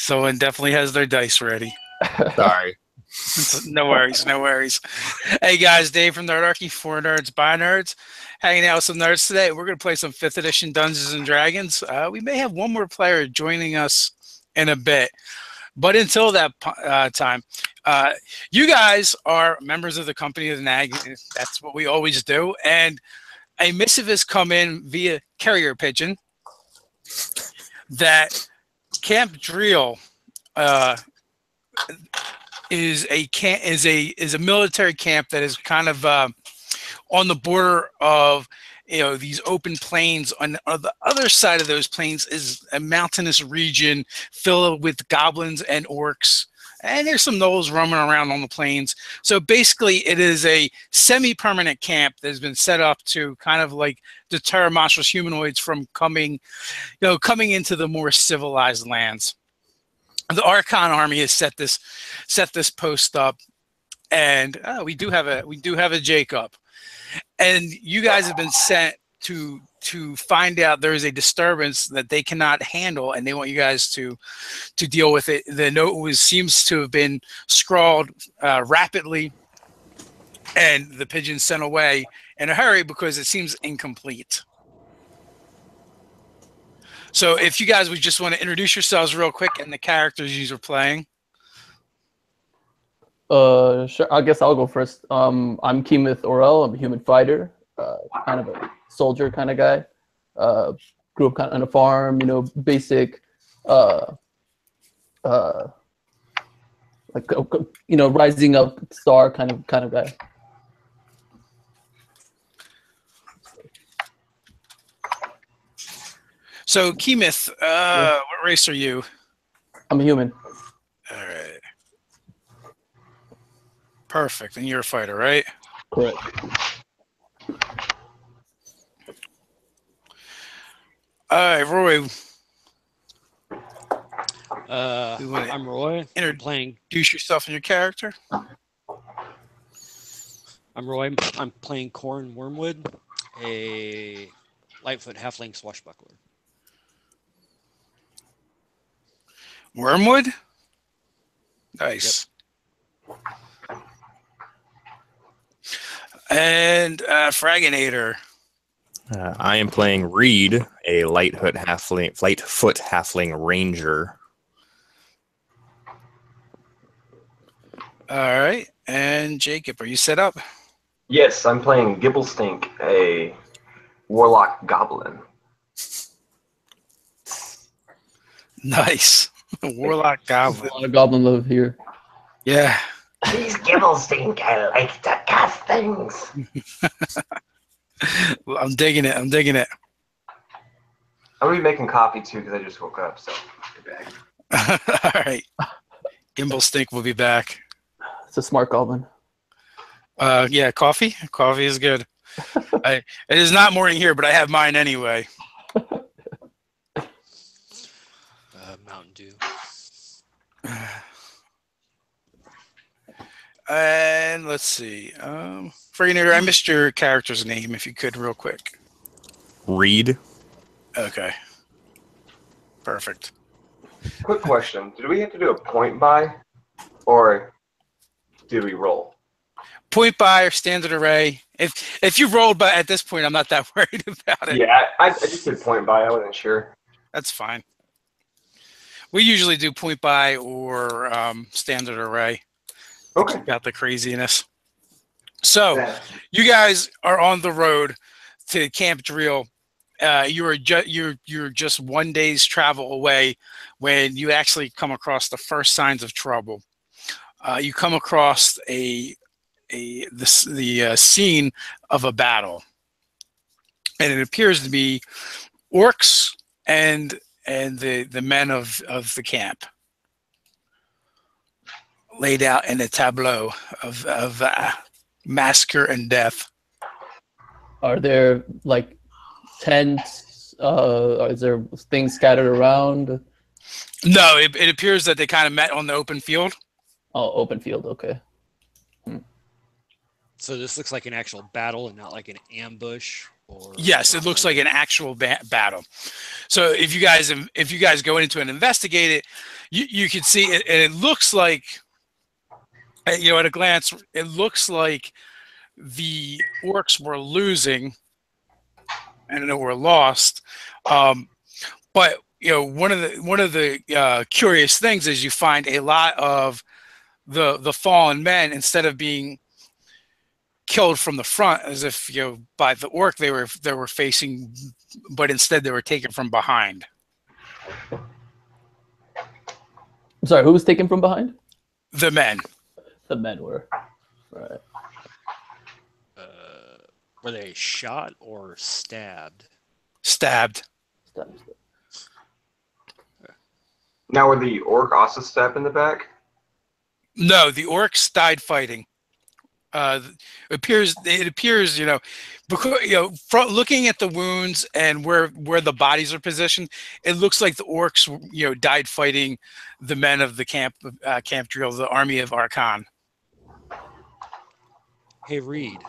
Someone definitely has their dice ready. Sorry. No worries, no worries. Hey guys, Dave from Nerdarchy, for nerds by nerds, hanging out with some nerds today. We're gonna play some 5th edition Dungeons and Dragons. We may have one more player joining us in a bit, but until that time, you guys are members of the company of the Nag. That's what we always do. And a missive has come in via carrier pigeon that Camp Dreal is a military camp that is kind of on the border of these open plains. On the other side of those plains is a mountainous region filled with goblins and orcs, and there's some gnolls roaming around on the plains. So basically it is a semi-permanent camp that has been set up to kind of like deter monstrous humanoids from coming into the more civilized lands. The Arkahn Army has set this post up, and we do have a Jacob, and you guys have been sent to find out there is a disturbance that they cannot handle, and they want you guys to deal with it. The note seems to have been scrawled rapidly, and the pigeon sent away in a hurry because it seems incomplete. So if you guys would just want to introduce yourselves real quick and the characters you are playing. Sure. I guess I'll go first. I'm Keemeth Orel. I'm a human fighter, kind of a soldier kind of guy. Grew up kind of on a farm, basic, rising up star kind of guy. So, Keemeth, what race are you? I'm a human. All right. Perfect. And you're a fighter, right? Correct. All right, Roy. I'm Roy. Introduce yourself and your character. I'm Roy. I'm playing Corn Wormwood, a Lightfoot halfling swashbuckler. Wormwood? Nice. Yep. And Fragginator. I am playing Reed, a Lightfoot halfling ranger. All right. And Jacob, are you set up? Yes, I'm playing Gibblestink, a warlock goblin. Nice. Warlock goblin. A lot of goblin love here. Yeah. He's Gibblestink. I like to cast things. Well, I'm digging it. I'm digging it. I'm gonna be making coffee too because I just woke up. So be back. All right. Gimblestink will be back. It's a smart goblin. Yeah, coffee. Coffee is good. It is not morning here, but I have mine anyway. Mountain Dew. And let's see. Fragginator, I missed your character's name, if you could, real quick. Reed. Okay. Perfect. Quick question: did we have to do a point buy, or did we roll? Point buy or standard array. If you rolled, but at this point, I'm not that worried about it. Yeah, I just did point buy. I wasn't sure. That's fine. We usually do point buy or standard array. Okay. Got the craziness. So, you guys are on the road to Camp Dreal. You're just 1 day's travel away when you actually come across the first signs of trouble. You come across the scene of a battle, and it appears to be orcs and the men of the camp laid out in a tableau of massacre and death. Are there like tents? Is there things scattered around? No, it appears that they kind of met on the open field. Oh, open field. Okay. So this looks like an actual battle and not like an ambush Or Yes, it looks like an actual battle. So if you guys go into it and investigate it, you can see it, and it looks like, at a glance, it looks like the orcs were losing and were lost. But one of the curious things is you find a lot of the fallen men, instead of being killed from the front as if by the orc they were facing, but instead they were taken from behind. I'm sorry, who was taken from behind? The men. The men were. Right. Were they shot or stabbed? Stabbed. Now, were the orc also stabbed in the back? No, the orcs died fighting. It appears, because from looking at the wounds and where the bodies are positioned, it looks like the orcs died fighting the men of the Camp Dreal, the army of Arkahn. Hey, Reed.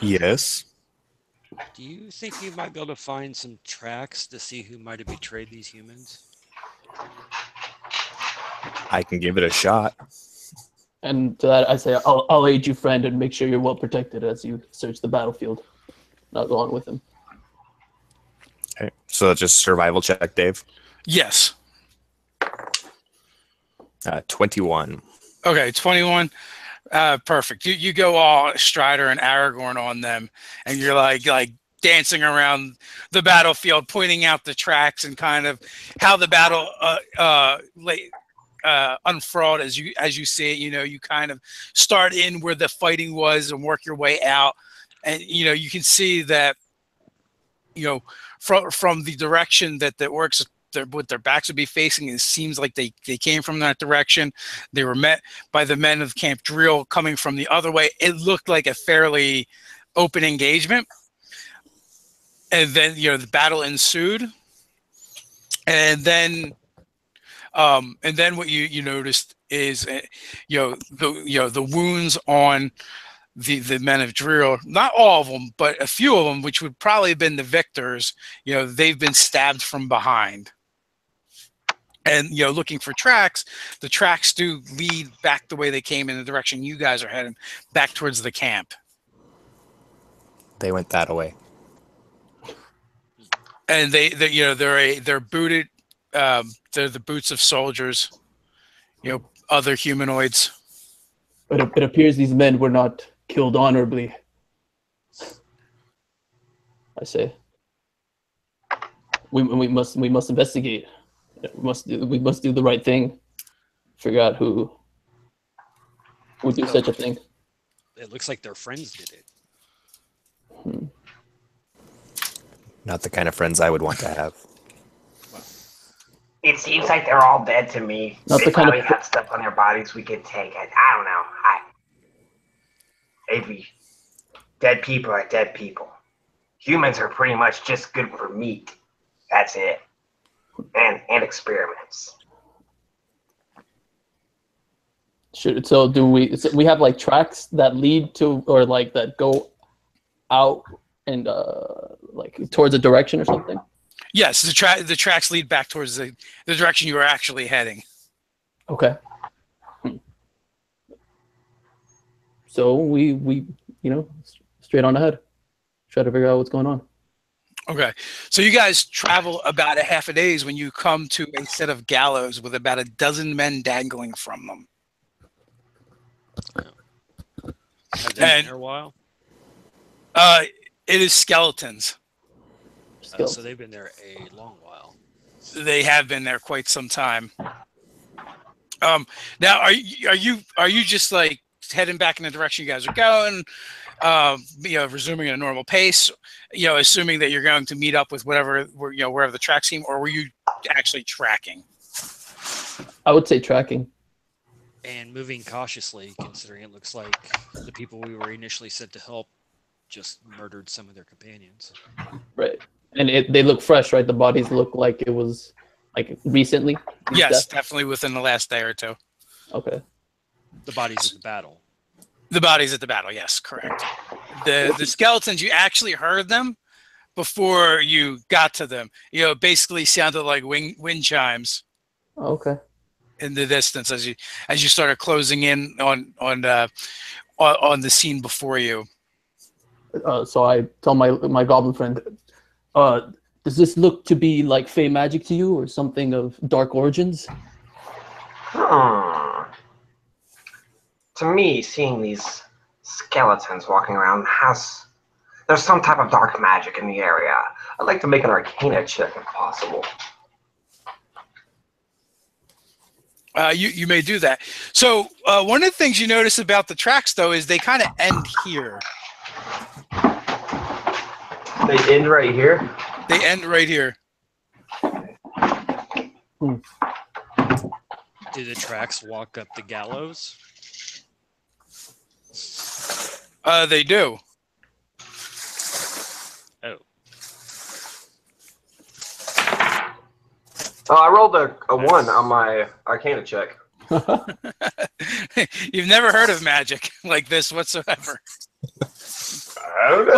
Yes. Do you think you might be able to find some tracks to see who might have betrayed these humans? I can give it a shot. And to that, I say, I'll aid you, friend, and make sure you're well protected as you search the battlefield. And I'll go on with him. Okay. So just survival check, Dave. Yes. 21. Okay, 21. Perfect. You go all Strider and Aragorn on them, and you're like dancing around the battlefield, pointing out the tracks and kind of how the battle unfurled as you see it. You kind of start in where the fighting was and work your way out, and you can see that from the direction that the orcs with their backs would be facing, it seems like they came from that direction. They were met by the men of Camp Dreal coming from the other way. It looked like a fairly open engagement, and then the battle ensued, and then what you noticed is the wounds on the men of Dreal, not all of them, but a few of them, which would probably have been the victors. They've been stabbed from behind. And looking for tracks, the tracks do lead back the way they came, in the direction you guys are heading, back towards the camp. They went that way. And they're booted. They're the boots of soldiers. Other humanoids. But it appears these men were not killed honorably. I say, we must investigate. We must do the right thing. Figure out who would do such a thing. It looks like their friends did it. Not the kind of friends I would want to have. It seems like they're all dead to me. Not They the kind of- probably have stuff on their bodies we could take. I don't know. Maybe dead people are dead people. Humans are pretty much just good for meat. That's it. And experiments. So do we? So we have like tracks that lead to, or like that go out and like towards a direction or something. Yes, the tracks lead back towards the direction you are actually heading. Okay. So we straight on ahead, try to figure out what's going on. Okay, so you guys travel about a half a days when you come to a set of gallows with about a dozen men dangling from them. Have they been there a while? It is skeletons. So they've been there a long while. They have been there quite some time. Now, are you just like heading back in the direction you guys are going? Resuming a normal pace, assuming that you're going to meet up with wherever the tracks seem, or were you actually tracking? I would say tracking. And moving cautiously, considering it looks like the people we were initially sent to help just murdered some of their companions. Right. And they look fresh, right? The bodies look like it was like recently. Yes, definitely within the last day or two. Okay. The bodies of the battle. The bodies at the battle, yes, correct. The skeletons, you actually heard them before you got to them. You know, it basically sounded like wind chimes Okay. in the distance as you started closing in on the scene before you. So I tell my goblin friend, does this look to be like fey magic to you, or something of dark origins? To me, seeing these skeletons walking around there's some type of dark magic in the area. I'd like to make an Arcana check if possible. You may do that. So one of the things you notice about the tracks, though, is they kind of end here. They end right here? They end right here. Do the tracks walk up the gallows? They do. Oh. Oh, I rolled a 1 on my Arcana check. You've never heard of magic like this whatsoever. I don't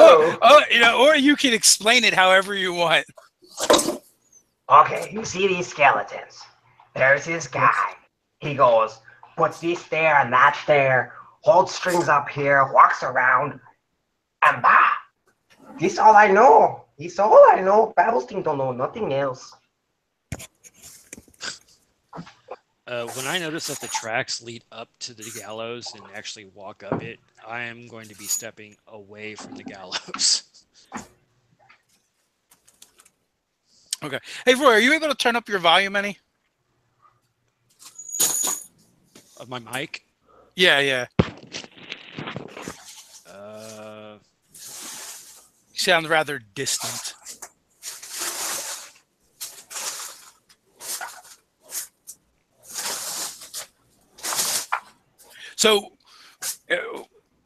know. Or you can explain it however you want. Okay, you see these skeletons. There's this guy. He goes, puts this there and that there, holds strings up here, walks around, and bah! This all I know. This all I know. Battlesting don't know nothing else. When I notice that the tracks lead up to the gallows and actually walk up it, I am going to be stepping away from the gallows. Okay. Hey, Roy, are you able to turn up your volume any? Of my mic? Yeah. You sound rather distant. So,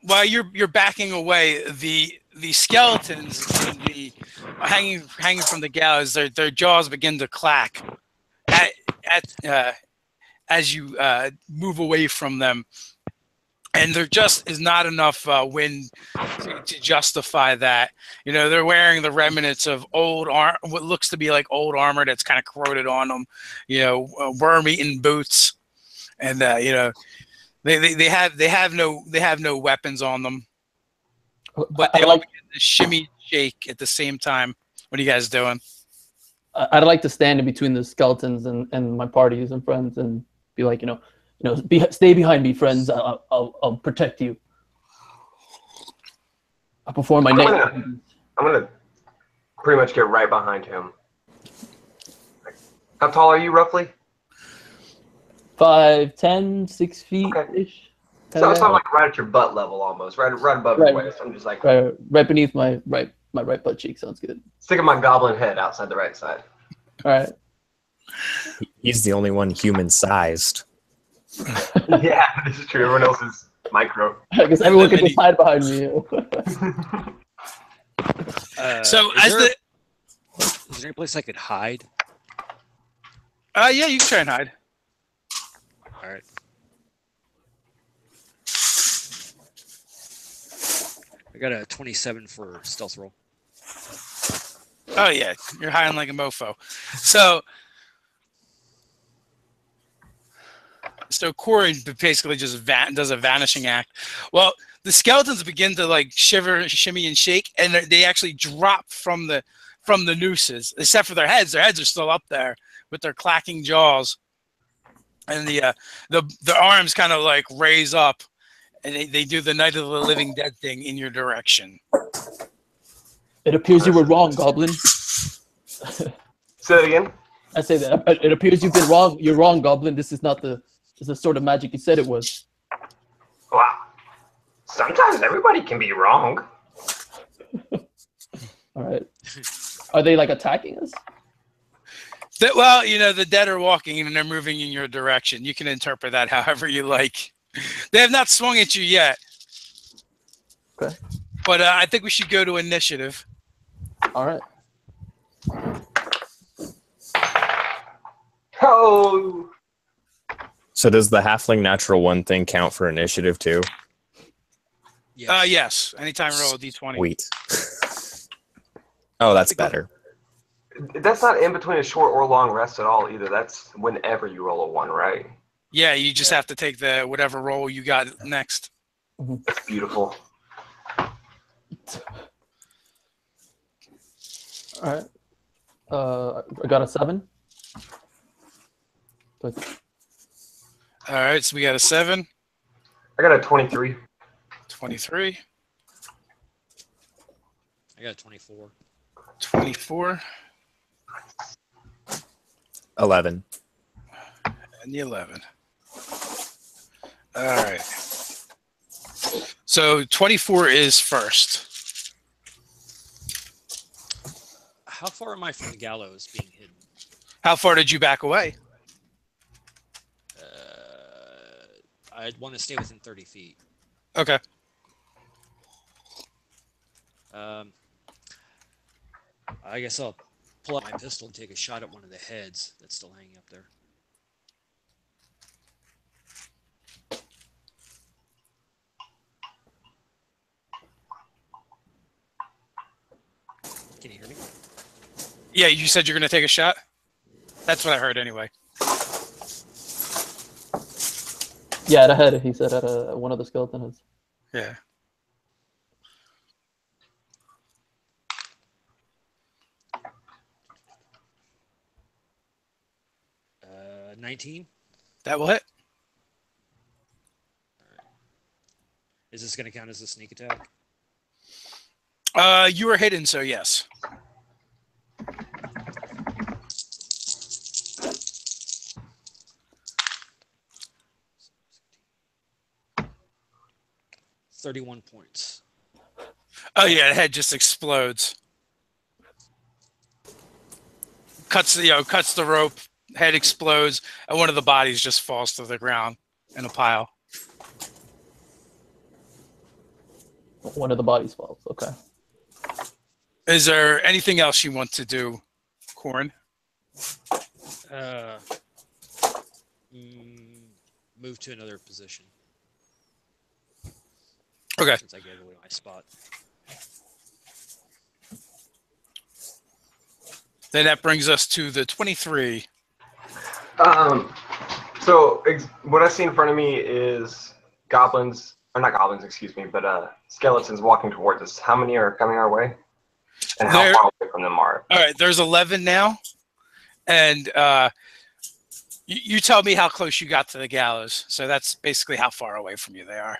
while you're backing away, the skeletons and the hanging from the gallows, their jaws begin to clack as you move away from them, and there just is not enough wind to justify that. You know, they're wearing the remnants of what looks to be like old armor that's kind of corroded on them. You know, worm-eaten boots, and you know. They have no weapons on them, but they all begin to shimmy, shake at the same time. What are you guys doing? I'd like to stand in between the skeletons and my parties and friends and be like, stay behind me, friends. I'll protect you. I'll perform my name. I'm gonna pretty much get right behind him. How tall are you, roughly? 5'10", 6 feet ish. So it's not like right at your butt level, almost right above your waist. I'm just like right beneath my right butt cheek. Sounds good. Sticking my goblin head outside the right side. All right. He's the only one human-sized. Yeah, this is true. Everyone else is micro. I guess everyone can just hide behind me. So is there any place I could hide? Yeah, you can try and hide. All right. I got a 27 for stealth roll. Oh yeah, you're hiding like a mofo. So Corey basically just does a vanishing act. Well, the skeletons begin to like shiver, shimmy, and shake, and they actually drop from the nooses, except for their heads. Their heads are still up there with their clacking jaws. And the arms kind of like raise up, and they do the Night of the Living Dead thing in your direction. It appears you were wrong, Goblin. Say it again. I say that. It appears you've been wrong. You're wrong, Goblin. This is not the sort of magic you said it was. Wow. Sometimes everybody can be wrong. All right. Are they like attacking us? Well, the dead are walking and they're moving in your direction. You can interpret that however you like. They have not swung at you yet. Okay. But I think we should go to initiative. All right. Oh. So does the halfling natural one thing count for initiative too? Yes. Yes. Anytime you roll a d20. Sweet. Oh, that's better. That's not in between a short or long rest at all either. That's whenever you roll a 1, right? Yeah, you just have to take the whatever roll you got next. That's beautiful. All right. I got a 7. All right, so we got a 7, I got a 23. 23, I got a 24. 24, 11. and the 11. All right. So 24 is first. How far am I from the gallows being hidden? How far did you back away? I'd want to stay within 30 feet. Okay. I guess I'll pull out my pistol and take a shot at one of the heads that's still hanging up there. Can you hear me? Yeah, you said you're going to take a shot? That's what I heard anyway. Yeah, at a head. He said at one of the skeleton heads. Yeah. Uh, 19. That will hit. Is this going to count as a sneak attack? You were hidden, so yes. $31 points. Oh yeah, the head just explodes. Cuts the rope, head explodes, and one of the bodies just falls to the ground in a pile. One of the bodies falls. Okay. Is there anything else you want to do, Corn? Move to another position. Okay. Since I gave away my spot. Then that brings us to the 23. So what I see in front of me is goblins, or not goblins, excuse me, but skeletons walking towards us. How many are coming our way? And how far away from them are? All right, there's 11 now. And you tell me how close you got to the gallows. So that's basically how far away from you they are.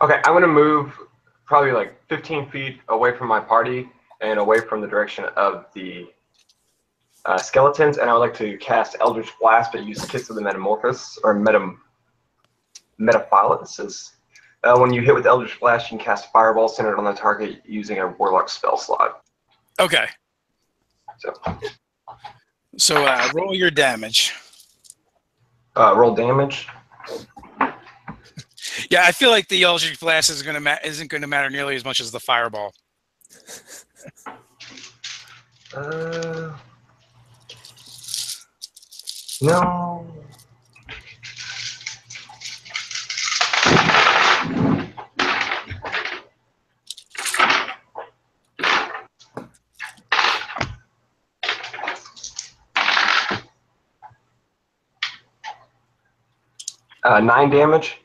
Okay, I'm going to move probably like 15 feet away from my party and away from the direction of the skeletons, and I would like to cast Eldritch Blast, but use Kiss of the Metamorphosis, or Metaphylaxis. When you hit with Eldritch Blast, you can cast Fireball centered on the target using a Warlock spell slot. Okay. So roll your damage. roll damage. Yeah, I feel like the Eldritch Blast isn't going to matter nearly as much as the Fireball. No. Nine damage.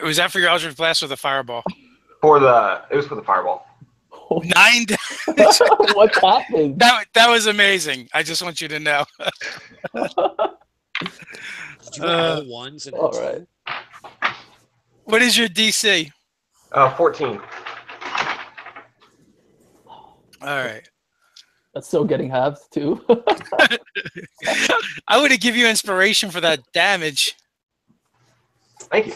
Was that for your Eldritch Blast or the Fireball? It was for the Fireball. 9 damage. What happened? That was amazing. I just want you to know. Did you roll ones and All right. What is your DC? 14. All right. That's still getting halved too. I would have given you inspiration for that damage. Thank you.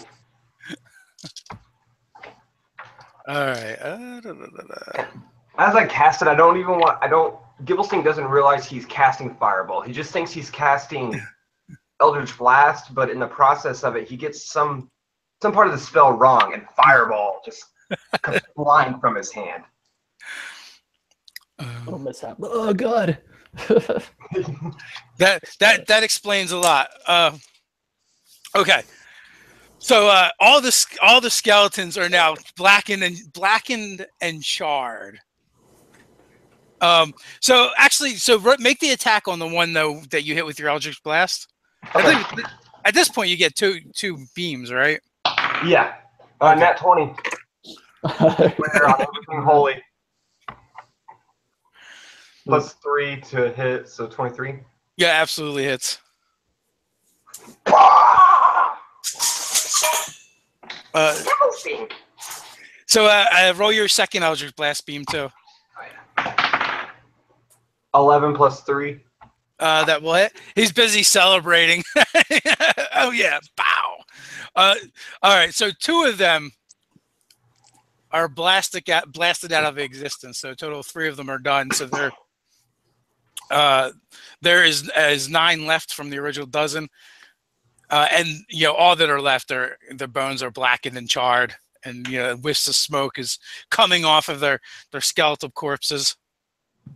All right. As I cast it, Gibblesting doesn't realize he's casting Fireball. He just thinks he's casting Eldritch Blast, but in the process of it, he gets some part of the spell wrong, and Fireball just comes flying from his hand. Oh, mishap. Oh god. That explains a lot. Okay. So all the skeletons are now blackened and charred. So actually, make the attack on the one though that you hit with your Eldritch Blast. Okay. I think at this point you get two beams, right? Yeah. Okay. Nat 20. Winner on everything holy. Plus 3 to hit, so 23. Yeah, absolutely hits. So roll your second Eldritch Blast beam too. 11 plus 3. That will hit. He's busy celebrating. Oh yeah, bow. All right, so 2 of them are blasted out of existence. So a total of 3 of them are done. So there is 9 left from the original dozen, and all that are left are their bones are blackened and charred, and wisps of smoke is coming off of their skeletal corpses.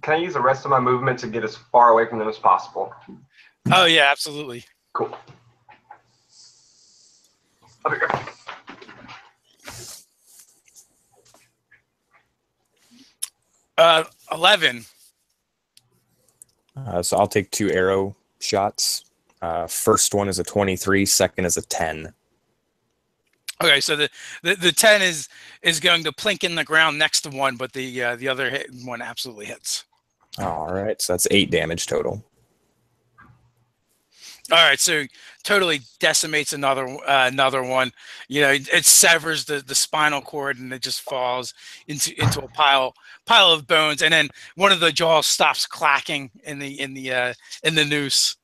Can I use the rest of my movement to get as far away from them as possible? Oh yeah, absolutely. Cool. Over here. Uh, 11. So I'll take 2 arrow shots. First one is a 23. Second is a 10. Okay, so the 10 is going to plink in the ground next to one, but the other one absolutely hits. All right, so that's 8 damage total. All right, so totally decimates another one. It severs the spinal cord and it just falls into a pile of bones, and then one of the jaws stops clacking in the noose.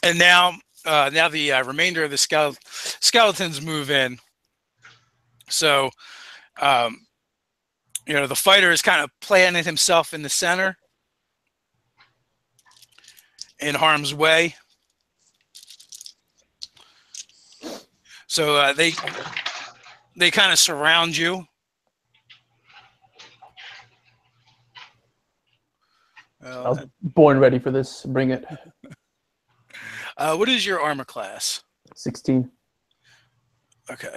And now the remainder of the skeletons move in. So, the fighter is kind of planted himself in the center, in harm's way. So they kind of surround you. I was born ready for this. Bring it. What is your armor class? 16. Okay.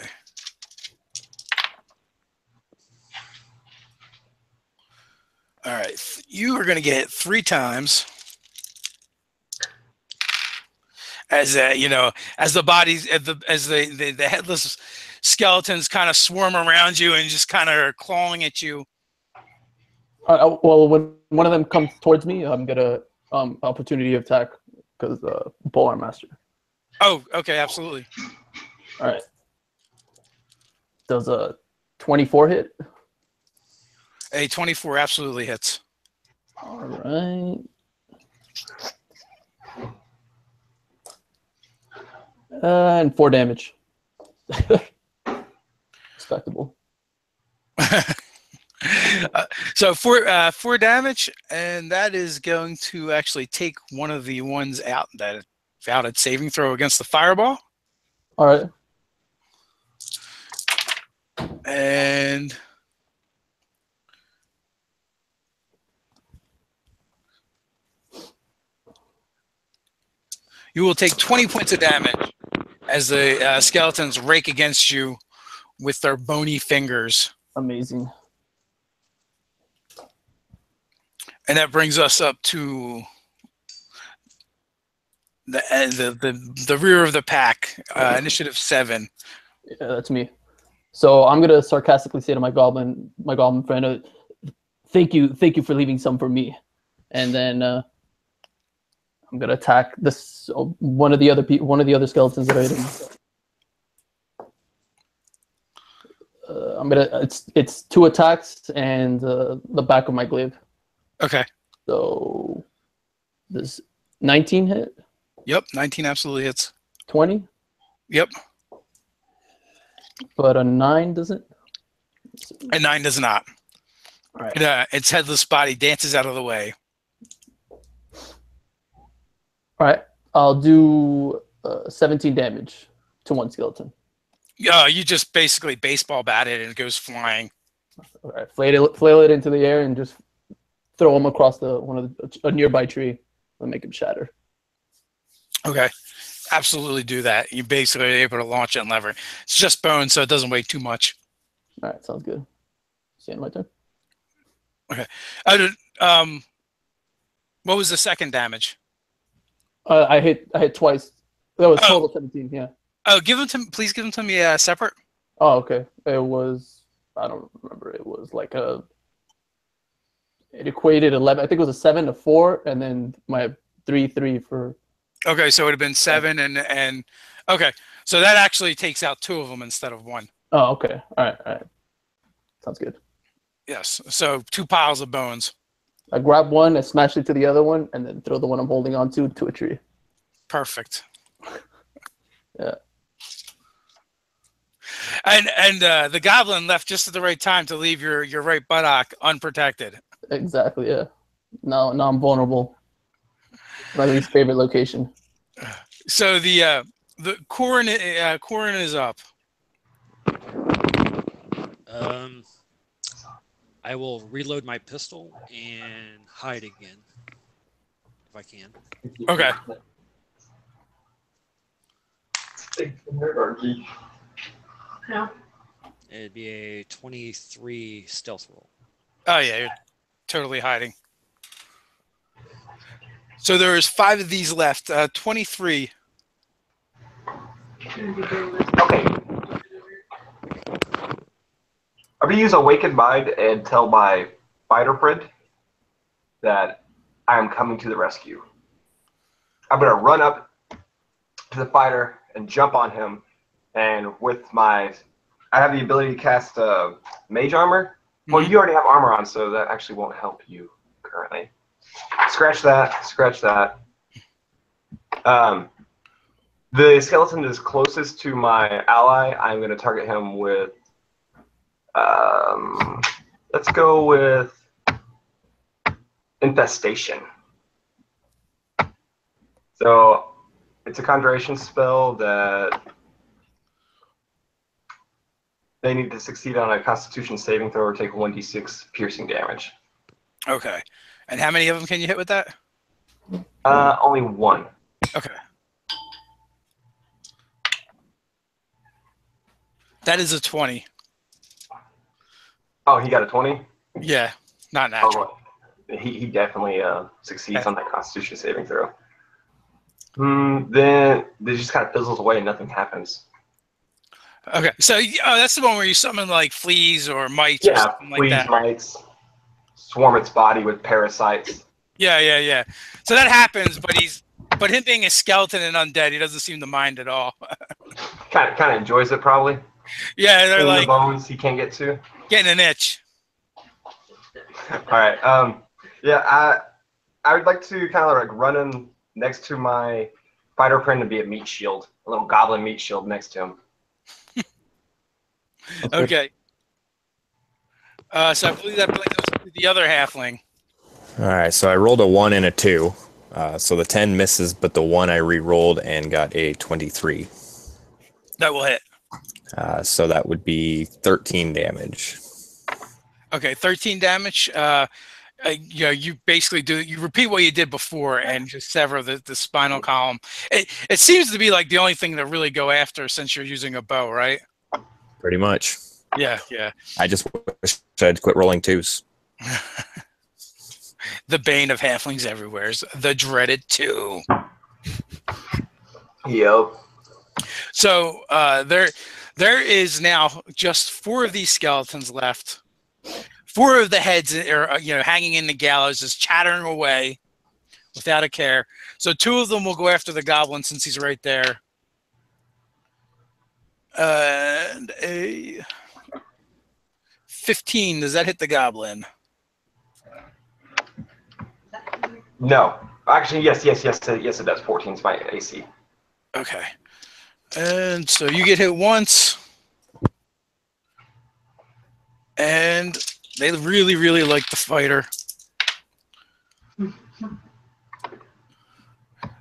All right. You are going to get hit 3 times. As the bodies, as the headless skeletons kind of swarm around you and just kind of are clawing at you. Well, when one of them comes towards me, I'm gonna opportunity attack because polearm master. Oh, okay, absolutely. All right. Does a 24 hit? A 24 absolutely hits. All right. And 4 damage. Respectable. So 4 damage, and that is going to actually take one of the ones out that failed its saving throw against the fireball. All right. And you will take 20 points of damage as the skeletons rake against you with their bony fingers. Amazing. And that brings us up to the rear of the pack, initiative 7. Yeah, that's me. So I'm gonna sarcastically say to my goblin friend, "Thank you for leaving some for me," and then I'm gonna attack this one of the other skeletons that I hit. It's 2 attacks and the back of my glaive. Okay. So this 19 hit? Yep, 19 absolutely hits. 20? Yep. But a 9 doesn't? A 9 does not. All right. Its headless body dances out of the way. All right. I'll do 17 damage to one skeleton. You just basically baseball bat it and it goes flying. All right. Flail it into the air and just throw him across a nearby tree and make him shatter. Okay. Absolutely do that. You basically are able to launch it and lever. It's just bone, so it doesn't weigh too much. All right, sounds good. See you my turn. Okay. What was the second damage? I hit twice. That was total 17. Yeah. Oh, please give them to me separate. Oh, okay. It was, I don't remember. It was like it equated 11. I think it was a 7 to 4, and then my 3 for. Okay, so it would have been 7 and okay, so that actually takes out 2 of them instead of 1. Oh, okay. All right. Sounds good. Yes. So 2 piles of bones. I grab one, I smash it to the other one, and then throw the one I'm holding on to a tree. Perfect. Yeah. And the goblin left just at the right time to leave your right buttock unprotected. Exactly. Yeah. Now I'm vulnerable. My least favorite location. So the Corin is up. I will reload my pistol and hide again if I can. Okay. Nerdarchy. Yeah. It'd be a 23 stealth roll. Oh yeah, you're totally hiding. So there's 5 of these left. 23. Okay. I'm gonna use Awakened Mind and tell my fighter friend that I am coming to the rescue. I'm gonna run up to the fighter and jump on him, and I have the ability to cast Mage Armor. Well, you already have armor on, so that actually won't help you currently. Scratch that. The skeleton is closest to my ally. I'm going to target him with, let's go with Infestation. So it's a conjuration spell that they need to succeed on a Constitution saving throw or take 1d6 piercing damage. Okay. And how many of them can you hit with that? Only 1. Okay. That is a 20. Oh, he got a 20? Yeah, not natural. Oh, he definitely succeeds on that Constitution saving throw. Then it just kind of fizzles away and nothing happens. Okay, so that's the one where you summon like fleas or mites or something like that. Yeah, fleas, mites, swarm its body with parasites. Yeah. So that happens, but him being a skeleton and undead, he doesn't seem to mind at all. kind of enjoys it probably. Yeah, they're like the bones he can't get to. Getting an itch. All right. Yeah, I would like to kind of like run in next to my fighter friend and be a meat shield, a little goblin meat shield next to him. Okay. So I believe that brings us to the other halfling. All right, so I rolled a 1 and a 2. So the 10 misses, but the 1 I re-rolled and got a 23. That will hit. So that would be 13 damage. Okay, 13 damage. You basically you repeat what you did before and just sever the spinal column. It seems to be like the only thing to really go after since you're using a bow, right? Pretty much. Yeah. I just wish I'd quit rolling 2s. The bane of halflings everywhere is the dreaded 2. Yep. So there is now just 4 of these skeletons left. 4 of the heads are hanging in the gallows, just chattering away without a care. So 2 of them will go after the goblin since he's right there. And a 15. Does that hit the goblin? No. Actually, yes, it does. 14 is my AC. Okay. And so you get hit once. And they really, really like the fighter.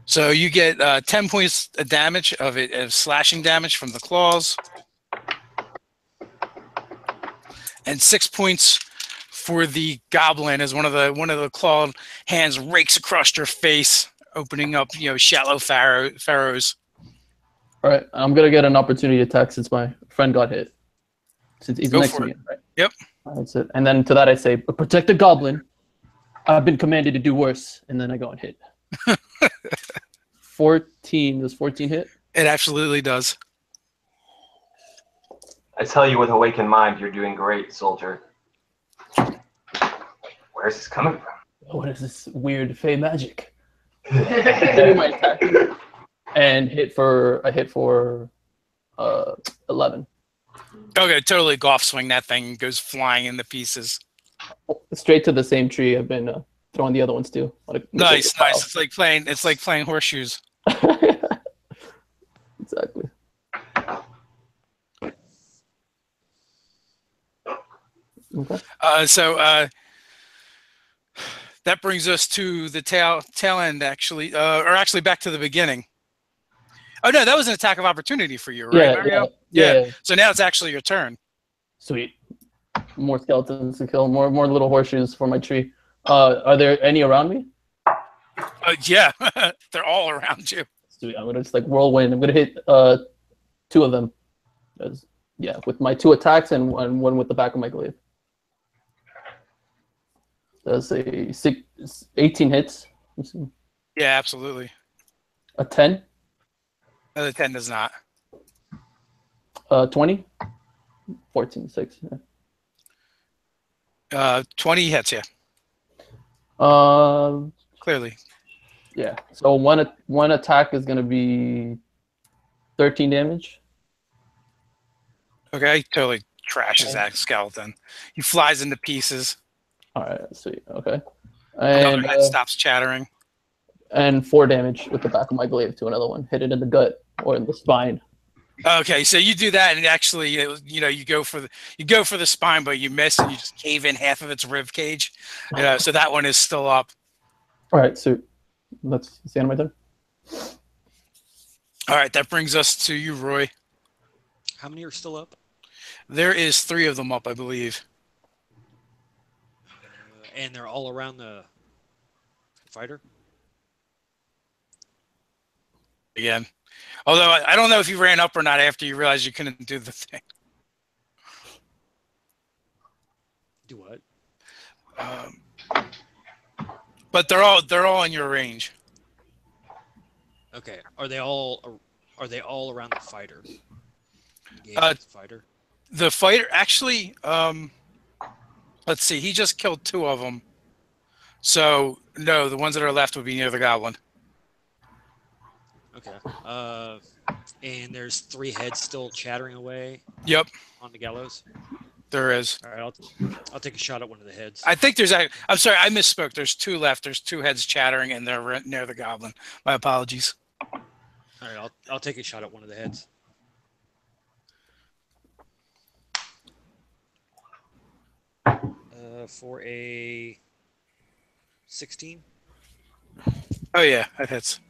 So you get 10 points of damage of slashing damage from the claws. And 6 points for the goblin as one of the clawed hands rakes across your face, opening up shallow furrows. All right, I'm gonna get an opportunity attack since my friend got hit. Since he's Go next for to it. me, right? Yep. That's it. And then to that I say, protect the goblin. I've been commanded to do worse, and then I go and hit. 14. Does 14 hit? It absolutely does. I tell you with awakened mind, you're doing great, soldier. Where's this coming from? What is this weird fey magic? Give me my attack. And hit for 11. Okay, totally golf swing that thing, goes flying into pieces. Straight to the same tree I've been throwing the other ones to. Nice. It's like playing horseshoes. Exactly. Okay. So that brings us to the tail end, actually, or actually back to the beginning. Oh no, that was an attack of opportunity for you, right, Mario? Yeah. So now it's actually your turn. Sweet. More skeletons to kill. More little horseshoes for my tree. Are there any around me? Yeah, they're all around you. Sweet. I'm gonna just whirlwind. I'm gonna hit 2 of them. With my 2 attacks and one with the back of my glaive. That's a 18 hits. Yeah, absolutely. A 10. No, the 10 does not. 20. 14, 6. Yeah. 20 hits you. Clearly. Yeah. So one attack is gonna be 13 damage. Okay, totally trashes that skeleton. He flies into pieces. All right, sweet. Okay. Another And head stops chattering. And 4 damage with the back of my glaive to another one. Hit it in the gut or in the spine. Okay, so you do that, and actually, you go for the spine, but you miss, and you just cave in half of its rib cage. So that one is still up. All right, so that's the end of my turn. All right, that brings us to you, Roy. How many are still up? There is 3 of them up, I believe. And they're all around the fighter? Again. Although I don't know if you ran up or not after you realized you couldn't do the thing. Do what? But they're all in your range. Okay. Are they all around the fighter? The fighter. The fighter actually. Let's see. He just killed 2 of them. So no, the ones that are left would be near the goblin. Okay. And there's 3 heads still chattering away. Yep. On the gallows. There is. All right. I'll take a shot at one of the heads. I think there's. I'm sorry, I misspoke. There's 2 left. There's 2 heads chattering, and they're near the goblin. My apologies. All right. I'll take a shot at one of the heads. For a 16. Oh yeah, that hits.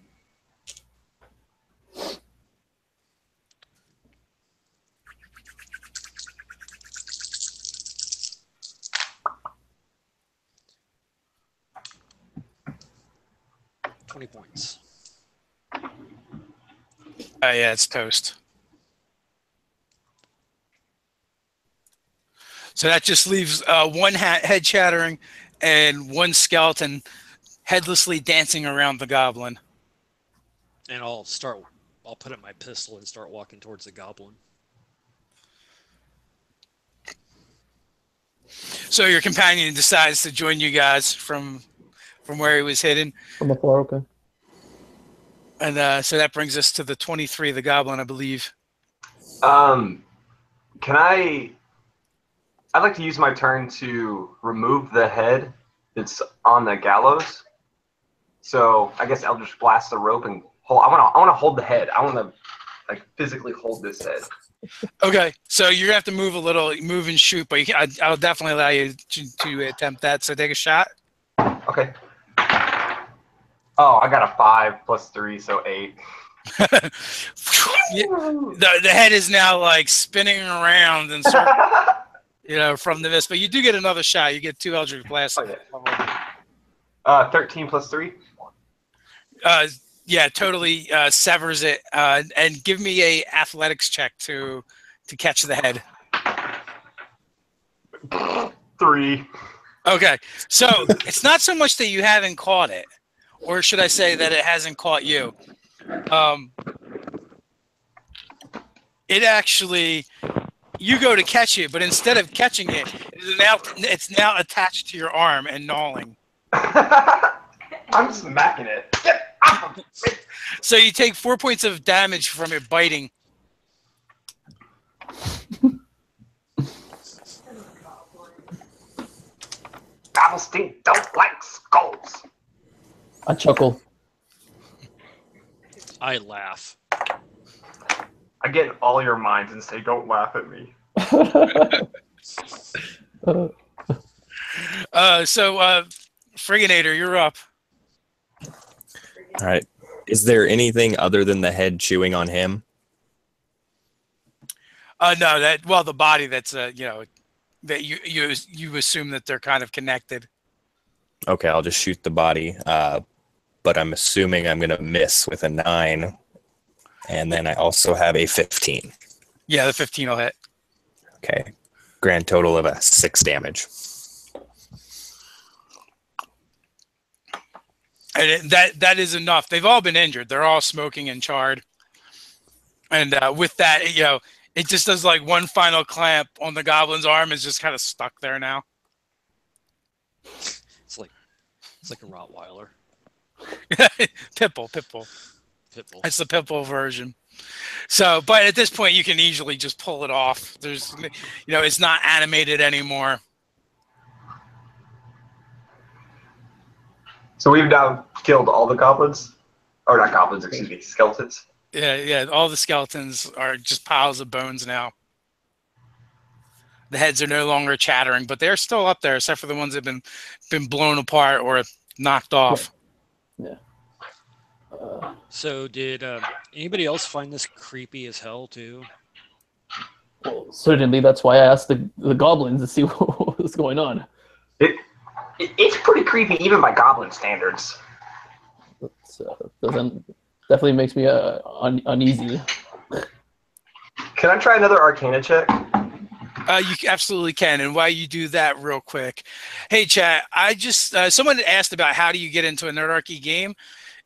$20. Oh yeah, it's toast. So that just leaves 1 head chattering and 1 skeleton headlessly dancing around the goblin. And I'll put up my pistol and start walking towards the goblin. So your companion decides to join you guys from where he was hidden. From afar, okay. And so that brings us to the 23, the goblin, I believe. I'd like to use my turn to remove the head that's on the gallows. So I guess I'll just blast the rope and hold. I want to hold the head. I want to physically hold this head. Okay, so you're gonna have to move and shoot, but I'll definitely allow you to attempt that. So take a shot. Okay. Oh, I got a 5 plus 3, so 8. The head is now spinning around and from the mist. But you do get another shot. You get 2 Eldritch Blasts. Oh, yeah. 13 plus 3. Yeah, totally severs it. And give me a athletics check to catch the head. 3. Okay, so it's not so much that you haven't caught it, or should I say that it hasn't caught you. It actually, you go to catch it, but instead of catching it, it's now attached to your arm and gnawing. I'm smacking it. Get off of me. So you take 4 points of damage from it biting. Gobblestink don't like skulls. I chuckle. I laugh. I get in all your minds and say, "Don't laugh at me." So Friganator, you're up. All right. Is there anything other than the head chewing on him? No, the body that's that you assume that they're kind of connected. Okay, I'll just shoot the body. But I'm assuming I'm gonna miss with a 9, and then I also have a 15. Yeah, the 15 will hit. Okay, grand total of a 6 damage. And that is enough. They've all been injured. They're all smoking and charred. And with that, it just does like one final clamp on the goblin's arm. Is just kind of stuck there now. It's like a Rottweiler. Pitbull. It's the Pitbull version. So, but at this point, you can easily just pull it off. There's, it's not animated anymore. So we've now killed all the goblins, or not goblins, excuse me, skeletons. Yeah. All the skeletons are just piles of bones now. The heads are no longer chattering, but they're still up there, except for the ones that have been blown apart or knocked off. Yeah. So did anybody else find this creepy as hell too? Well, certainly that's why I asked the goblins to see what was going on. It's pretty creepy, even by goblin standards. Definitely makes me uneasy. Can I try another Arcana check? You absolutely can. And while you do that real quick, hey, chat, I just, someone asked about how do you get into a Nerdarchy game.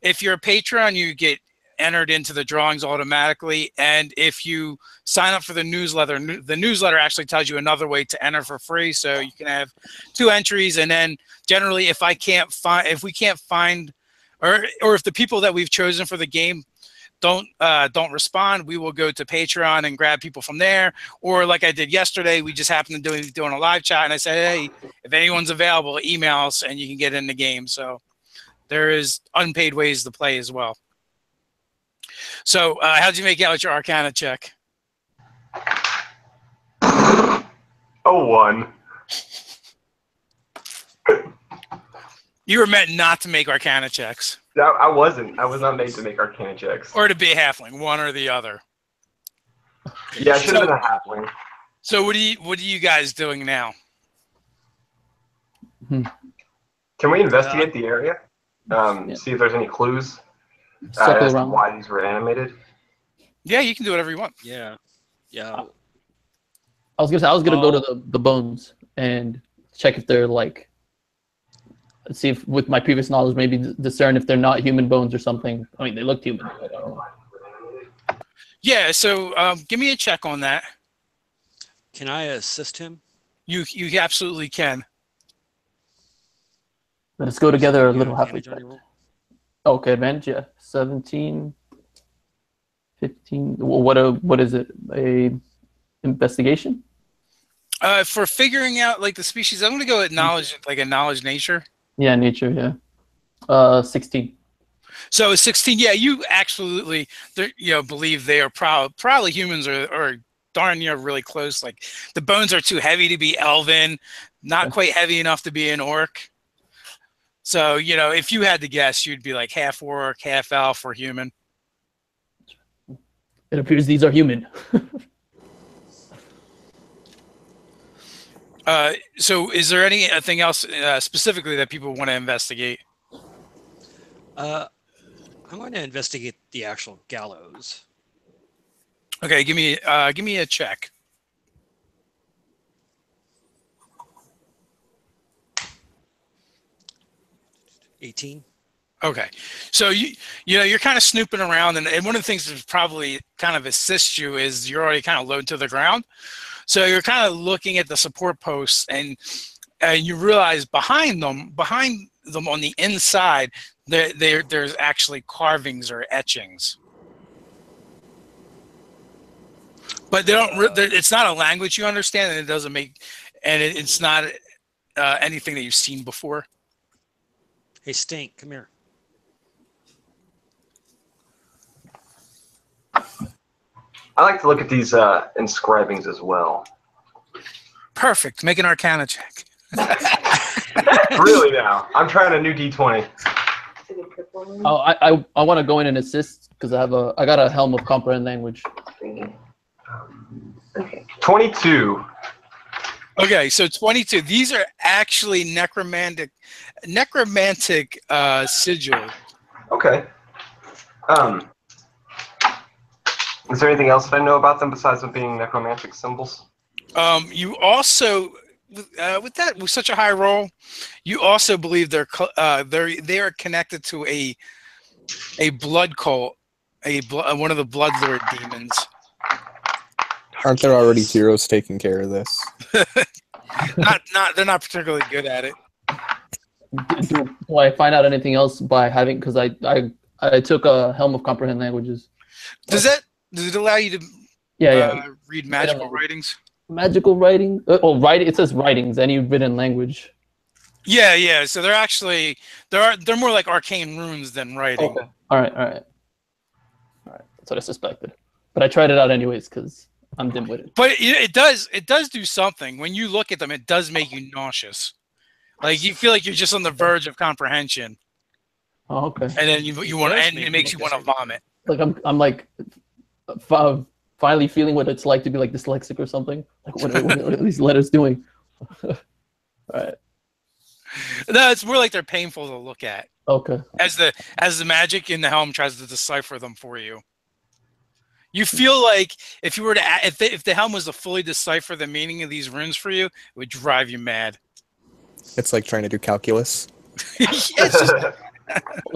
If you're a Patreon, you get entered into the drawings automatically. And if you sign up for the newsletter actually tells you another way to enter for free. So you can have 2 entries. And then generally, if we can't find, or if the people that we've chosen for the game don't respond, we will go to Patreon and grab people from there. Or like I did yesterday, we just happened to doing a live chat, and I said, hey, if anyone's available, email us and you can get in the game. So there is unpaid ways to play as well. So how'd you make out with your Arcana check? 1. You were meant not to make Arcana checks. No, I wasn't. I was not made to make Arcana checks. Or to be a halfling, one or the other. Yeah, I should have been a halfling. So what are you guys doing now? Can we investigate the area? See if there's any clues as to why these were animated? Yeah, you can do whatever you want. Yeah. I was gonna go to the bones and check if they're like, see if with my previous knowledge maybe discern if they're not human bones or something. I mean, they looked human, but I don't know. Yeah, so give me a check on that. Can I assist him? You absolutely can. Let's go together a little halfway. Advantage on your roll? Okay, advantage, yeah. 17, 15. What is it? A investigation? For figuring out like the species, I'm gonna go at knowledge, like a knowledge nature. Yeah, nature, yeah. 16. So 16, yeah, you absolutely believe they are probably humans or darn near really close. Like the bones are too heavy to be elven, not quite heavy enough to be an orc. So, if you had to guess, you'd be like half orc, half elf, or human. It appears these are human. So is there anything else specifically that people want to investigate? I'm going to investigate the actual gallows. Okay, give me a check. $18. Okay, so you're kind of snooping around, and one of the things that probably kind of assists you is you're already kind of low to the ground, so you're kind of looking at the support posts, and you realize behind them on the inside, there's actually carvings or etchings, but they don't. It's not a language you understand, and it doesn't make, and it's not anything that you've seen before. Hey, Stink, come here. I like to look at these inscribings as well. Perfect. Make an Arcana check. Really now? I'm trying a new D20. Oh, I want to go in and assist because I got a Helm of Comprehend Language. Okay. 22. Okay, so 22. These are actually necromantic sigils. Okay. Is there anything else that I know about them besides them being necromantic symbols? You also, with such a high roll, you also believe they are connected to a blood cult, one of the blood lord demons. Aren't there already heroes taking care of this? They're not particularly good at it. Do I find out anything else by having? Because I took a Helm of Comprehend Languages. Does it allow you to read magical writings? Magical writing? Writing. It says writings, any written language. Yeah. So they're actually they're more like arcane runes than writing. Okay. All right. That's what I suspected. But I tried it out anyways because I'm dim-witted. But it does do something. When you look at them, it does make you nauseous. Like you feel like you're just on the verge of comprehension. Oh, okay. And then you want, and it makes you want to vomit. Like I'm like finally feeling what it's like to be like dyslexic or something. Like what are these letters doing? All right. No, it's more like they're painful to look at. Okay. As the magic in the helm tries to decipher them for you. You feel like if you were to if the helm was to fully decipher the meaning of these runes for you, it would drive you mad. It's like trying to do calculus. It's just,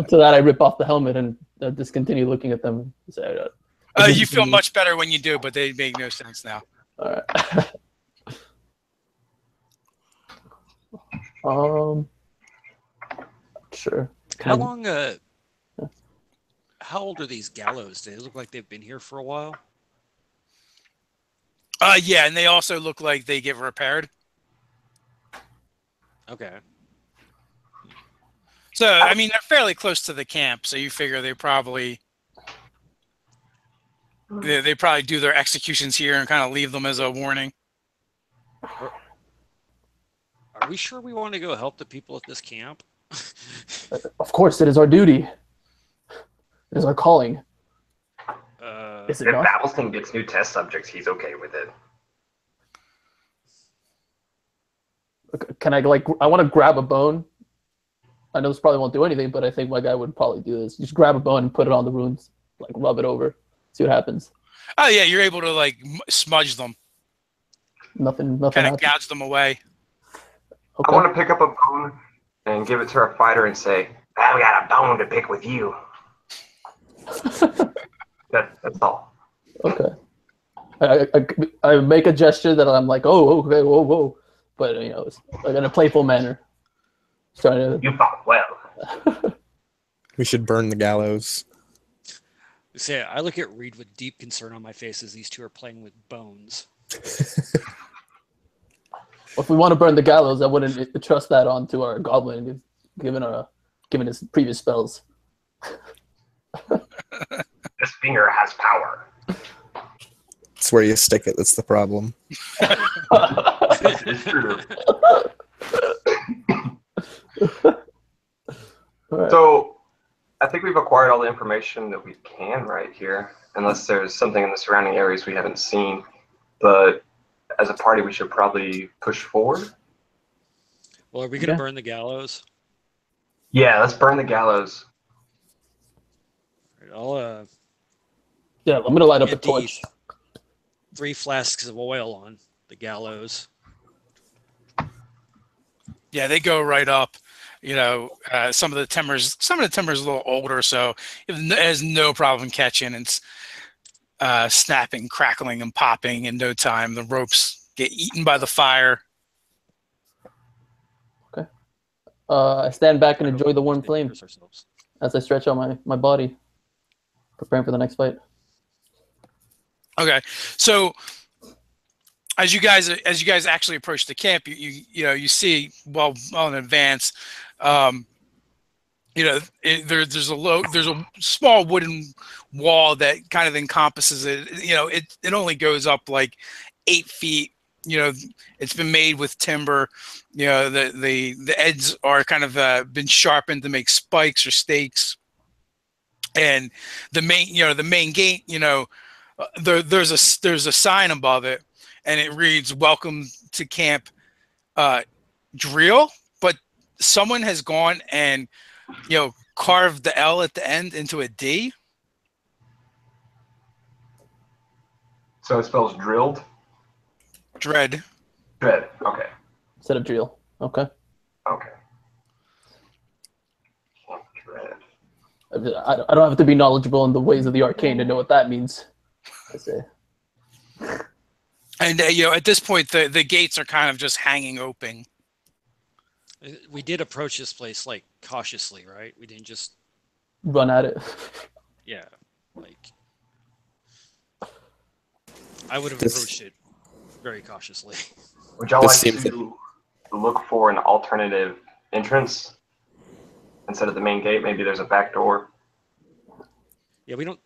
To that, I rip off the helmet and discontinue looking at them. you feel much better when you do, but they make no sense now. All right. Sure. How long? How old are these gallows? Do they look like they've been here for a while? Yeah, and they also look like they get repaired. Okay. So, I mean, they're fairly close to the camp, so you figure they probably do their executions here and kind of leave them as a warning. Are we sure we want to go help the people at this camp? Of course, it is our duty. It is our calling. Is it If not? Babblesting gets new test subjects, he's okay with it. Can I I want to grab a bone. I know this probably won't do anything, but I think my guy would probably do this. Just grab a bone and put it on the runes, like rub it over, see what happens. Oh yeah, you're able to like smudge them, Nothing. kind of gouge them away. Okay. I want to pick up a bone and give it to our fighter and say, "Ah, we got a bone to pick with you." That's all. Okay. I make a gesture that I'm like, oh, okay, whoa, but it's like in a playful manner. Just trying to. You fought well. We should burn the gallows. Say, I look at Reed with deep concern on my face as these two are playing with bones. If we want to burn the gallows, I wouldn't trust that onto our goblin, given his previous spells. This finger has power. It's where you stick it. That's the problem. It's true. Right. So, I think we've acquired all the information that we can right here, unless there's something in the surrounding areas we haven't seen. But as a party, we should probably push forward. Well, are we going to burn the gallows? Yeah, let's burn the gallows. I'll Yeah, I'm gonna light up a empty torch. 3 flasks of oil on the gallows. Yeah, they go right up. Some of the timber's a little older, so it has no problem catching and snapping, crackling, and popping in no time. The ropes get eaten by the fire. Okay. I stand back and enjoy the warm flame as I stretch out my body, preparing for the next fight. Okay, so as you guys actually approach the camp, you see well in advance. There's a small wooden wall that kind of encompasses it. It only goes up like 8 feet. It's been made with timber. The edges are kind of been sharpened to make spikes or stakes. And the main gate, there's a sign above it, and it reads "Welcome to Camp Dreal." But someone has gone and carved the L at the end into a D. So it spells drilled? Dread. Dread, okay. Instead of Dreal. Okay. Okay. Dread. I don't have to be knowledgeable in the ways of the arcane to know what that means. I say. And at this point, the gates are kind of just hanging open. We did approach this place like cautiously, right? We didn't just Run at it. yeah, like I would have approached it very cautiously. Would y'all This like seems to look for an alternative entrance instead of the main gate? Maybe there's a back door. Yeah, we don't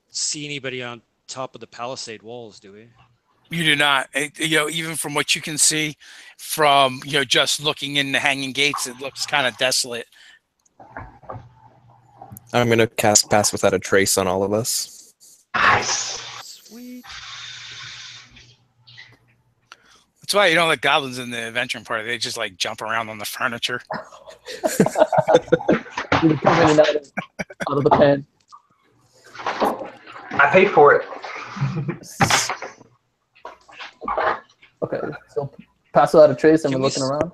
see anybody on top of the palisade walls, do we? You do not. Even from what you can see, from just looking in the hanging gates, it looks kind of desolate. I'm gonna cast Pass Without a Trace on all of us. Nice. Sweet. That's why you don't let goblins in the adventuring party. They just like jump around on the furniture. You come in and out of the pen. I paid for it. Okay, so pass without a trace, and Can we're we looking around.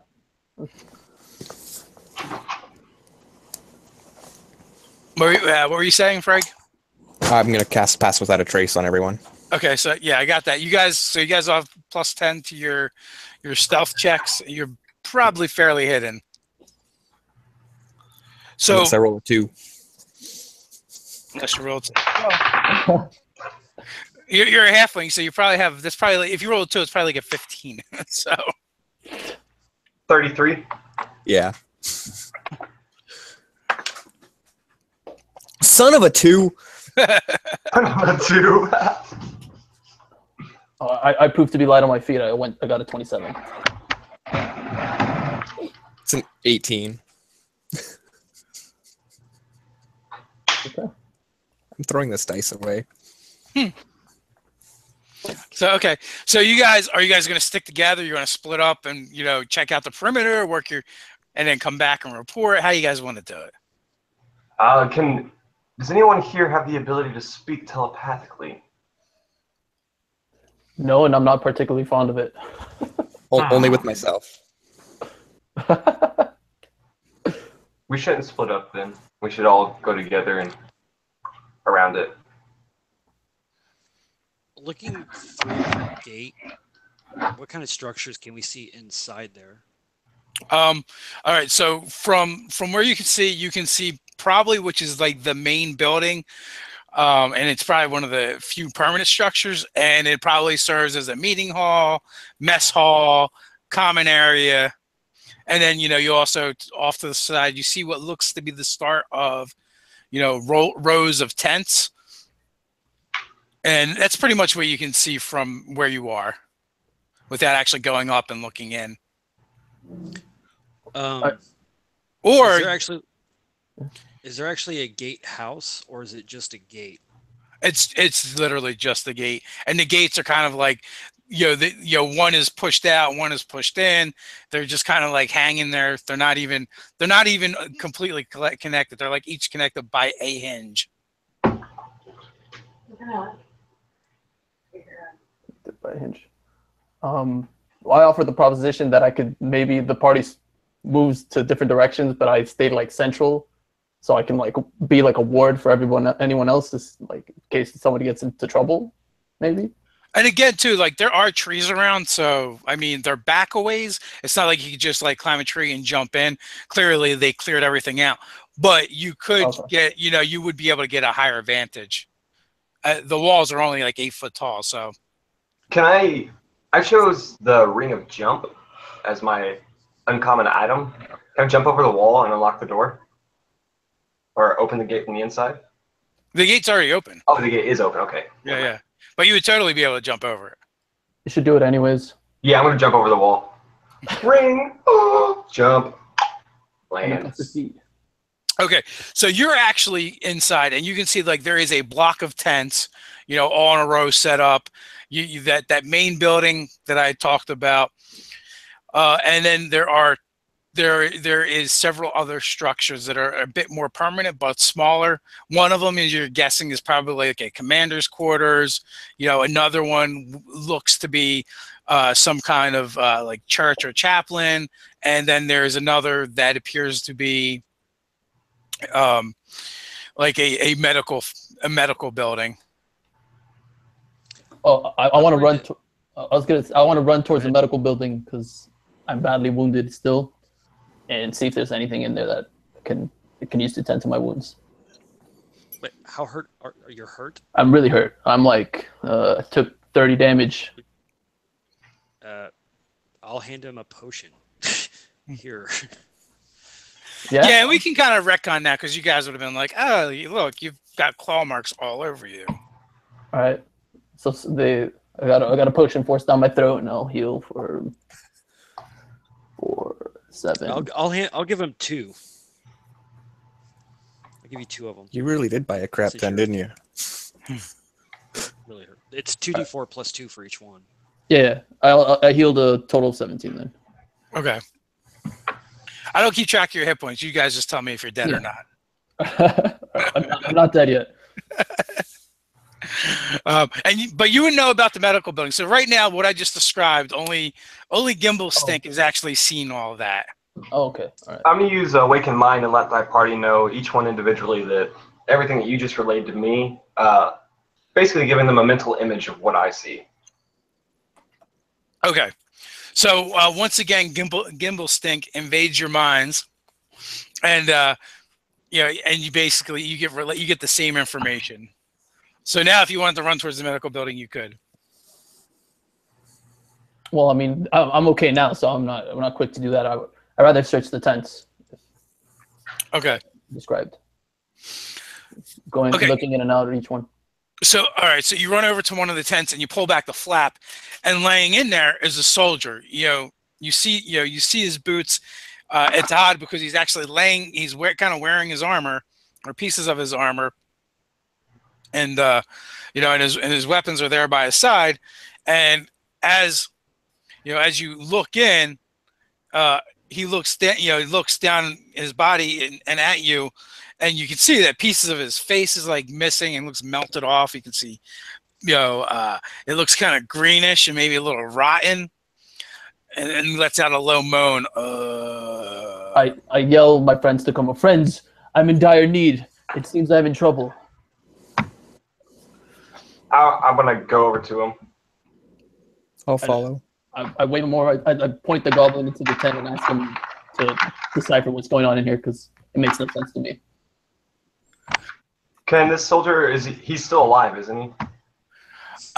What were you saying, Frank? I'm gonna cast Pass Without a Trace on everyone. Okay, so yeah, I got that. You guys have +10 to your stealth checks. You're probably fairly hidden. So Unless I roll a 2. unless you roll you're a halfling, so you probably have this. Probably if you roll a 2, it's probably like a 15. So 33. Yeah. Son of a 2. 2. I proved to be light on my feet. I got a 27. It's an 18. Okay. I'm throwing this dice away. So okay, so are you guys going to stick together? You're going to split up and check out the perimeter, and then come back and report. How you guys want to do it? Does anyone here have the ability to speak telepathically? No, and I'm not particularly fond of it. Only with myself. We shouldn't split up then. We should all go together and around it. Looking through the gate, what kind of structures can we see inside there? All right, so from where you can see probably which is like the main building, and it's probably one of the few permanent structures, and it probably serves as a meeting hall, mess hall, common area, and then you also off to the side you see what looks to be the start of rows of tents, and that's pretty much what you can see from where you are without actually going up and looking in. Or is there actually a gatehouse, or is it just a gate? It's literally just the gate, and the gates are kind of like one is pushed out, one is pushed in. They're just kind of like hanging there. They're not even completely connected. They're like each connected by a hinge. By a hinge. I offer the proposition that I could maybe the party moves to different directions, but I stayed like central, so I can like be like a ward for anyone else, just like in case somebody gets into trouble, maybe. And again, too, like there are trees around, so I mean they're back a ways. It's not like you could just like climb a tree and jump in. Clearly, they cleared everything out, but you could get, you would be able to get a higher advantage. The walls are only like 8 foot tall, so. Can I chose the Ring of Jump as my uncommon item. Can I jump over the wall and unlock the door? Or open the gate from the inside? The gate's already open. Oh, the gate is open. Okay. Yeah. But you would totally be able to jump over it. You should do it anyways. Yeah, I'm going to jump over the wall. Ring! Jump. Land. Okay, so you're actually inside, and you can see like there is a block of tents, all in a row set up. That main building that I talked about, and then there is several other structures that are a bit more permanent but smaller. One of them, as you're guessing, is probably like a commander's quarters. Another one looks to be some kind of like church or chaplain, and then there's another that appears to be like a medical building. Oh, I want to run. I want to run towards the medical building because I'm badly wounded still, and see if there's anything in there that can use to tend to my wounds. Wait, how hurt are you? Hurt? I'm really hurt. I'm like took 30 damage. I'll hand him a potion. Here. Yeah, we can kind of retcon that because you guys would have been like, oh, look, you've got claw marks all over you. All right. So I got a potion forced down my throat, and I'll heal for 7. I'll give him 2. I'll give you 2 of them. You really did buy a crap ton, didn't you? Really hurt. It's 2d4 plus 2 for each one. Yeah, I healed a total of 17 then. Okay. I don't keep track of your hit points. You guys just tell me if you're dead or not. I'm not dead yet. But you would know about the medical building. So right now, what I just described, only Gimbal Stink has actually seen all of that. Oh, okay. All right. I'm going to use Awaken Mind and let my party know, each one individually, that everything that you just relayed to me, basically giving them a mental image of what I see. Okay. So once again, Gimbal Stink invades your minds, and and you basically you get the same information. So now, if you wanted to run towards the medical building, you could. Well, I mean, I'm okay now, so I'm not quick to do that. I'd rather search the tents. Okay. Described. Looking in and out of each one. So, all right. So you run over to one of the tents and you pull back the flap, and laying in there is a soldier. You see his boots. It's odd because he's actually he's kind of wearing his armor or pieces of his armor, and and his weapons are there by his side. And as you look in, he looks down his body and at you. And you can see that pieces of his face is like missing and looks melted off. You can see, it looks kind of greenish and maybe a little rotten. And lets out a low moan. I yell my friends to come up. Friends, I'm in dire need. It seems I'm in trouble. I'm gonna go over to him. I'll follow. I wave him over. I point the goblin into the tent and ask him to decipher what's going on in here because it makes no sense to me. Ken, this soldier, he's still alive, isn't he?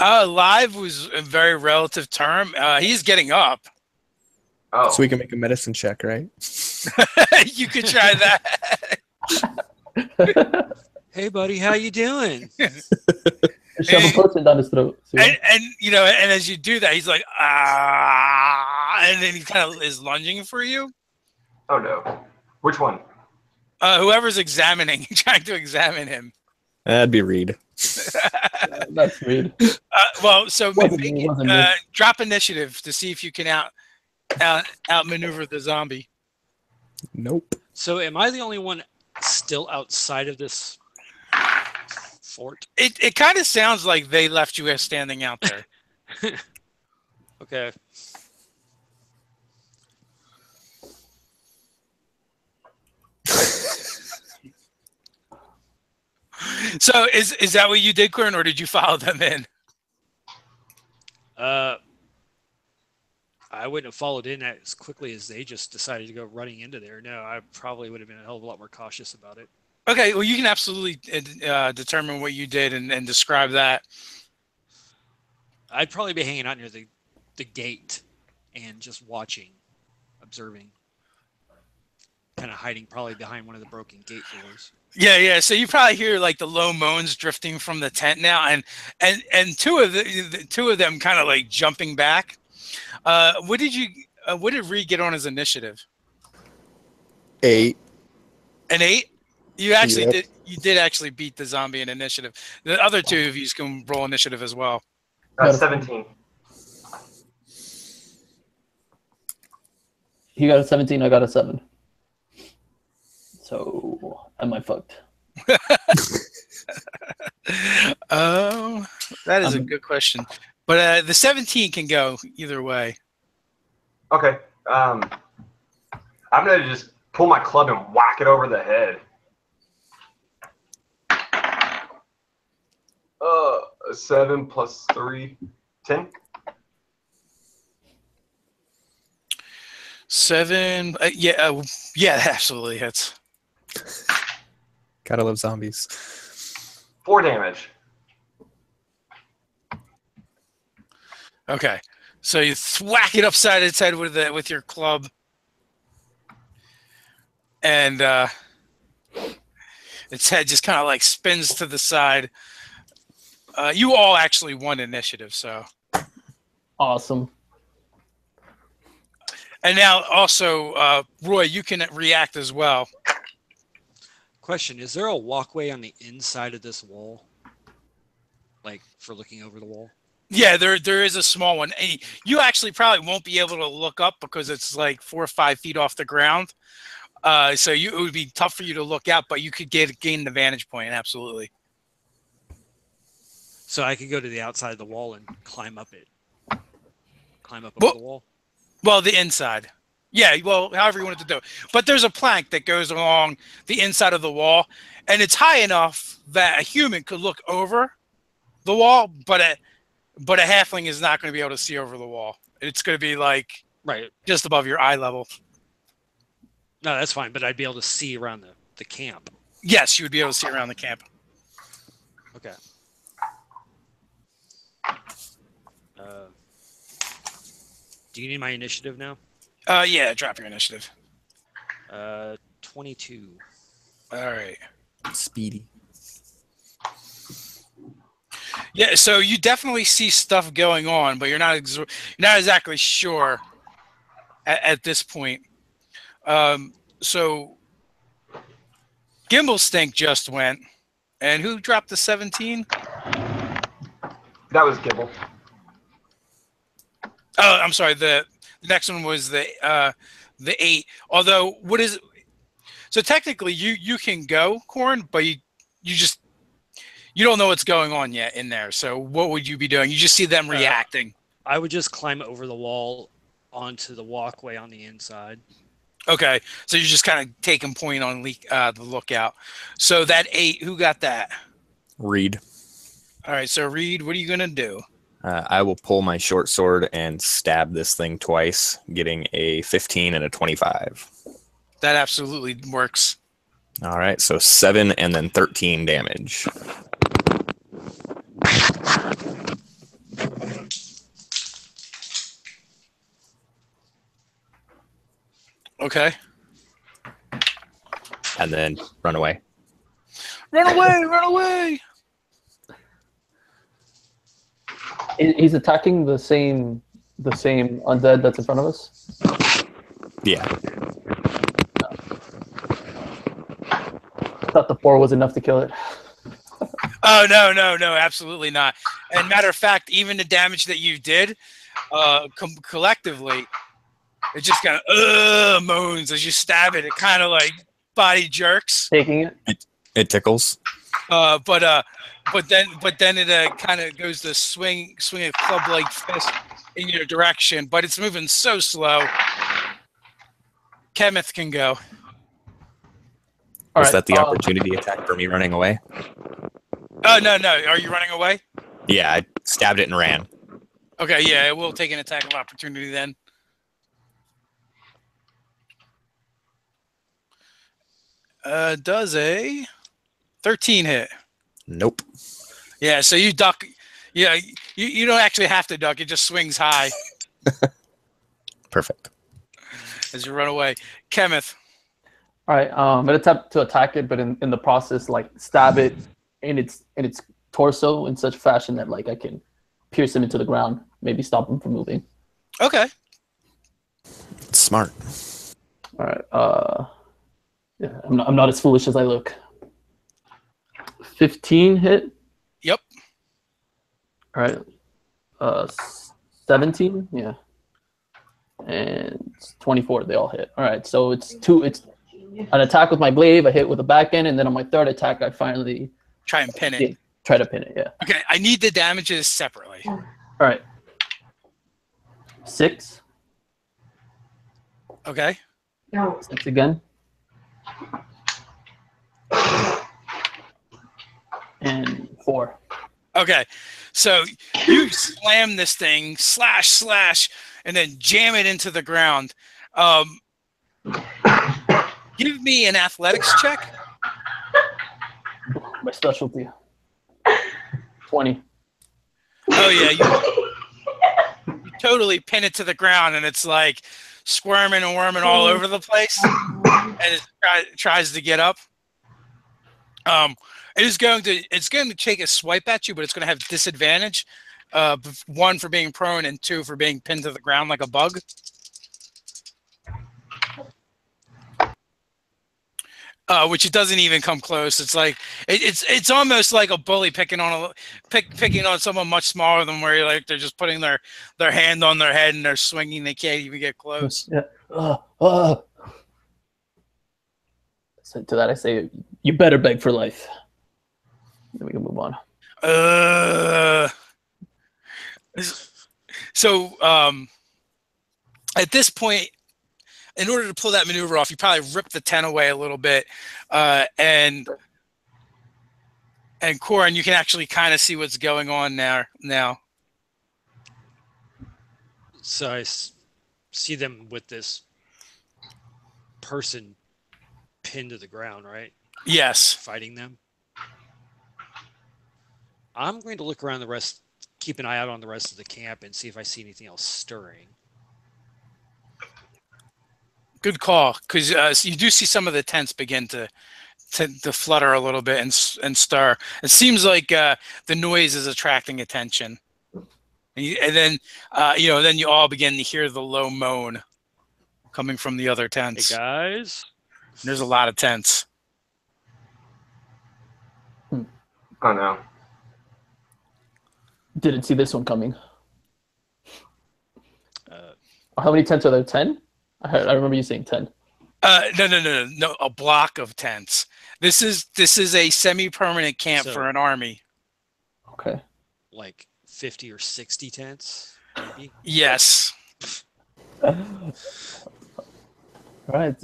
Alive was a very relative term. He's getting up. Oh. So we can make a medicine check, right? You could try that. Hey, buddy, how you doing? Shove a potion down his throat. And as you do that, he's like, and then he kind of is lunging for you. Oh no! Which one? Whoever's trying to examine him. That'd be Reed. That's Reed. Well, so Wasn't me, wasn't me. drop initiative to see if you can outmaneuver the zombie. Nope. So am I the only one still outside of this fort? It kind of sounds like they left you as standing out there. Okay. So is that what you did, Corin, or did you follow them in? I wouldn't have followed in as quickly as they just decided to go running into there. No, I probably would have been a hell of a lot more cautious about it. Okay, well, you can absolutely determine what you did and describe that. I'd probably be hanging out near the gate and just watching, observing, kind of hiding probably behind one of the broken gate doors. Yeah. So you probably hear like the low moans drifting from the tent now, and two of them kind of like jumping back. What did Reed get on his initiative? 8. An 8? You actually Yep. did. You did actually beat the zombie in initiative. The other two of you can roll initiative as well. 17. He got a 17, I got a 7. So, am I fucked? That is a good question. But the 17 can go either way. Okay. I'm gonna just pull my club and whack it over the head. 7 plus 3, 10. 7. Yeah, that absolutely hits. Gotta love zombies. 4 damage. Okay, so you thwack it upside its head with your club, and its head just kind of like spins to the side. You all actually won initiative, so. Awesome. And now also, Roy, you can react as well. Question, is there a walkway on the inside of this wall? Like, for looking over the wall? Yeah, there is a small one. You actually probably won't be able to look up because it's like 4 or 5 feet off the ground. So it would be tough for you to look out, but you could gain the vantage point, absolutely. So I could go to the outside of the wall and climb up it. Climb up over the wall? Well, the inside. Yeah, well, however you want it to do. But there's a plank that goes along the inside of the wall, and it's high enough that a human could look over the wall, but a halfling is not going to be able to see over the wall. It's going to be like just above your eye level. No, that's fine, but I'd be able to see around the camp. Yes, you would be able to see around the camp. Okay. Do you need my initiative now? Yeah, drop your initiative. 22. All right. Speedy. Yeah, so you definitely see stuff going on, but you're not exactly sure at this point. So Gimbal Stink just went, and who dropped the 17? That was Gibble. Oh, I'm sorry. The next one was the 8. Although, so technically you can go, Corn, but you don't know what's going on yet in there. So what would you be doing? You just see them reacting. I would just climb over the wall onto the walkway on the inside. Okay, so you're just kind of taking point on the lookout. So that 8, who got that? Reed. All right, so Reed, what are you gonna do? I will pull my short sword and stab this thing twice, getting a 15 and a 25. That absolutely works. All right, so 7 and then 13 damage. Okay. And then run away. Run away! Run away! He's attacking the same undead that's in front of us? Yeah. I thought the 4 was enough to kill it. Oh no, absolutely not. And matter of fact, even the damage that you did, collectively, it just kind of moans as you stab it. It kind of like body jerks. Taking it. It tickles. But then it kind of goes to swing a club-like fist in your direction, but it's moving so slow. Kenneth can go. Was that the opportunity attack for me running away? Oh no! Are you running away? Yeah, I stabbed it and ran. Okay, yeah, it will take an attack of opportunity then. Does a 13 hit? Nope. Yeah, so you duck. Yeah, you don't actually have to duck. It just swings high. Perfect. As you run away. Kenneth. All right, I'm gonna attempt to attack it, but in the process, like stab it in its torso in such fashion that like I can pierce him into the ground, maybe stop him from moving. Okay. Smart. All right. Yeah, I'm not as foolish as I look. 15 hit. Yep. All right. 17. Yeah. And 24. They all hit. All right. So it's an attack with my glaive. I hit with a back end, and then on my third attack, I finally try and pin it. Try to pin it. Yeah. Okay. I need the damages separately. All right. 6. Okay. 6 again. And 4. Okay, so you slam this thing, slash, and then jam it into the ground. Give me an athletics check. My specialty. 20. Oh yeah, you totally pin it to the ground, and it's like squirming and worming all over the place, and it tries to get up. It's going to take a swipe at you, but it's going to have disadvantage. 1 for being prone and 2 for being pinned to the ground like a bug. Which it doesn't even come close. It's like it's almost like a bully picking on someone much smaller than where they're just putting their hand on their head and they're swinging. They can't even get close. Yeah. So to that I say, you better beg for life. Then we can move on. So at this point, in order to pull that maneuver off, you probably rip the tent away a little bit, and Corin, you can actually kind of see what's going on now. So I see them with this person pinned to the ground, right? Yes. Fighting them. I'm going to look around keep an eye out on the rest of the camp and see if I see anything else stirring. Good call, because you do see some of the tents begin to flutter a little bit and stir. It seems like the noise is attracting attention, and then you all begin to hear the low moan coming from the other tents. Hey guys, there's a lot of tents. Oh no! Didn't see this one coming. How many tents are there? 10? I remember you saying 10. No. A block of tents. This is a semi-permanent camp for an army. Okay. Like 50 or 60 tents, maybe? Yes. All right.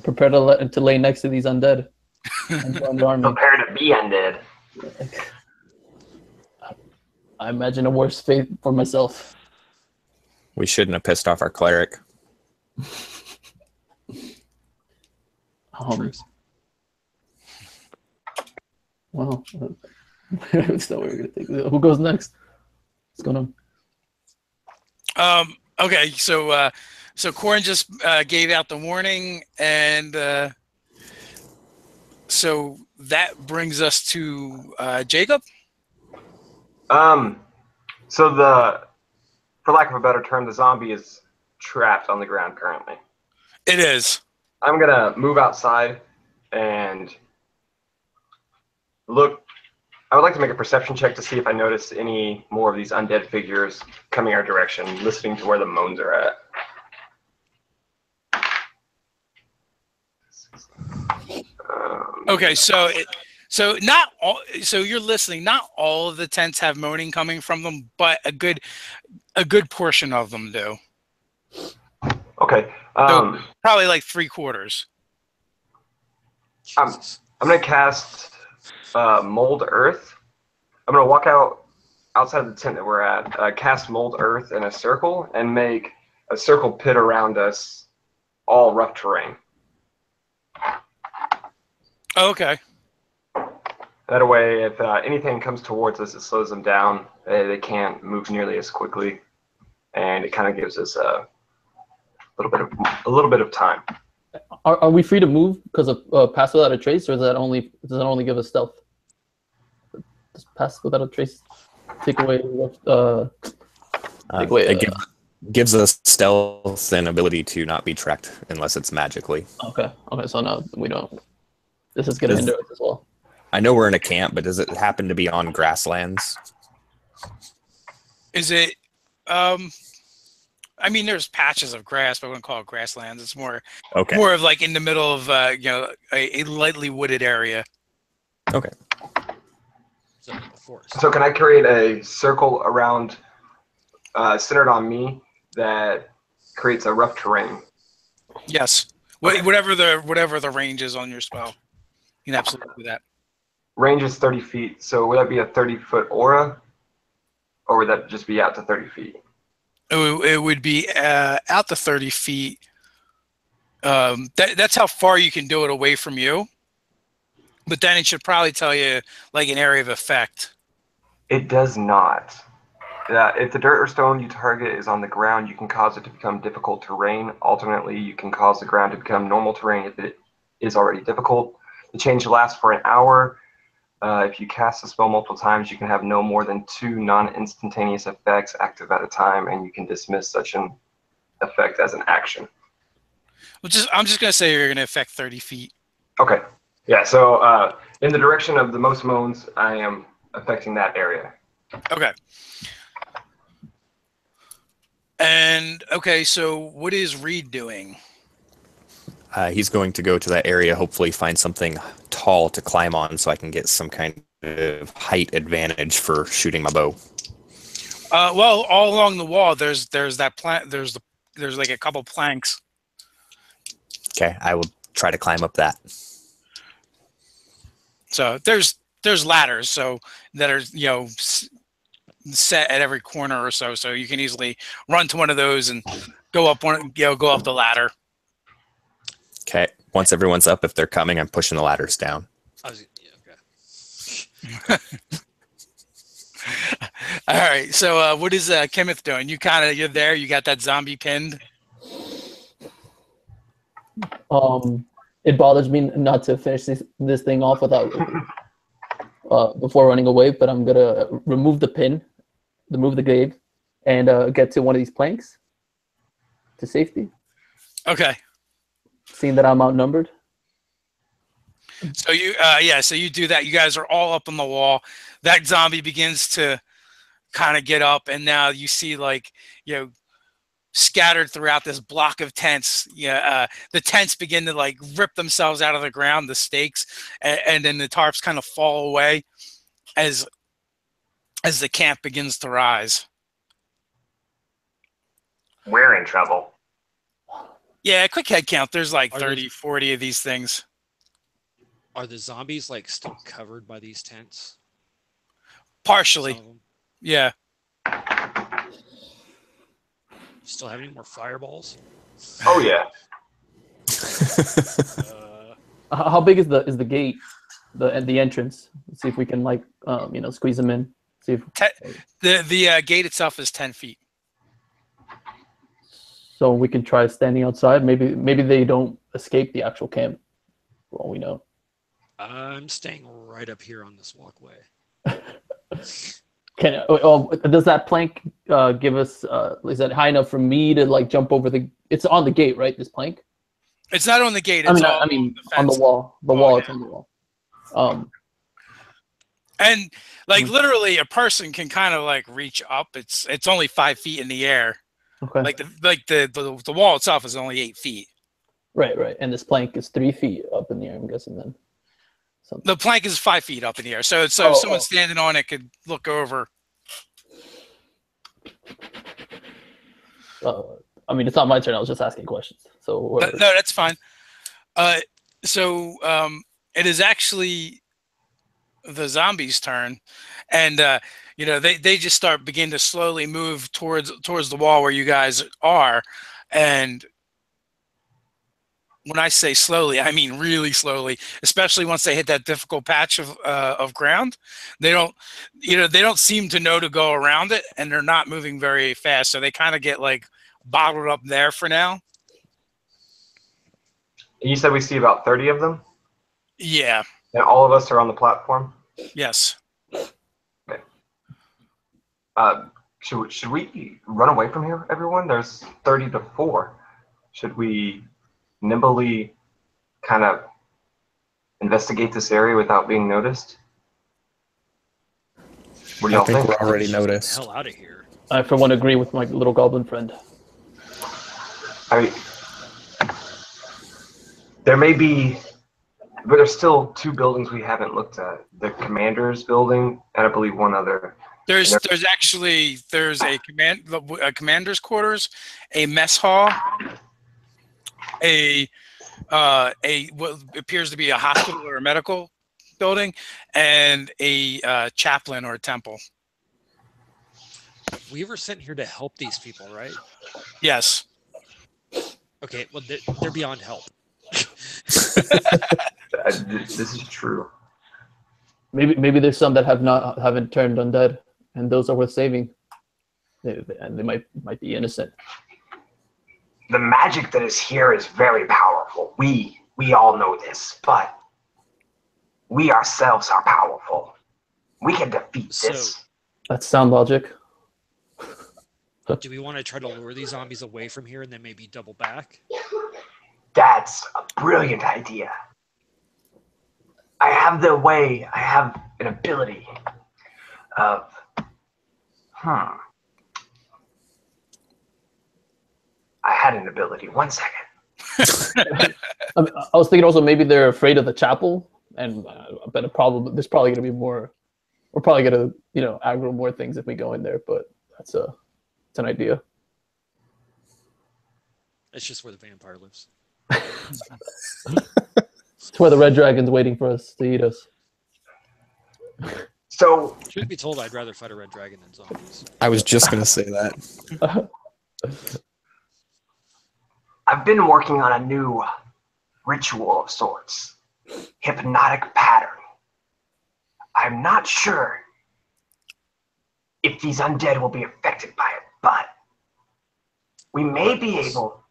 Prepare to lay next to these undead. And join the army. Prepare to be undead. I imagine a worse fate for myself. We shouldn't have pissed off our cleric. Well, that's not what we're gonna take. Who goes next? What's going on? Okay, so Corin just gave out the warning, and so that brings us to Jacob. So for lack of a better term, the zombie is trapped on the ground currently. It is. I'm gonna move outside and look I would like to make a perception check to see if I notice any more of these undead figures coming our direction, listening to where the moans are at. Okay, so you're listening. Not all of the tents have moaning coming from them, but a good portion of them do. Okay. So probably like 3/4. I'm gonna cast Mold Earth. I'm gonna walk outside of the tent that we're at, cast Mold Earth in a circle, and make a circle pit around us, all rough terrain. Oh, okay. That way, if anything comes towards us, it slows them down. They can't move nearly as quickly, and it kind of gives us a little bit of time. Are we free to move because of pass without a trace, or does that only give us stealth? Does pass without a trace take away? It gives us stealth and ability to not be tracked unless it's magically. Okay. So no, we don't. This is going to hinder us as well. I know we're in a camp, but does it happen to be on grasslands? Is it? I mean, there's patches of grass, but I wouldn't call it grasslands. It's more of like in the middle of a lightly wooded area. Okay. So can I create a circle around, centered on me, that creates a rough terrain? Yes. Whatever the range is on your spell, you can absolutely do that. Range is 30 feet. So would that be a 30-foot aura, or would that just be out to 30 feet? It would be out to 30 feet. That's how far you can do it away from you. But then it should probably tell you like an area of effect. It does not. If the dirt or stone you target is on the ground, you can cause it to become difficult terrain. Alternately, you can cause the ground to become normal terrain if it is already difficult. The change lasts for an hour. If you cast the spell multiple times, you can have no more than 2 non-instantaneous effects active at a time, and you can dismiss such an effect as an action. I'm just going to say you're going to affect 30 feet. Okay. Yeah, so in the direction of the most moans, I am affecting that area. Okay. And, okay, so what is Reed doing? He's going to go to that area, hopefully find something tall to climb on so I can get some kind of height advantage for shooting my bow. Well, all along the wall, there's that plant. There's like a couple planks. Okay, I will try to climb up that. So there's ladders, so that are set at every corner or so you can easily run to one of those and go up the ladder. Okay, once everyone's up, if they're coming, I'm pushing the ladders down. Okay. All right. So what is Kenneth doing? You're there. You got that zombie pinned. It bothers me not to finish this thing off without before running away, but I'm gonna remove the pin, remove the glaive, and get to one of these planks to safety. Okay. Seeing that I'm outnumbered. So so you do that. You guys are all up on the wall. That zombie begins to kind of get up, and now you see scattered throughout this block of tents. The tents begin to like rip themselves out of the ground, the stakes, and then the tarps kind of fall away as the camp begins to rise. We're in trouble. Yeah, quick head count. There's like 30, 40 of these things. Are the zombies like still covered by these tents? Partially. Yeah. You still have any more fireballs? Oh yeah. How big is the gate, the entrance? Let's see if we can squeeze them in. See if the gate itself is 10 feet. So we can try standing outside. Maybe they don't escape the actual camp, for all we know. I'm staying right up here on this walkway. Does that plank give us? Is that high enough for me to jump over the? It's on the gate, right? This plank. It's not on the gate. It's on the wall. The wall. It's on the wall. And like literally, a person can kind of like reach up. It's only 5 feet in the air. Okay. Like the wall itself is only 8 feet. Right. And this plank is 3 feet up in the air, I'm guessing then. Something. The plank is 5 feet up in the air. So if someone standing on it could look over. I mean, it's not my turn. I was just asking questions. So No, that's fine. So it is actually the zombies' turn, and they just begin to slowly move towards the wall where you guys are, and when I say slowly, I mean really slowly. Especially once they hit that difficult patch of ground, they don't seem to know to go around it, and they're not moving very fast. So they kind of get like bottled up there for now. You said we see about 30 of them? Yeah. And all of us are on the platform? Yes. Okay. Should we run away from here, everyone? There's 30 to 4. Should we nimbly kind of investigate this area without being noticed? What do y'all think? We're already noticed. Hell out of here. I, for one, agree with my little goblin friend. There may be, but there's still 2 buildings we haven't looked at. The commander's building, and I believe one other. There's a commander's quarters, a mess hall, what appears to be a hospital or a medical building, and a chaplain or a temple. We were sent here to help these people, right? Yes. Okay, well, they're beyond help. This is true. Maybe there's some that haven't turned undead, and those are worth saving. And they might be innocent. The magic that is here is very powerful. We all know this, but we ourselves are powerful. We can defeat this. That's sound logic. Do we want to try to lure these zombies away from here and then maybe double back? That's a brilliant idea. I have an ability of, I had an ability. 1 second. I was thinking also maybe they're afraid of the chapel, and I bet there's probably going to be more. We're probably going to aggro more things if we go in there, but it's an idea. It's just where the vampire lives. It's where the red dragon's waiting for us to eat us. So, Truth be told, I'd rather fight a red dragon than zombies. I was just going to say that. I've been working on a new ritual of sorts. Hypnotic pattern. I'm not sure if these undead will be affected by it, but we may be able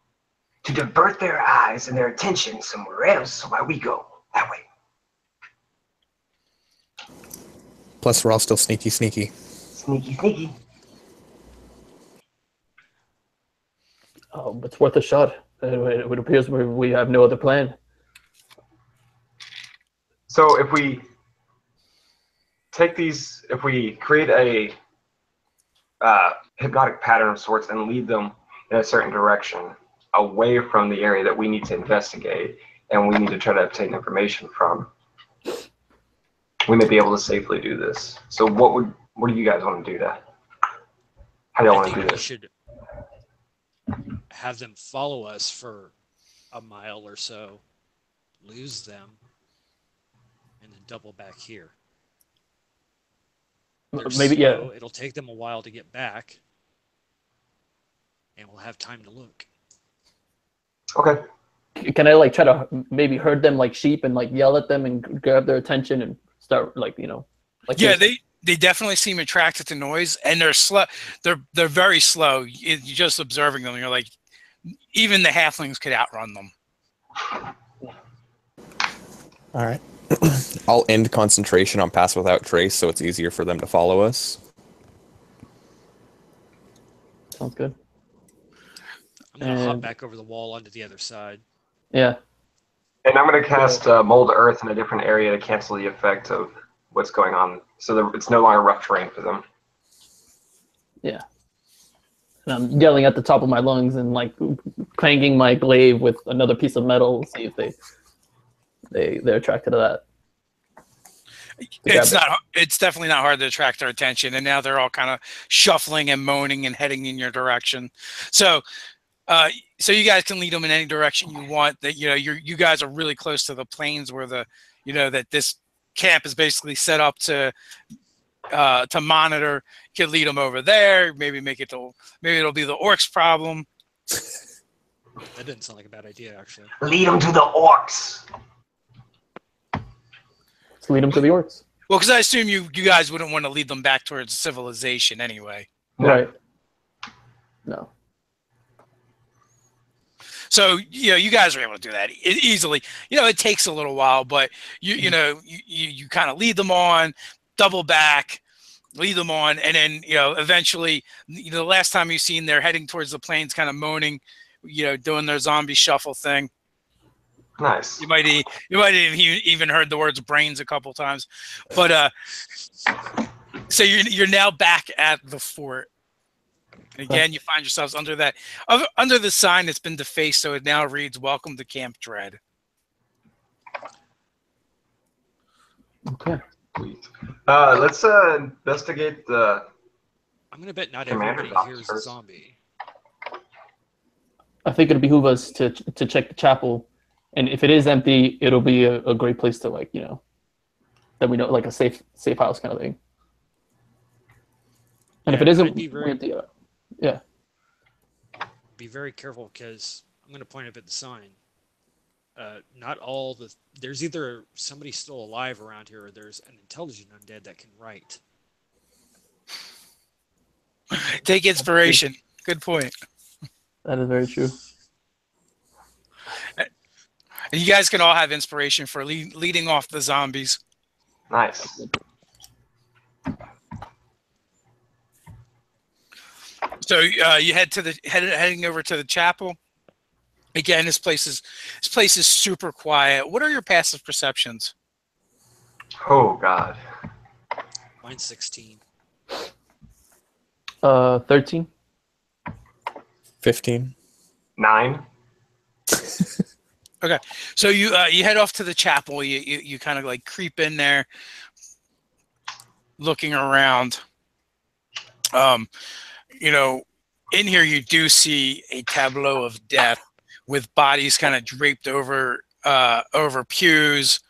to divert their eyes and their attention somewhere else while we go that way. Plus, we're all still sneaky. Sneaky. Oh, it's worth a shot. It appears we have no other plan. So if we create a hypnotic pattern of sorts and lead them in a certain direction away from the area that we need to investigate and we need to try to obtain information from, we may be able to safely do this. So what do you guys want to do how do y'all want to do We this? should have them follow us for a mile or so, lose them, and then double back here. They're Maybe, yeah. slow. It'll take them a while to get back, and we'll have time to look. Okay. Can I try to maybe herd them like sheep and yell at them and grab their attention and start Yeah, they definitely seem attracted to noise, and they're slow. They're very slow. You're just observing them. You're like, even the halflings could outrun them. All right. I'll end concentration on Pass Without Trace so it's easier for them to follow us. Sounds good. I'm going to hop back over the wall onto the other side. Yeah. And I'm going to cast Mold Earth in a different area to cancel the effect of what's going on, so it's no longer rough terrain for them. Yeah. And I'm yelling at the top of my lungs and like clanging my glaive with another piece of metal. See if they're attracted to that. It's definitely not hard to attract their attention, and now they're all kind of shuffling and moaning and heading in your direction. So you guys can lead them in any direction you want. That you guys are really close to the plains where that this camp is basically set up to monitor. You can lead them over there. Maybe it'll be the orcs' problem. That didn't sound like a bad idea, actually. Lead them to the orcs. Let's lead them to the orcs. Well, because I assume you guys wouldn't want to lead them back towards civilization anyway. Right. No. So you guys are able to do that easily. It takes a little while, but you kind of lead them on, double back, lead them on, and then eventually, the last time you've seen they're heading towards the plains, kind of moaning, doing their zombie shuffle thing. Nice. You might have even heard the words brains a couple times, but so you're now back at the fort. And again, you find yourselves under the sign that's been defaced, so it now reads "Welcome to Camp Dread." Okay. Let's investigate the. I'm gonna bet not Commander everybody hears a first. zombie. I think it'd behoove us to check the chapel, and if it is empty, it'll be a great place to that we know, like a safe house kind of thing. And if it isn't, I'd be very, empty, yeah. be very careful because I'm going to point up at the sign. Not all there's either somebody still alive around here or there's an intelligent undead that can write. Take inspiration. Good point. That is very true. And you guys can all have inspiration for leading off the zombies. Nice. So you heading over to the chapel. Again, this place is super quiet. What are your passive perceptions? Oh God. Mine's 16. 13. 15. 9. Okay, so you head off to the chapel. You kind of like creep in there, looking around. In here you do see a tableau of death with bodies kind of draped over pews.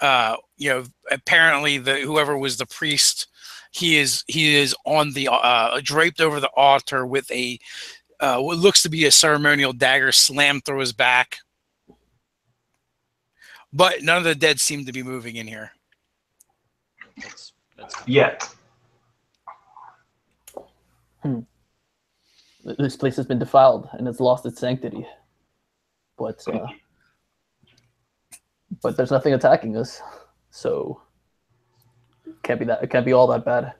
Apparently whoever was the priest, he is on the draped over the altar with a what looks to be a ceremonial dagger slammed through his back. But none of the dead seem to be moving in here. That's Yet. This place has been defiled and it's lost its sanctity. But there's nothing attacking us, so it can't be all that bad.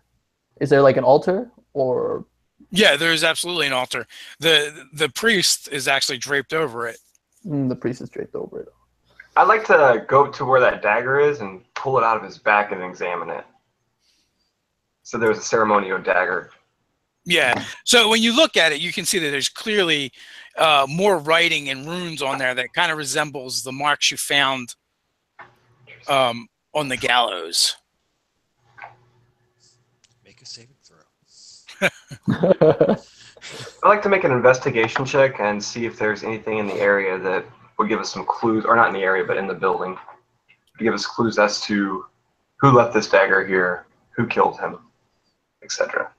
Is there like an altar or? Yeah, there's absolutely an altar. The priest is actually draped over it. The priest is draped over it. I'd like to go to where that dagger is and pull it out of his back and examine it. So there's a ceremonial dagger. Yeah. So when you look at it, you can see that there's clearly more writing and runes on there that kind of resembles the marks you found on the gallows. Make a saving throw. I'd like to make an investigation check and see if there's anything in the area that would give us some clues, or not in the area, but in the building, to give us clues as to who left this dagger here, who killed him, etc.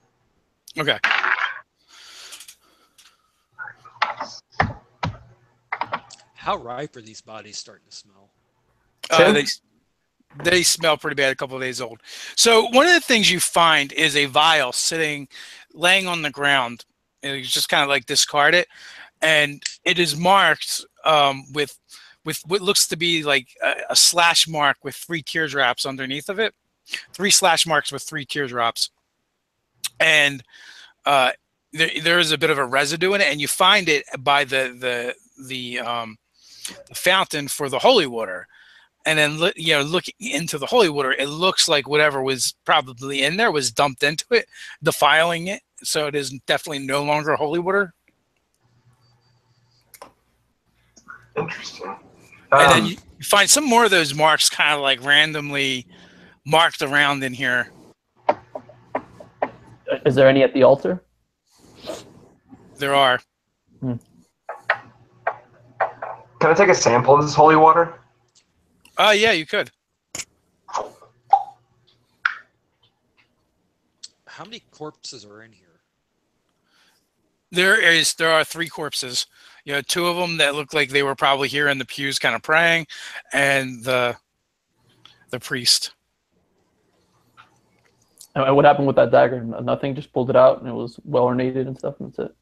Okay. How ripe are these bodies starting to smell? They smell pretty bad, a couple of days old. So one of the things you find is a vial laying on the ground. And you just kind of like discard it. And it is marked with what looks to be like a slash mark with 3 teardrops underneath of it. 3 slash marks with 3 teardrops. And there is a bit of a residue in it, and you find it by the fountain for the holy water. and then looking into the holy water, it looks like whatever was probably in there was dumped into it, defiling it. So it is definitely no longer holy water. Interesting. And then you find some more of those marks kind of like randomly marked around in here. Is there any at the altar? There are. Can I take a sample of this holy water? Yeah, you could. How many corpses are in here? There are 3 corpses. 2 of them that look like they were probably here in the pews kind of praying, and the priest. And what happened with that dagger? Nothing, just pulled it out and it was well ornated and stuff, and that's it.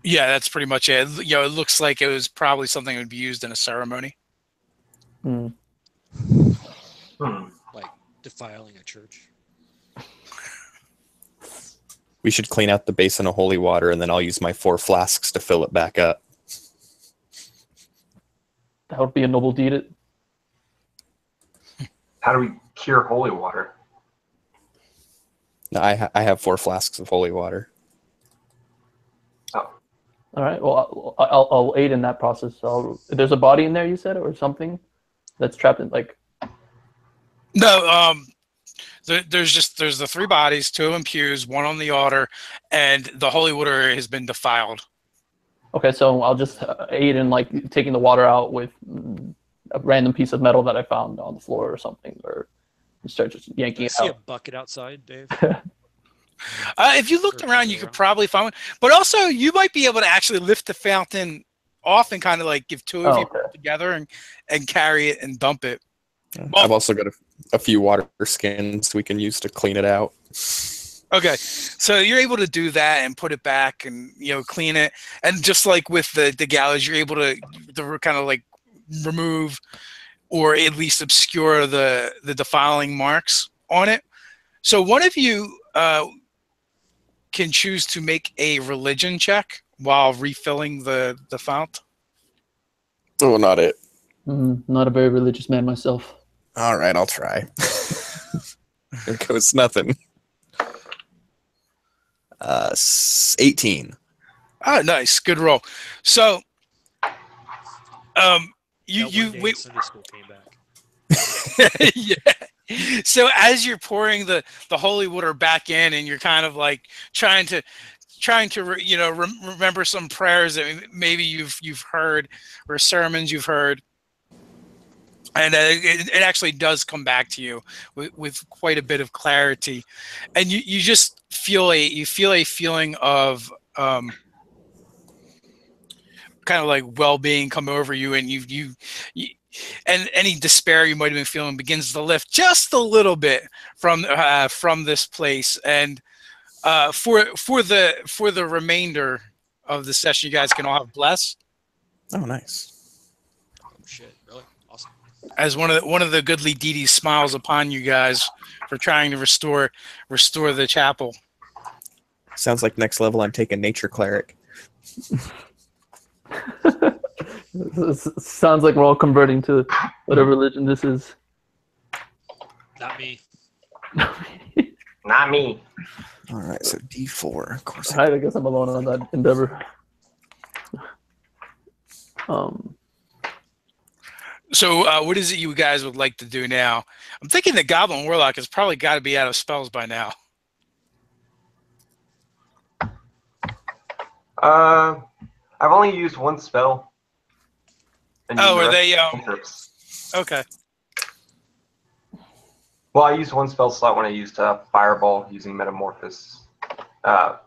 Yeah, that's pretty much it. It looks like it was probably something that would be used in a ceremony. Hmm. Like defiling a church. We should clean out the basin of holy water, and then I'll use my 4 flasks to fill it back up. That would be a noble deed. How do we cure holy water? No, I have 4 flasks of holy water. Oh. All right. Well, I'll aid in that process. There's a body in there, you said, or something that's trapped in like. No. There's the 3 bodies, 2 of them pews, 1 on the altar, and the holy water has been defiled. Okay, so I'll just aid in like taking the water out with a random piece of metal that I found on the floor or something, or start just yanking it I see out. a bucket outside, Dave. If you looked around, you could probably find one. But also, you might be able to actually lift the fountain off and kind of like give 2 of you together and carry it and dump it. Well, I've also got a few water skins we can use to clean it out. Okay, so you're able to do that and put it back and clean it, and just like with the gallows, you're able to kind of like remove or at least obscure the defiling marks on it. So one of you can choose to make a religion check while refilling the fount. Oh, not it. Not a very religious man myself. All right, I'll try. There goes nothing. 18. Oh, nice, good roll. So, Sunday school came back. yeah. So as you're pouring the holy water back in, and you're kind of like trying to remember some prayers that maybe you've heard, or sermons you've heard. And it actually does come back to you with quite a bit of clarity, and you just feel a feeling of kind of like well-being come over you, and you and any despair you might have been feeling begins to lift just a little bit from this place. And for the remainder of the session, you guys can all have bless. Oh, nice. Oh shit! Really? Awesome. As one of the goodly deities smiles upon you guys for trying to restore the chapel. Sounds like next level I'm taking nature cleric. Sounds like we're all converting to whatever religion this is. Not me. Not me. All right, so D4. Of course. All right, I guess I'm alone on that endeavor. So what is it you guys would like to do now? I'm thinking the Goblin Warlock has probably got to be out of spells by now. I've only used 1 spell. Oh, are they? Okay. Well, I used 1 spell slot when I used Fireball using Metamorphosis, an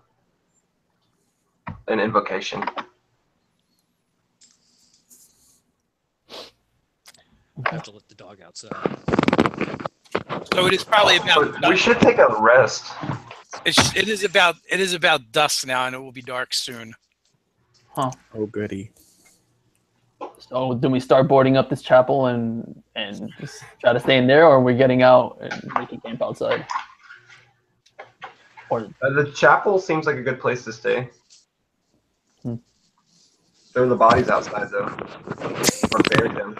invocation. I have to let the dog outside. So it is probably about. So we should take a rest. It is about dusk now, and it will be dark soon. Huh. Oh, goody. So do we start boarding up this chapel and just try to stay in there, or are we getting out and making camp outside? Or The chapel seems like a good place to stay. Throw the bodies outside, though. Or bury them.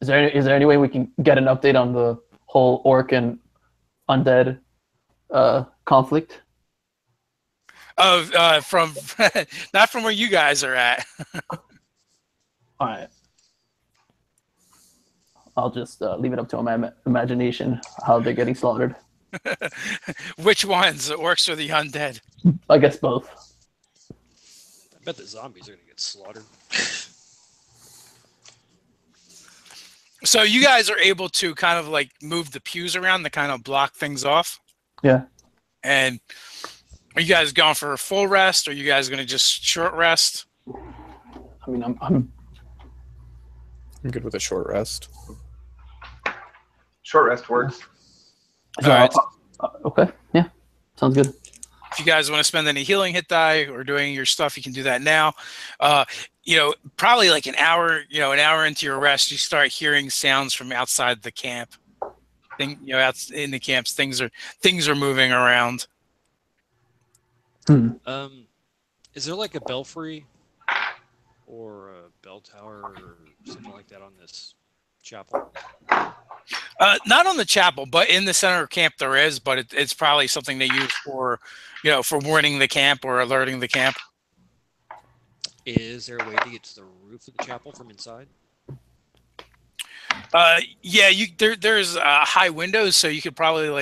Is there any way we can get an update on the whole orc and undead conflict? From not from where you guys are at. All right. I'll just leave it up to my imagination how they're getting slaughtered. Which ones, the orcs or the undead? I guess both. I bet the zombies are gonna get slaughtered. So you guys are able to kind of like move the pews around to kind of block things off. Yeah. And are you guys going for a full rest, or are you guys going to just short rest? I mean, I'm good with a short rest. Short rest works. So, All right. Okay. Yeah. Sounds good. If you guys want to spend any healing hit die or doing your stuff, you can do that now. Probably like an hour into your rest, you start hearing sounds from outside the camp. Out in the camps, things are moving around. Is there like a belfry or a bell tower or something like that on this chapel? Not on the chapel, but in the center of camp there is. But it's probably something they use for warning the camp or alerting the camp. Is there a way to get to the roof of the chapel from inside? There's high windows, so you could probably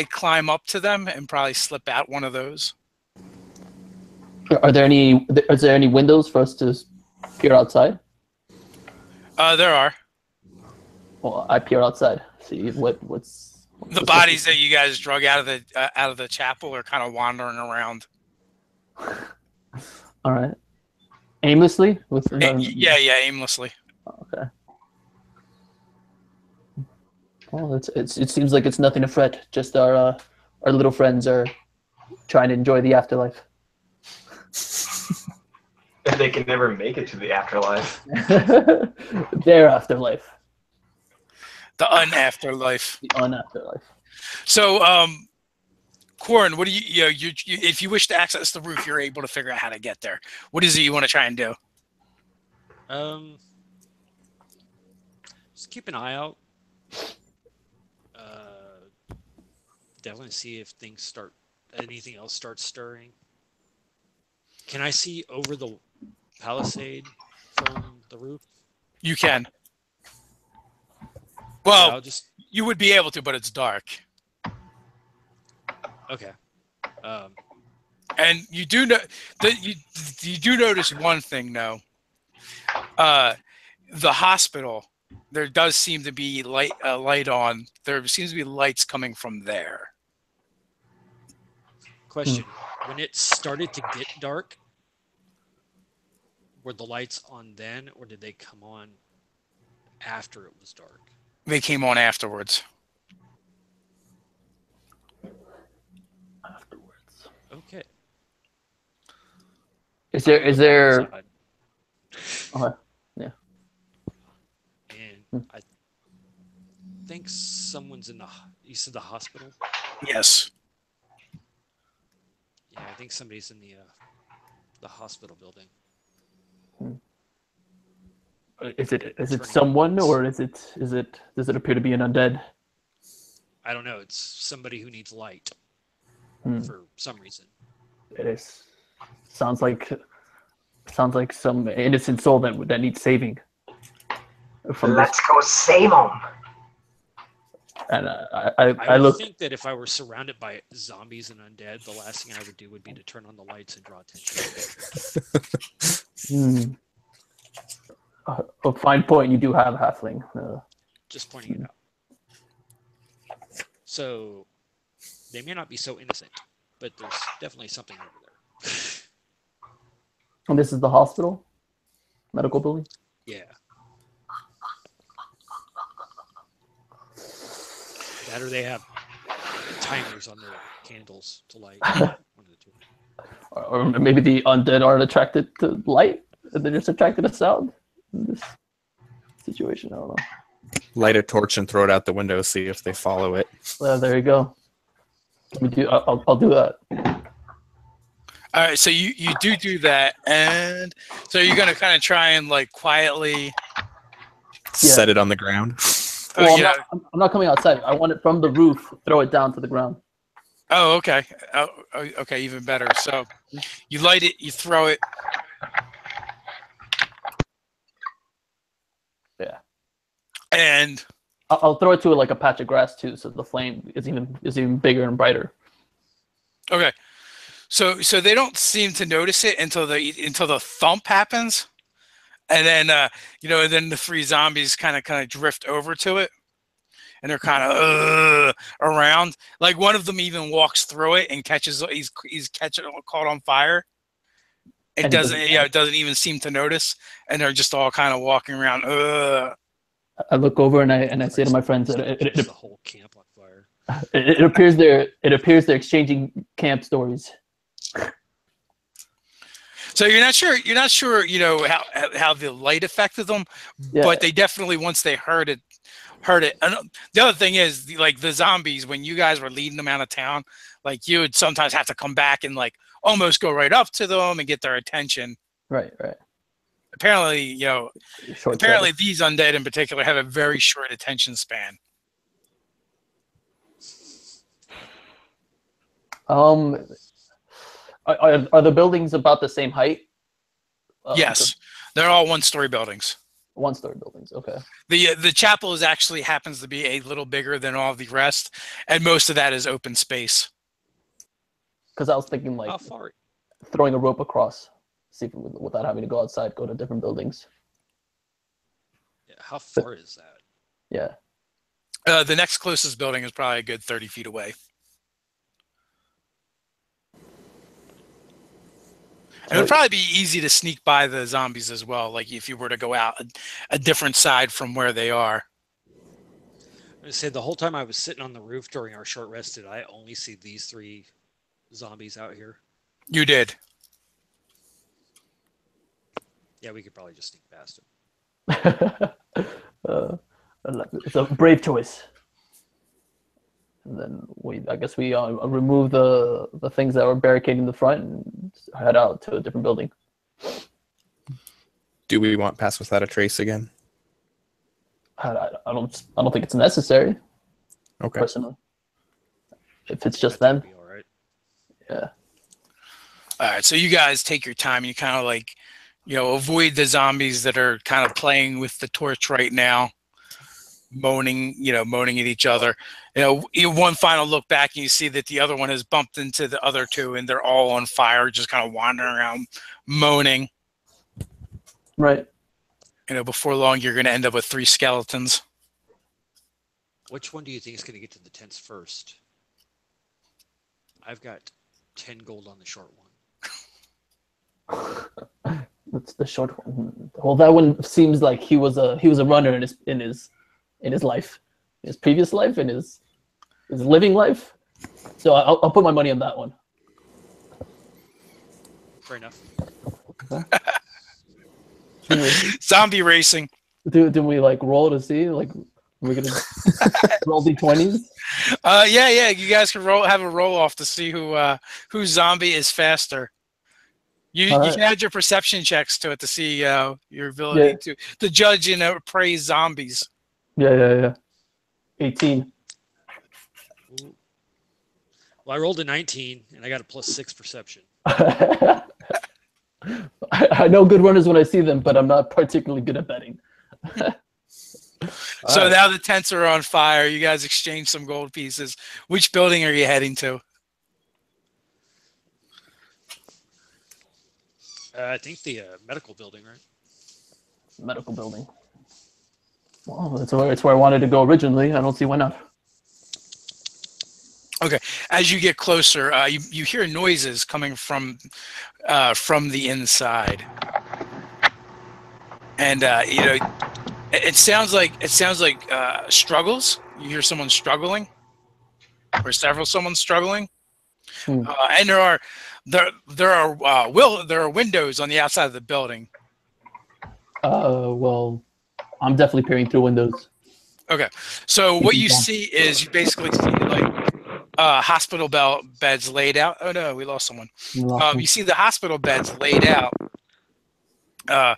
climb up to them and probably slip out one of those. Is there any windows for us to peer outside? There are. Well, I peer outside. See what's the bodies that you guys drug out of the chapel are kind of wandering around. All right. Aimlessly? Aimlessly. Okay. Well, it seems like it's nothing to fret. Just our little friends are trying to enjoy the afterlife. If they can never make it to the afterlife. Their afterlife. The unafterlife. The unafterlife. So, Corin, what do you if you wish to access the roof, you're able to figure out how to get there. What is it you want to try and do? Just keep an eye out. Definitely see if anything else starts stirring. Can I see over the palisade from the roof? You can. Well, I'll just... you would be able to, but it's dark. Okay. And you do know that you do notice one thing, though. The hospital, there does seem to be light on. There seems to be lights coming from there. Question: when it started to get dark, were the lights on then, or did they come on after it was dark? They came on afterwards. Okay. Is there? Okay. Yeah. And I think someone's in you said the hospital? Yes. Yeah, I think somebody's in the hospital building. Is it someone, or does it appear to be an undead? I don't know. It's somebody who needs light for some reason. It is. Sounds like some innocent soul that needs saving. Let's go save them. And I would think that if I were surrounded by zombies and undead, the last thing I would do would be to turn on the lights and draw attention. A fine point. You do have a halfling. Just pointing it out. So they may not be so innocent, but there's definitely something over there. And this is the hospital, medical building. Yeah. That, or they have timers on their candles to light. One of the two. Or maybe the undead aren't attracted to light, and they're just attracted to sound. In this situation, I don't know. Light a torch and throw it out the window, see if they follow it. Well, there you go. I'll do that. All right, so you do that, and so you're gonna kind of try and like quietly Set it on the ground. Well, you know. I'm not coming outside. I want it from the roof, throw it down to the ground. Oh, okay. Okay, even better. So you light it, you throw it. Yeah. And I'll throw it to like a patch of grass too, so the flame is even bigger and brighter. okay, so they don't seem to notice it until the thump happens, and then then the three zombies kind of drift over to it, and they're kind of around. Like one of them even walks through it and catches. He's caught on fire. It doesn't even seem to notice, and they're just all kind of walking around. I look over and I say to my friends that the whole camp on fire. it appears they're exchanging camp stories. So you're not sure, how the light affected them, but they definitely, once they heard it. And the other thing is, like the zombies, when you guys were leading them out of town, like you would sometimes have to come back and like almost go right up to them and get their attention. Right. Apparently, these undead in particular have a very short attention span. Are the buildings about the same height? Yes, they're all one-story buildings. One-story buildings. Okay. The chapel happens to be a little bigger than all the rest, and most of that is open space. Because I was thinking like how far? Throwing a rope across, see if without having to go outside, go to different buildings. Yeah, how far is that? Yeah. The next closest building is probably a good 30 feet away. And it would probably be easy to sneak by the zombies as well, like if you were to go out a different side from where they are. I'm going to say the whole time I was sitting on the roof during our short rest, did I only see these three zombies out here? You did. Yeah, we could probably just sneak past them. It's a brave choice. And then I guess we remove the things that were barricading the front and head out to a different building. Do we want Pass Without a Trace again? I don't think it's necessary. Okay. Personally, if it's just them. All right. Yeah. All right. So you guys take your time. You kind of like, avoid the zombies that are kind of playing with the torch right now, moaning at each other. One final look back and you see that the other one has bumped into the other two and they're all on fire, just kind of wandering around, moaning. Right. Before long, you're going to end up with 3 skeletons. Which one do you think is going to get to the tents first? I've got 10 gold on the short one. That's the short one. Well, that one seems like he was a runner in his life, his previous life, in his living life. So I'll put my money on that one. Fair enough. Zombie racing. Do we like roll to see? Like, we're gonna roll d20s? Yeah. You guys can have a roll off to see whose zombie is faster. You can add your perception checks to it to see your ability to judge and appraise zombies. Yeah. 18. Well, I rolled a 19 and I got a +6 perception. I know good runners when I see them, but I'm not particularly good at betting. So now the tents are on fire. You guys exchange some gold pieces. Which building are you heading to? I think the medical building, right? Medical building. Well, it's where I wanted to go originally. I don't see why not. Okay. As you get closer, you hear noises coming from the inside, and it sounds like struggles. You hear someone struggling, or someone struggling, and there are windows on the outside of the building. Well, I'm definitely peering through windows. Okay, so what you see is you basically see like hospital beds laid out. Oh no, we lost someone. Awesome. You see the hospital beds laid out I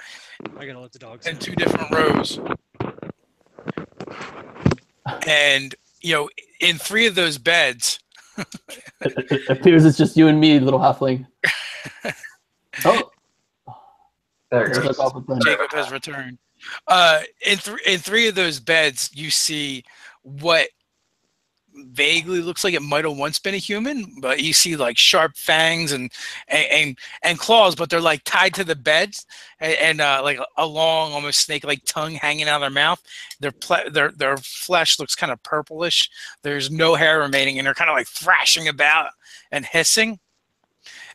gotta let the dogs in out. 2 different rows, and in 3 of those beds, It appears it's just you and me, little halfling. Oh, There it there's our goes. goblin friend. Jacob has returned. In 3 of those beds, you see what vaguely looks like it might have once been a human, but you see like sharp fangs and claws, but they're like tied to the beds and like a long, almost snake-like tongue hanging out of their mouth. Their flesh looks kind of purplish. There's no hair remaining, and they're kind of like thrashing about and hissing.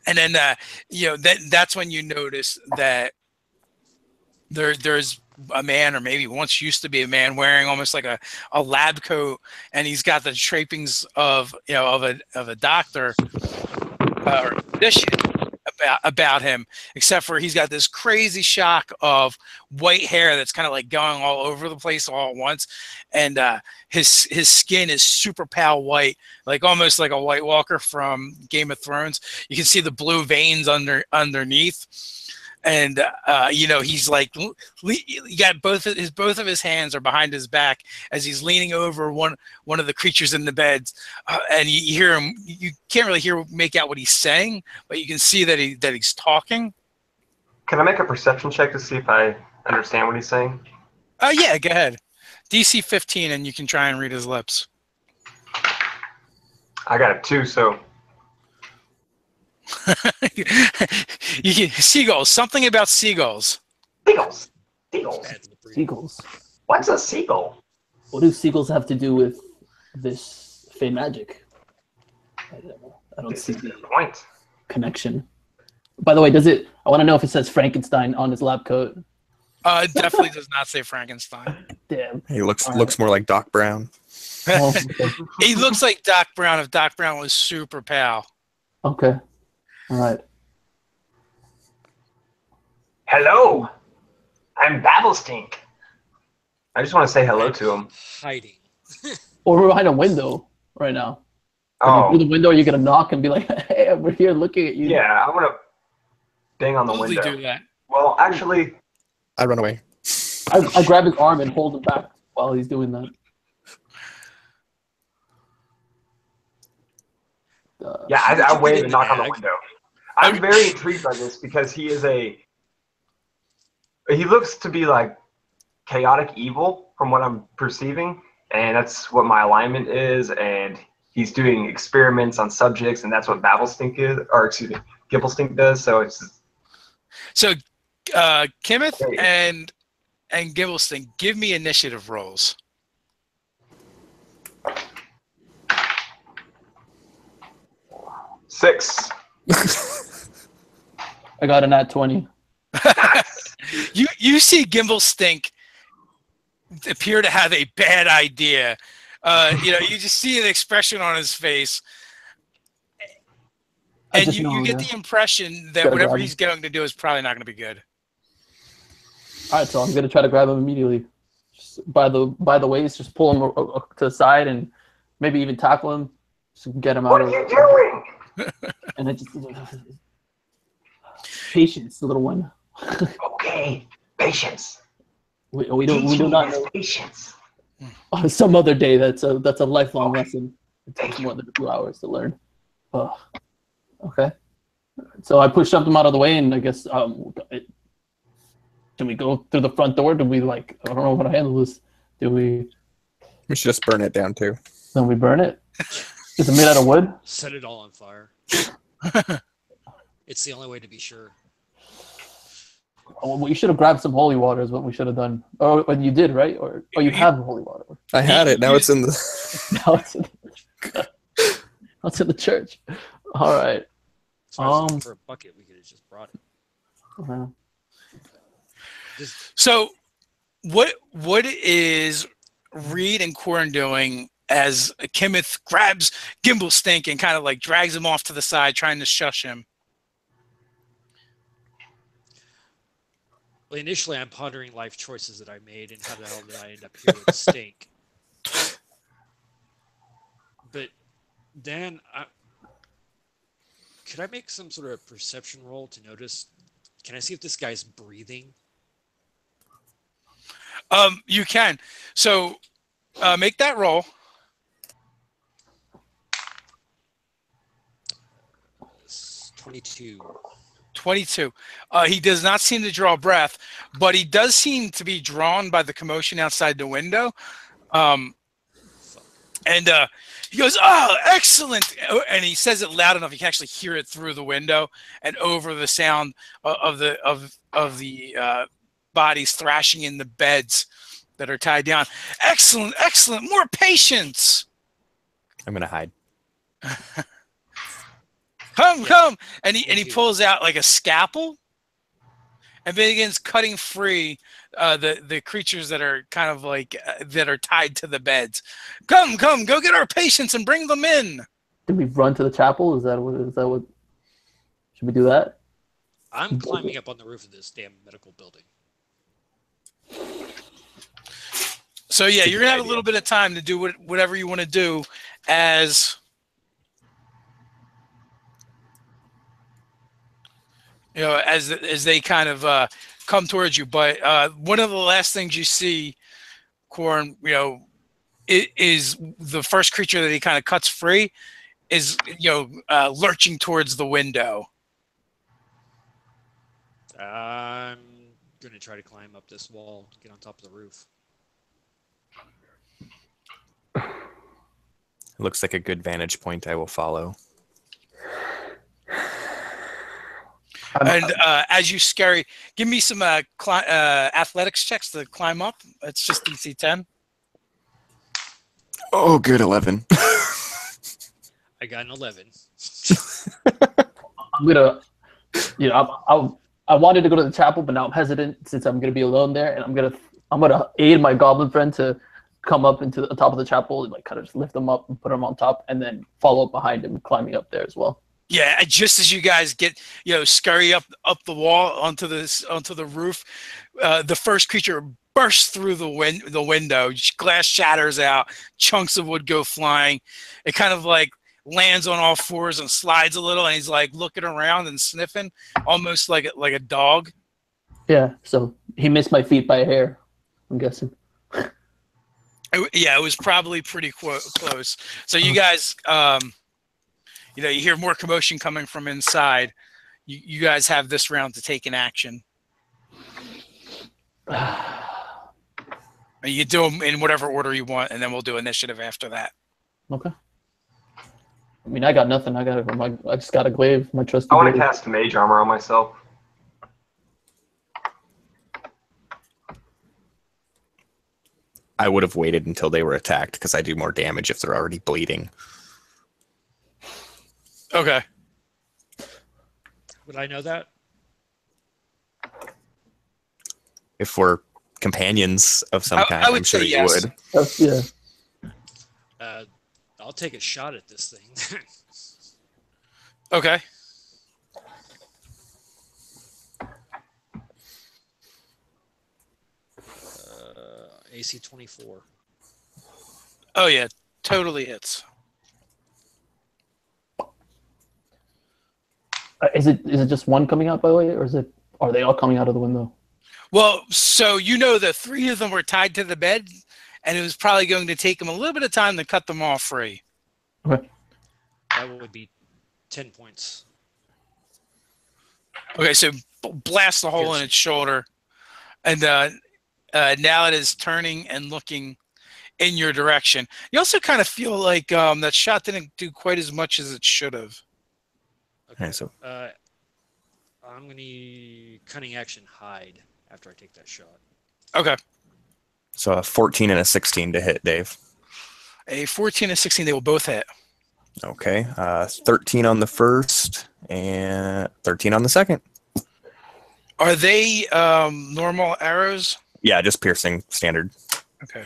And then that's when you notice that there's a man, or maybe once used to be a man, wearing almost like a lab coat, and he's got the trappings of a doctor or physician about him, except for he's got this crazy shock of white hair that's kind of like going all over the place all at once, and his skin is super pale white, like almost like a White Walker from Game of Thrones. You can see the blue veins underneath. And he's like, he got both of his hands are behind his back as he's leaning over one of the creatures in the beds, and you hear him. You can't really make out what he's saying, but you can see that he's talking. Can I make a perception check to see if I understand what he's saying? Yeah, go ahead. DC 15, and you can try and read his lips. I got a 2, so. Seagulls. Something about seagulls. Seagulls. Seagulls. What's a seagull? What do seagulls have to do with this fey magic? I don't see the point connection. By the way, I want to know if it says Frankenstein on his lab coat. It definitely does not say Frankenstein. Damn. He looks more like Doc Brown. Oh, okay. He looks like Doc Brown if Doc Brown was super pale. Okay. All right. Hello, I'm Babblestink. I just want to say hello to him. Hiding. Or we're behind a window right now. Oh, Through the window, you're gonna knock and be like, "Hey, we're here looking at you." yeah, I want to bang on the Totally window. do that. Well, actually, I run away. I grab his arm and hold him back while he's doing that. yeah, I wave and knock on the bag? window. I'm very intrigued by this because he looks to be like chaotic evil from what I'm perceiving, and that's what my alignment is, and he's doing experiments on subjects, and that's what Babblestink is, or excuse me, Gibblestink does, so it's... So, Kenneth and Gibblestink, give me initiative rolls. Six. I got a nat 20. You see Gimblestink appear to have a bad idea. You just see an expression on his face, and you get the impression that whatever he's going to do is probably not going to be good. All right, so I'm gonna try to grab him immediately, just by the waist, just pull him to the side, and maybe even tackle him, just get him out of. What are you doing? And it just patience, the little one. Okay, patience. We do not know. Patience. On some other day, that's a lifelong lesson. It takes more than 2 hours to learn. Oh, okay. So I shoved him out of the way, and I guess do we go through the front door? Do we I don't know how to handle this. Do we? We should just burn it down too. Then we burn it. Is it made out of wood? Set it all on fire. It's the only way to be sure. Oh, well, you should have grabbed some holy water. Is what we should have done. Oh, and you did, right? Or you have holy water. I had it. Now it's in the. Now it's in the church. All right. So I was looking for a bucket. We could have just brought it. So, what is Reed and Corin doing as Kenneth grabs Gimblestink and kind of drags him off to the side, trying to shush him? Well, initially, I'm pondering life choices that I made and how the hell did I end up here with Stink. But Dan, could I make some sort of perception roll to notice? Can I see if this guy's breathing? You can. So make that roll. 22. 22. He does not seem to draw breath, but he does seem to be drawn by the commotion outside the window. And he goes, "Oh, excellent!" And he says it loud enough you can actually hear it through the window and over the sound of the bodies thrashing in the beds that are tied down. Excellent, excellent. More patience. I'm gonna hide. Come, and he pulls out like a scalpel, and begins cutting free the creatures that are kind of like that are tied to the beds. Come, go get our patients and bring them in. Did we run to the chapel? Is that what? Should we do that? I'm climbing up on the roof of this damn medical building. So yeah, you're gonna have a little bit of time to do whatever you want to do as. You know, as they kind of come towards you, but one of the last things you see, Corn, you know, is the first creature that he kind of cuts free, is lurching towards the window. I'm gonna try to climb up this wall, get on top of the roof. It looks like a good vantage point. I will follow. And as you scurry, give me some athletics checks to climb up. It's just DC 10. Oh, good 11. I got an 11. I'm gonna, I wanted to go to the chapel, but now I'm hesitant since I'm gonna be alone there, and I'm gonna aid my goblin friend to come up into the top of the chapel and like kind of just lift him up and put him on top, and then follow up behind him, climbing up there as well. Yeah, just as you guys get, scurry up the wall onto the roof, the first creature bursts through the window. Glass shatters out, chunks of wood go flying. It kind of like lands on all fours and slides a little, and he's like looking around and sniffing, almost like a dog. Yeah, so he missed my feet by a hair, I'm guessing. It was probably pretty close. So you guys. You hear more commotion coming from inside. You guys have this round to take an action. You do them in whatever order you want, and then we'll do initiative after that. Okay. I mean, I got nothing. I just got a glaive. My trusty. I want to cast mage armor on myself. I would have waited until they were attacked because I do more damage if they're already bleeding. Okay. Would I know that? If we're companions of some kind, I would I'm sure say you yes. would. Yeah. I'll take a shot at this thing. Okay. AC 24. Oh yeah, totally hits. Is it just one coming out, by the way, or are they all coming out of the window? Well, so the 3 of them were tied to the bed, and it was probably going to take them a little bit of time to cut them all free. Okay. That would be 10 points. Okay, so blast the hole in its shoulder, and now it is turning and looking in your direction. You also kind of feel like that shot didn't do quite as much as it should have. Okay, so I'm going to cunning action hide after I take that shot. Okay. So a 14 and a 16 to hit, Dave. A 14 and 16, they will both hit. Okay. 13 on the first and 13 on the second. Are they normal arrows? Yeah, just piercing standard. Okay.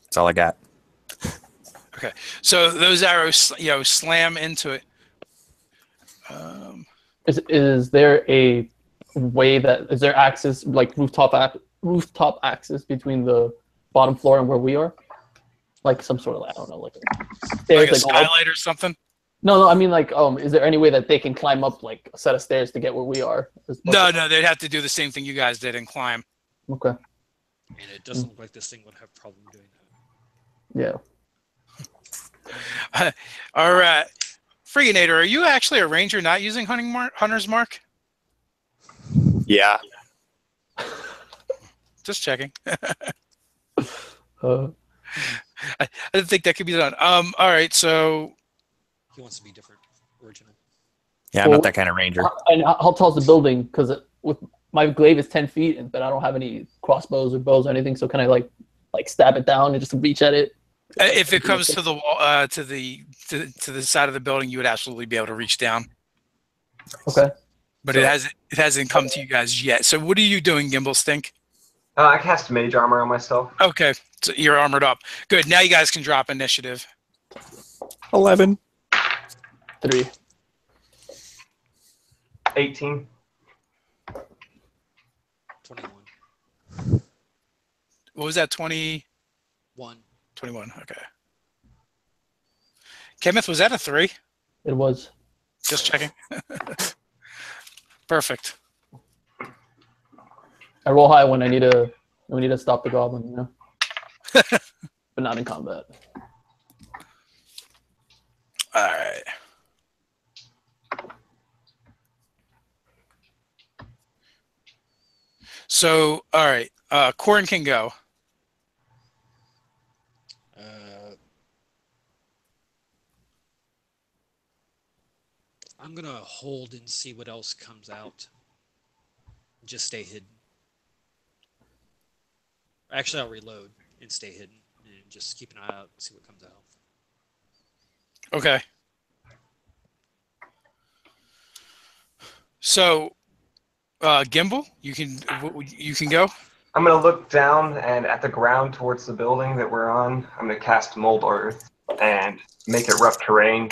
That's all I got. Okay. So those arrows, slam into it. Is there a way is there access, like rooftop access between the bottom floor and where we are? like some sort of, I don't know, like stairs, Like a like skylight or something? No, I mean like, is there any way that they can climb up like a set of stairs to get where we are? No, they'd have to do the same thing you guys did and climb. Okay. And it doesn't look like this thing would have a problem doing that. Yeah. All right. Freeganator, are you actually a ranger not using hunter's mark? Yeah. Just checking. Uh, I didn't think that could be done. All right, so He wants to be different, original. Yeah, I'm not that kind of ranger. and how tall is the building? Because with my glaive is 10 feet, but I don't have any crossbows or bows or anything. So can I like stab it down and just reach at it? if it comes to the wall, to the side of the building, you would absolutely be able to reach down. Okay. But it hasn't come to you guys yet. So what are you doing, Gimbal Stink? I cast mage armor on myself. Okay, so you're armored up. Good. Now you guys can drop initiative. 11. 3. 18. 21. What was that? 20? 1. 21. Okay. Kenneth, was that a 3? It was. Just checking. Perfect. I roll high when I need to stop the goblin, you know. But not in combat. All right. So, all right. Corn can go. I'm going to hold and see what else comes out. Just stay hidden. Actually, I'll reload and stay hidden and just keep an eye out and see what comes out. Okay. So, Gimbal, you can go. I'm going to look down and at the ground towards the building that we're on. I'm going to cast Mold Earth and make it rough terrain.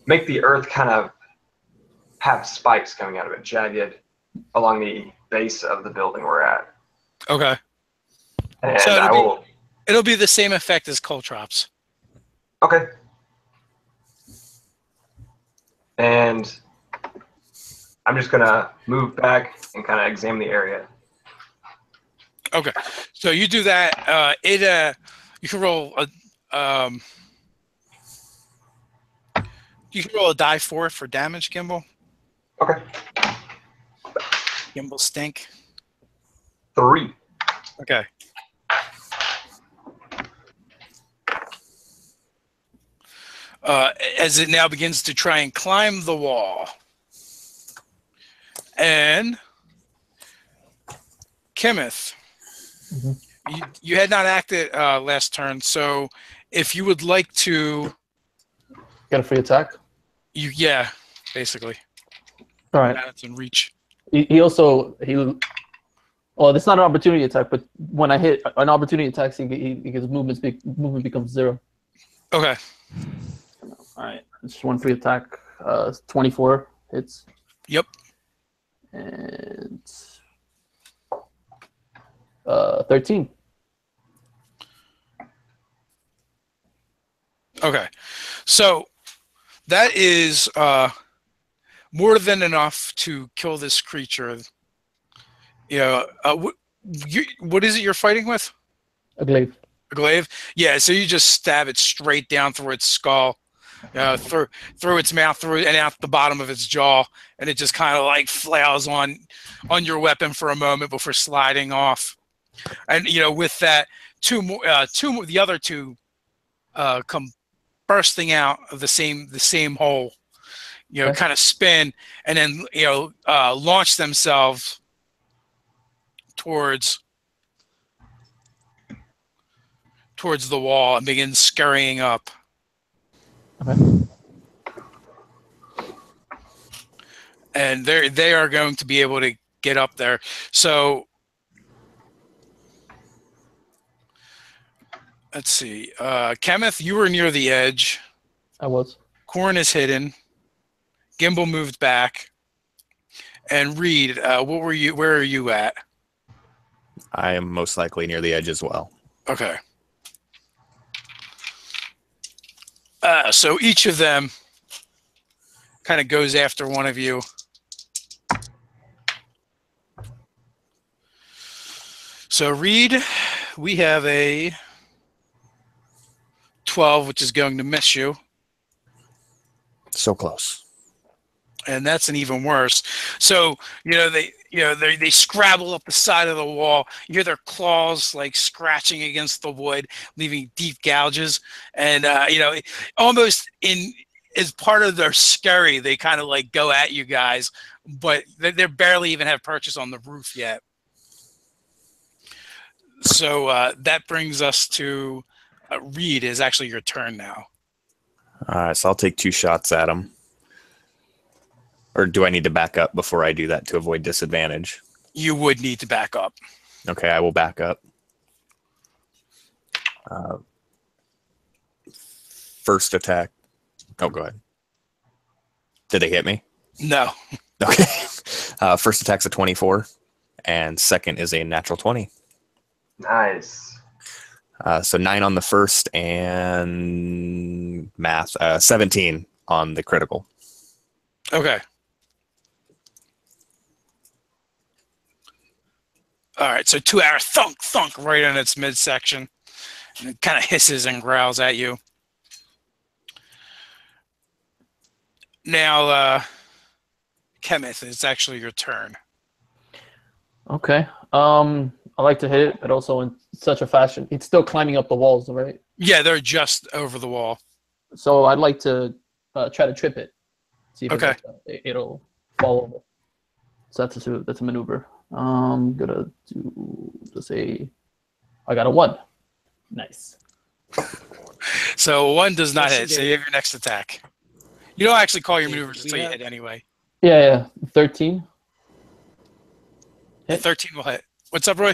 Make the earth kind of have spikes coming out of it, jagged, along the base of the building we're at. Okay. And So it'll be the same effect as Coltrops. Okay. And I'm just going to move back and kind of examine the area. Okay. So you do that. You can roll a you can roll a die for damage, Gimbal. Okay. Gimbal Stink. 3. Okay. As it now begins to try and climb the wall. And Kenneth, you had not acted last turn, so if you would like to... Got a free attack? Yeah, basically. All right. It's in reach. Well, it's not an opportunity attack, but when I hit an opportunity attack, his movement becomes 0. Okay. All right. It's 1 free attack. 24 hits. Yep. And 13. Okay. So that is more than enough to kill this creature. You know, what is it you're fighting with? A glaive. A glaive? Yeah, so you just stab it straight down through its skull, through its mouth, and out the bottom of its jaw, and it just kind of like flails on your weapon for a moment before sliding off. And you know, with that, the other two come bursting out of the same hole. You know, kind of spin and then launch themselves towards the wall and begin scurrying up. Okay. And they are going to be able to get up there. So let's see. Kenneth, you were near the edge. I was. Corn is hidden. Gimbal moved back. And Reed, where are you at? I am most likely near the edge as well. Okay. So each of them kind of goes after one of you. So Reed, we have a 12, which is going to miss you. So close. And that's an even worse. So, they scrabble up the side of the wall. You hear their claws like scratching against the wood, leaving deep gouges. And, almost as part of their scurry, they kind of like go at you guys, but they barely even have purchase on the roof yet. So that brings us to Reed. Is actually your turn now. All right, so I'll take 2 shots at him. Or do I need to back up before I do that to avoid disadvantage? You would need to back up. Okay, I will back up. First attack. Oh, go ahead. Did they hit me? No. Okay. First attack's a 24, and second is a natural 20. Nice. So 9 on the first and math, 17 on the critical. Okay. All right, so 2-hour thunk, thunk right in its midsection. And it kind of hisses and growls at you. Now, Kenneth, it's actually your turn. Okay. I like to hit it, but also in such a fashion. It's still climbing up the walls, right? Yeah, they're just over the wall. So I'd like to try to trip it. See if Okay. it'll fall over. So that's a maneuver. I'm gonna do I got a 1. Nice. So 1 does not hit. So you have your next attack. You don't actually call your maneuvers until you hit anyway. Yeah. 13. Hit. 13 will hit. What's up, Roy?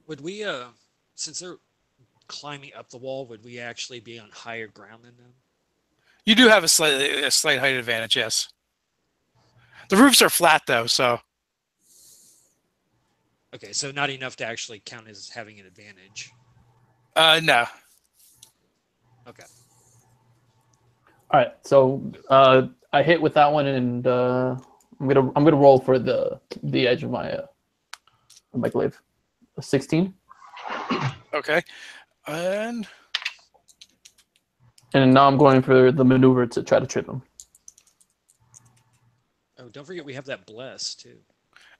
Would we, since they're climbing up the wall, would we actually be on higher ground than them? You do have a slight height advantage, yes. The roofs are flat though, so. Okay, so not enough to actually count as having an advantage. No. All Okay. right. So I hit with that one, and I'm gonna roll for the edge of my glaive. A 16. Okay. And now I'm going for the maneuver to try to trip him. Oh, don't forget we have that bless too.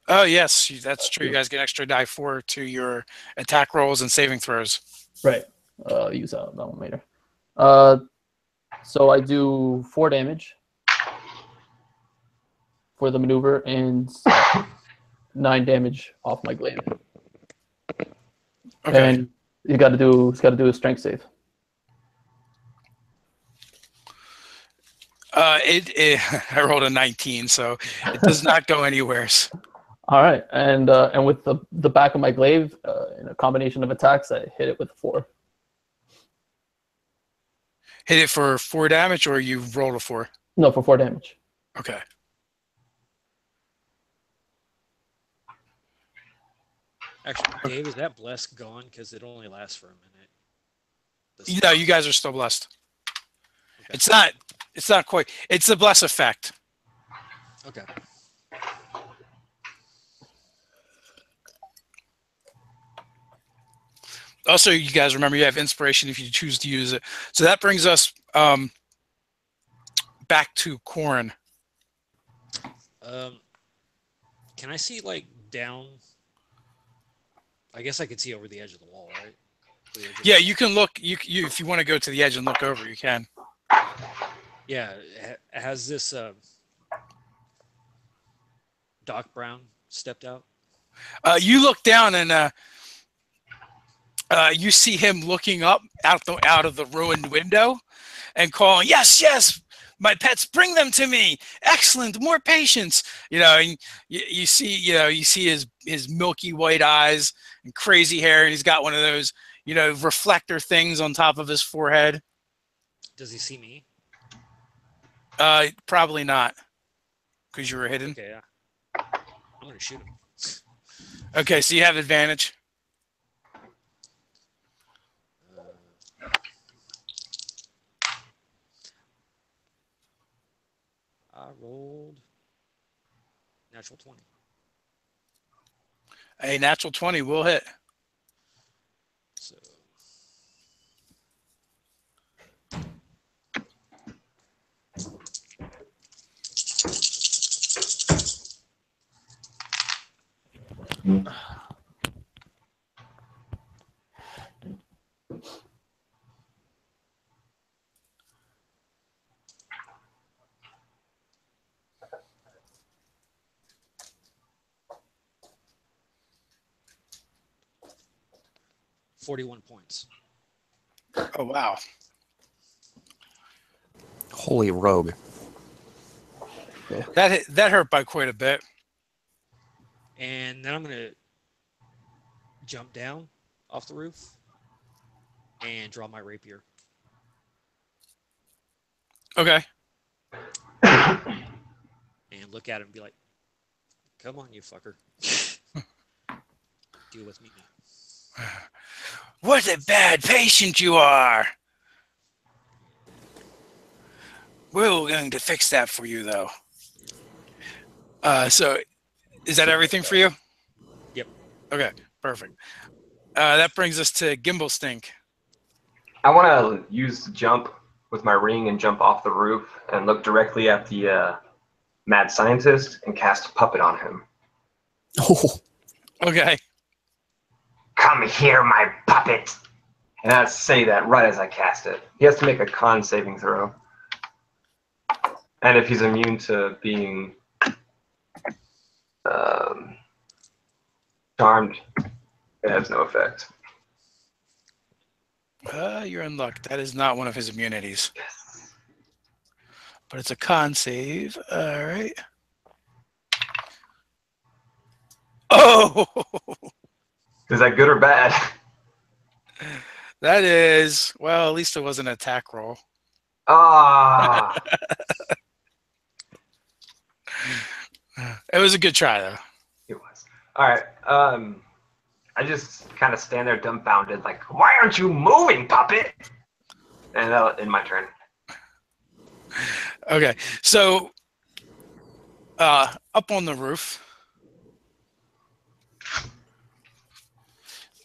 oh yes, that's true. You guys get extra die 4 to your attack rolls and saving throws. Right. Use that one later. So I do 4 damage for the maneuver and 9 damage off my glaive. Okay. And he's got to do a strength save. I rolled a 19, so it does not go anywhere. All right, and with the back of my glaive, in a combination of attacks, I hit it with a 4. Hit it for 4 damage, or you rolled a 4? No, for 4 damage. Okay. Actually, Dave, is that bless gone? Because it only lasts for a minute. No, you guys are still blessed. Okay. It's not quite. It's the bless effect. Okay. Also, you guys remember you have inspiration if you choose to use it. So that brings us back to Corin. Can I see like down? I guess I could see over the edge of the wall, right? Yeah, you can look. You if you want to go to the edge and look over, you can. Yeah, has this Doc Brown stepped out? You look down and you see him looking up out of the ruined window and calling, "Yes, yes, my pets, bring them to me. Excellent, more patience." And you see his milky white eyes and crazy hair, and he's got one of those reflector things on top of his forehead. Does he see me? Probably not, because you were hidden. Okay, yeah. I'm gonna shoot him. Okay, so you have advantage. I rolled natural 20. A natural 20 will hit. So 41 points. Oh, wow. Holy rogue. That hurt by quite a bit. And then I'm going to jump down off the roof and draw my rapier. Okay. And look at him and be like, come on, you fucker. Deal with me now. What a bad patient you are. We're going to fix that for you, though. So, is that everything for you? Yep. Okay, perfect. That brings us to Gimbal Stink. I want to use the jump with my ring and jump off the roof and look directly at the mad scientist and cast a puppet on him. Oh, Okay. Come here, my puppet. And I say that right as I cast it. He has to make a con saving throw. And if he's immune to being charmed, it has no effect. You're in luck. That is not one of his immunities. But it's a con save. All right. Oh! Is that good or bad? That is, well, at least it was an attack roll. Ah. It was a good try, though. It was. All right. I just kind of stand there dumbfounded, like, why aren't you moving, puppet? And that'll end my turn. Okay, so up on the roof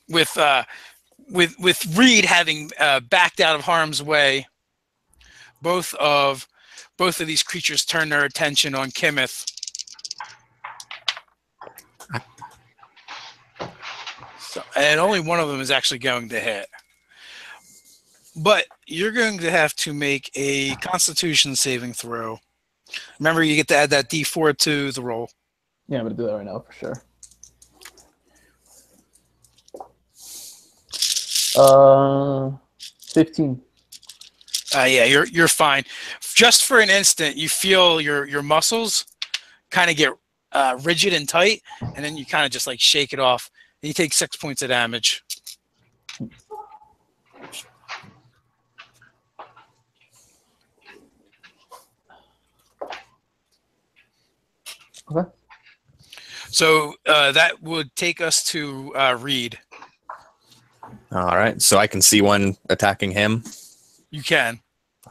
with Reed having backed out of harm's way, both of these creatures turn their attention on Kimeth. So, and only one of them is actually going to hit. But you're going to have to make a Constitution saving throw. Remember, you get to add that D4 to the roll. Yeah, I'm gonna do that right now for sure. 15. Yeah, you're fine. Just for an instant, you feel your muscles kind of get rigid and tight, and then you kind of just like shake it off. And you take 6 points of damage. Okay. So that would take us to Reed. all right. So I can see one attacking him. You can.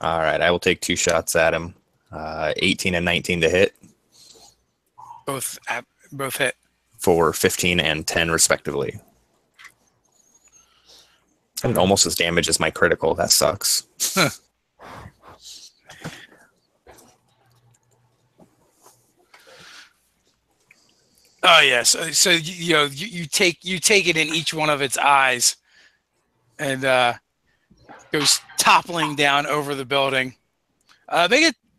All right. I will take 2 shots at him. 18 and 19 to hit Both hit. for 15 and 10 respectively. And almost as damage as my critical. That sucks. Oh yes. So you take it in each one of its eyes, and goes toppling down over the building.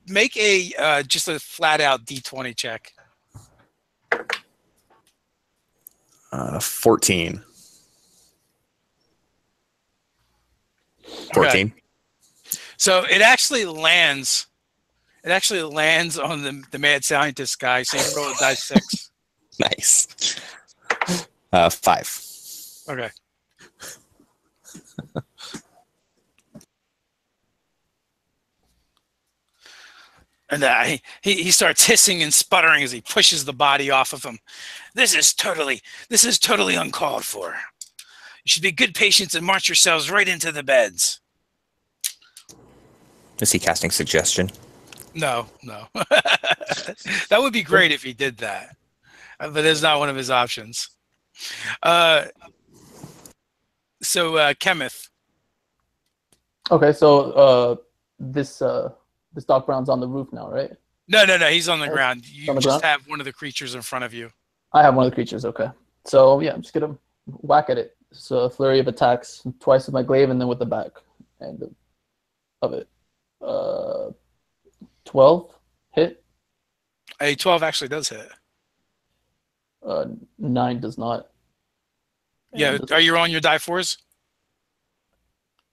Make a just a flat out D20 check. 14. 14. Okay. So it actually lands. It actually lands on the mad scientist guy. So you roll a die 6. Nice. 5. Okay. And he starts hissing and sputtering as he pushes the body off of him. This is totally uncalled for. You should be good patients and march yourselves right into the beds. Is he casting suggestion? No, no. That would be great if he did that, but it's not one of his options. So, Kemeth. Okay, so this Doc Brown's on the roof now, right? No, no, no. He's on the ground. On You the just ground? have one of the creatures in front of you. I have one of the creatures. Okay, so yeah, I'm just gonna whack at it. So a flurry of attacks, twice with my glaive and then with the back end of it. 12 hit. A 12 actually does hit. 9 does not. Yeah. And Are you on your die fours?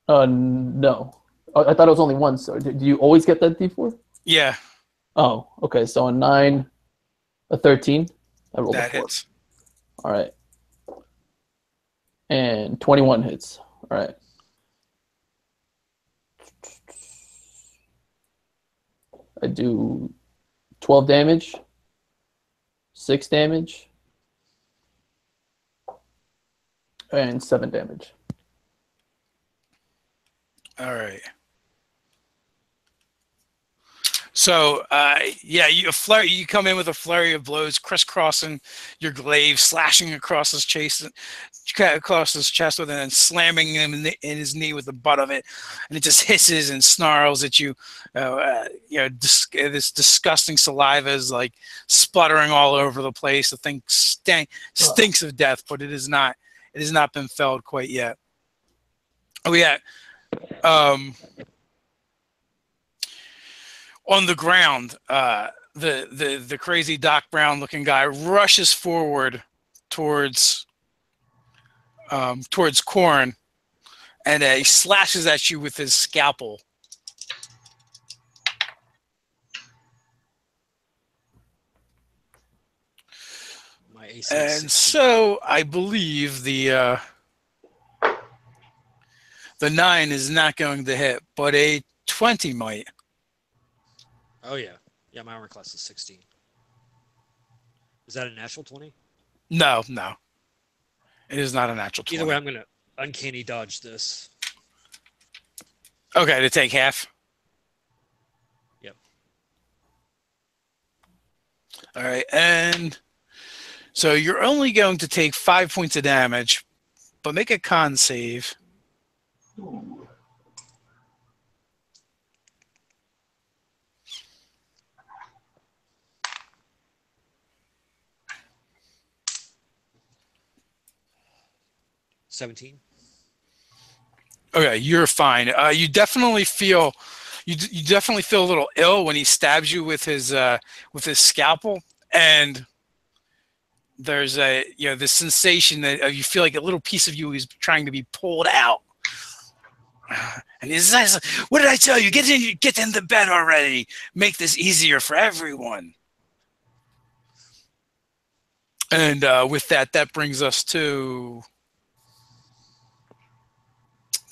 no. I thought it was only one. So do you always get that D4? Yeah. Oh, okay. So a 9, a 13. I rolled That a 4. hits. All right. And 21 hits. All right. I do 12 damage, 6 damage, and 7 damage. All right. So, yeah, you come in with a flurry of blows, crisscrossing your glaive, slashing across his chest with it, and slamming him in his knee with the butt of it, and it just hisses and snarls at you. This disgusting saliva is like sputtering all over the place. The thing stinks of death, but it has not been felled quite yet. Oh yeah. On the ground, the crazy Doc Brown looking guy rushes forward towards Corn, and he slashes at you with his scalpel. My AC And so I believe the 9 is not going to hit, but a 20 might. Oh yeah, yeah. My armor class is 16. Is that a natural 20? No, no, it is not a natural 20. Either way, I'm gonna uncanny dodge this. Okay, to take half. Yep. All right, and so you're only going to take 5 points of damage, but make a con save. Ooh. $17. Okay, you're fine. You definitely feel a little ill when he stabs you with his scalpel, and there's this sensation that you feel like a little piece of you is trying to be pulled out. And he says, "What did I tell you? Get in the bed already. Make this easier for everyone." And with that brings us to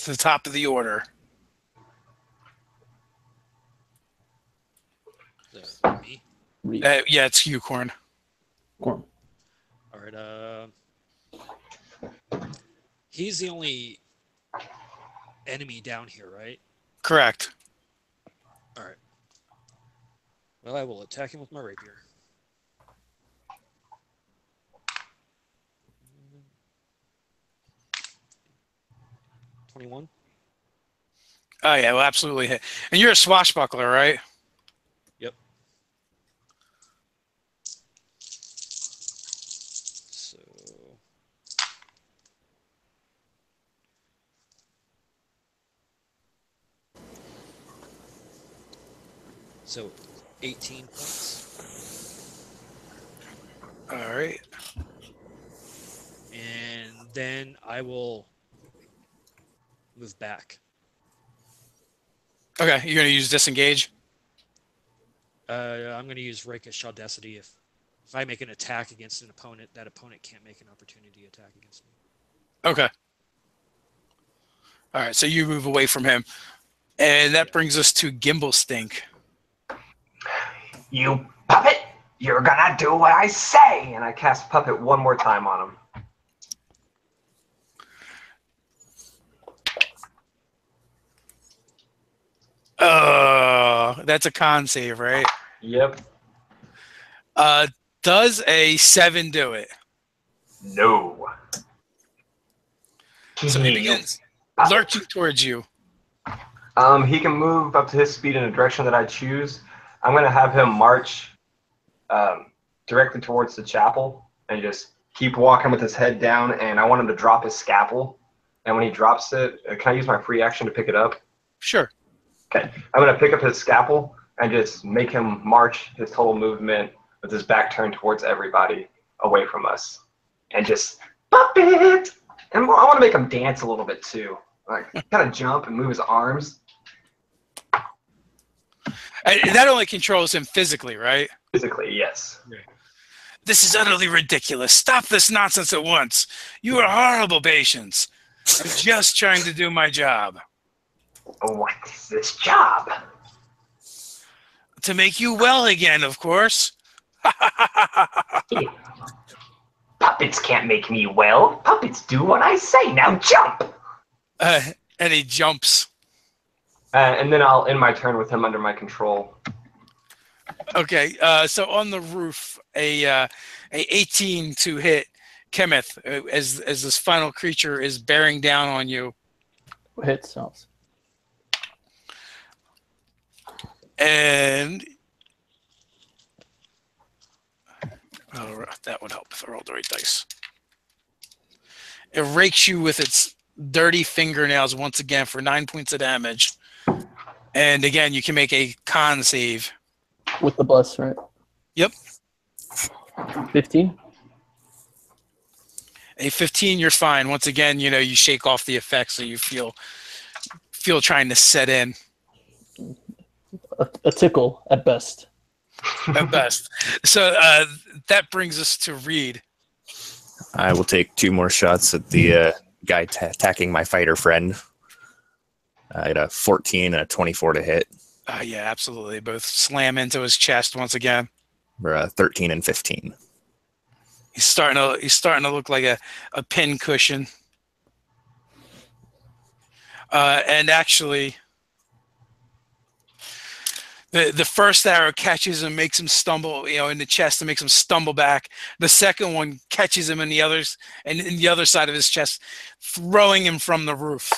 the top of the order. Me. Yeah, it's you, Corn. Corn. All right. He's the only enemy down here, right? Correct. All right. Well, I will attack him with my rapier. $21. Oh yeah, well, absolutely hit. And you're a swashbuckler, right? Yep. So 18 points. All right. And then I will move back. Okay, you're gonna use disengage. I'm going to use Rakish Audacity. If I make an attack against an opponent, that opponent can't make an opportunity attack against me. Okay. All right, so you move away from him, and that brings us to Gimbal Stink. You puppet! You're gonna do what I say! And I cast Puppet one more time on him. go. That's a con save, right? Yep. Does a 7 do it? No. So he begins lurching towards you. He can move up to his speed in a direction that I choose. I'm going to have him march directly towards the chapel and just keep walking with his head down. And I want him to drop his scalpel. And when he drops it, can I use my free action to pick it up? Sure. Okay. I'm going to pick up his scalpel and just make him march his total movement with his back turned towards everybody away from us. And just pop it! And I want to make him dance a little bit too. Like, kind of jump and move his arms. And that only controls him physically, right? Physically, yes. This is utterly ridiculous. Stop this nonsense at once. You are horrible patients. I'm just trying to do my job. What is this job? To make you well again, of course. Puppets can't make me well. Puppets do what I say. Now jump! And he jumps. And then I'll end my turn with him under my control. Okay, so on the roof, a 18 to hit Kenneth as this final creature is bearing down on you. Hits. Sounds. And oh, that would help if I rolled the right dice. It rakes you with its dirty fingernails once again for 9 points of damage. And again, you can make a con save. With the bus, right? Yep. 15? A 15, you're fine. Once again, you know, you shake off the effects, so you feel trying to set in. A tickle at best. At best. So that brings us to Reed. I will take 2 more shots at the guy attacking my fighter friend. I had a 14 and a 24 to hit. Yeah, absolutely. Both slam into his chest once again. We're 13 and 15. He's starting to look like a pin cushion. And actually, the first arrow catches him, makes him stumble, you know, in the chest and makes him stumble back. The second one catches him in the other side of his chest, throwing him from the roof.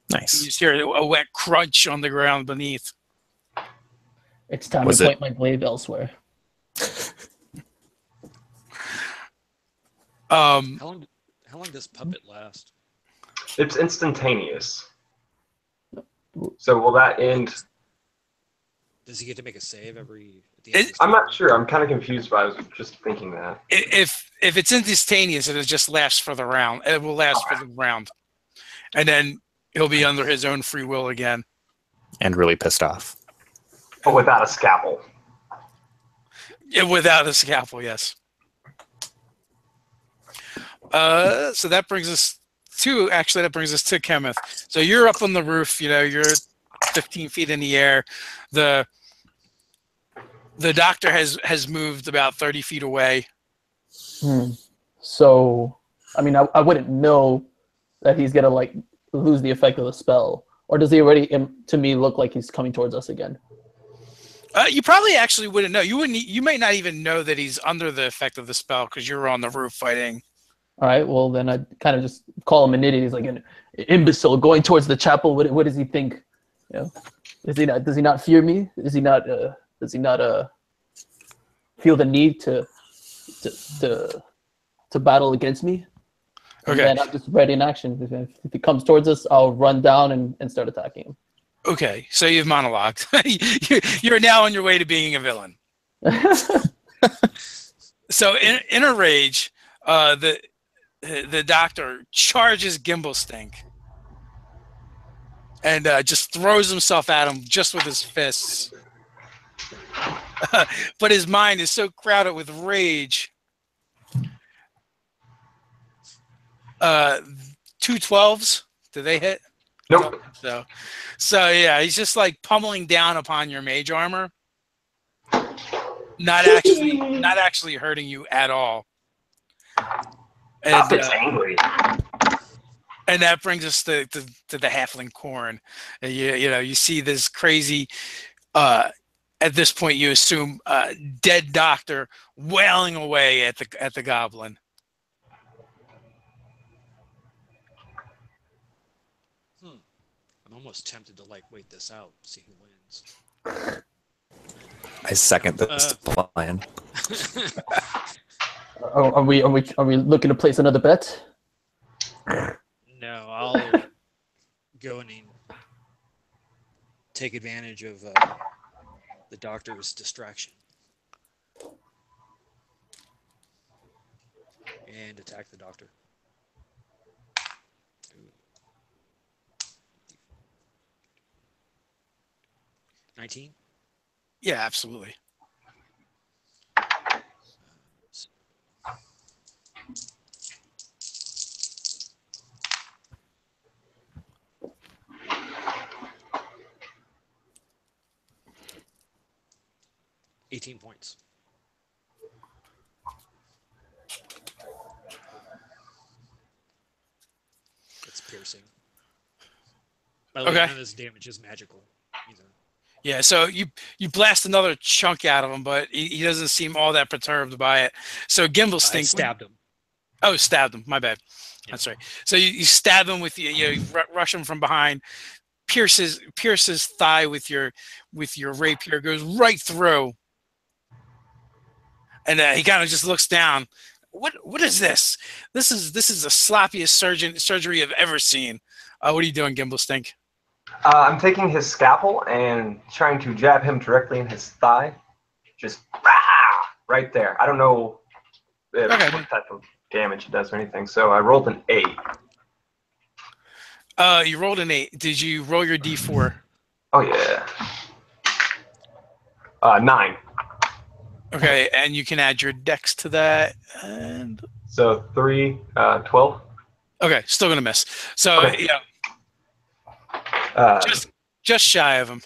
Nice. You just hear a wet crunch on the ground beneath. It's time to point my blade elsewhere. How long does puppet last? It's instantaneous. So will that end? Does he get to make a save at the end? I'm not sure. I'm kind of confused, but I was just thinking that. If it's instantaneous, it'll just last for the round. It will last for the round, and then he'll be under his own free will again. And really pissed off. But without a scalpel. Yeah, without a scalpel, yes. So that brings us to Kenneth. So you're up on the roof, you know, you're 15 feet in the air. The doctor has moved about 30 feet away. So, I mean, I wouldn't know that he's gonna like lose the effect of the spell, or does he already, to me, look like he's coming towards us again? You probably actually wouldn't know. You may not even know that he's under the effect of the spell because you're on the roof fighting. All right, well then I'd kind of just call him an idiot. He's like an imbecile going towards the chapel. What does he think? You know, does he not fear me? Does he not feel the need to battle against me? And Okay. then I'm just ready in action. If he comes towards us, I'll run down and start attacking him. Okay, so you've monologued. You're now on your way to being a villain. So in a rage, the doctor charges Gimblestink and just throws himself at him just with his fists. But his mind is so crowded with rage. 2 12s, do they hit? Nope. So yeah, he's just like pummeling down upon your mage armor. Not actually hurting you at all. And, angry. And that brings us to the halfling corn. You know, you see this crazy At this point, you assume dead doctor wailing away at the goblin. I'm almost tempted to wait this out, see who wins. I second this plan. Are we looking to place another bet? No, I'll go and take advantage of the doctor's distraction and attack the doctor. 19? Yeah, absolutely. $18 points. That's piercing. By the way, none of this damage is magical either. Yeah, so you blast another chunk out of him, but he doesn't seem all that perturbed by it. So Gimbal stinks. Stabbed him. Oh, stabbed him. My bad. Yeah. That's right. So you stab him with you rush him from behind, pierce his thigh with your rapier, goes right through, and he kind of just looks down. What is this? This is the sloppiest surgery I've ever seen. What are you doing, Gimbal Stink? I'm taking his scalpel and trying to jab him directly in his thigh. Just right there. I don't know what type of damage it does or anything. So I rolled an 8. You rolled an 8. Did you roll your D4? Oh yeah. 9. Okay, and you can add your dex to that. And so 3, 12. Okay, still gonna miss. So okay. Just shy of him.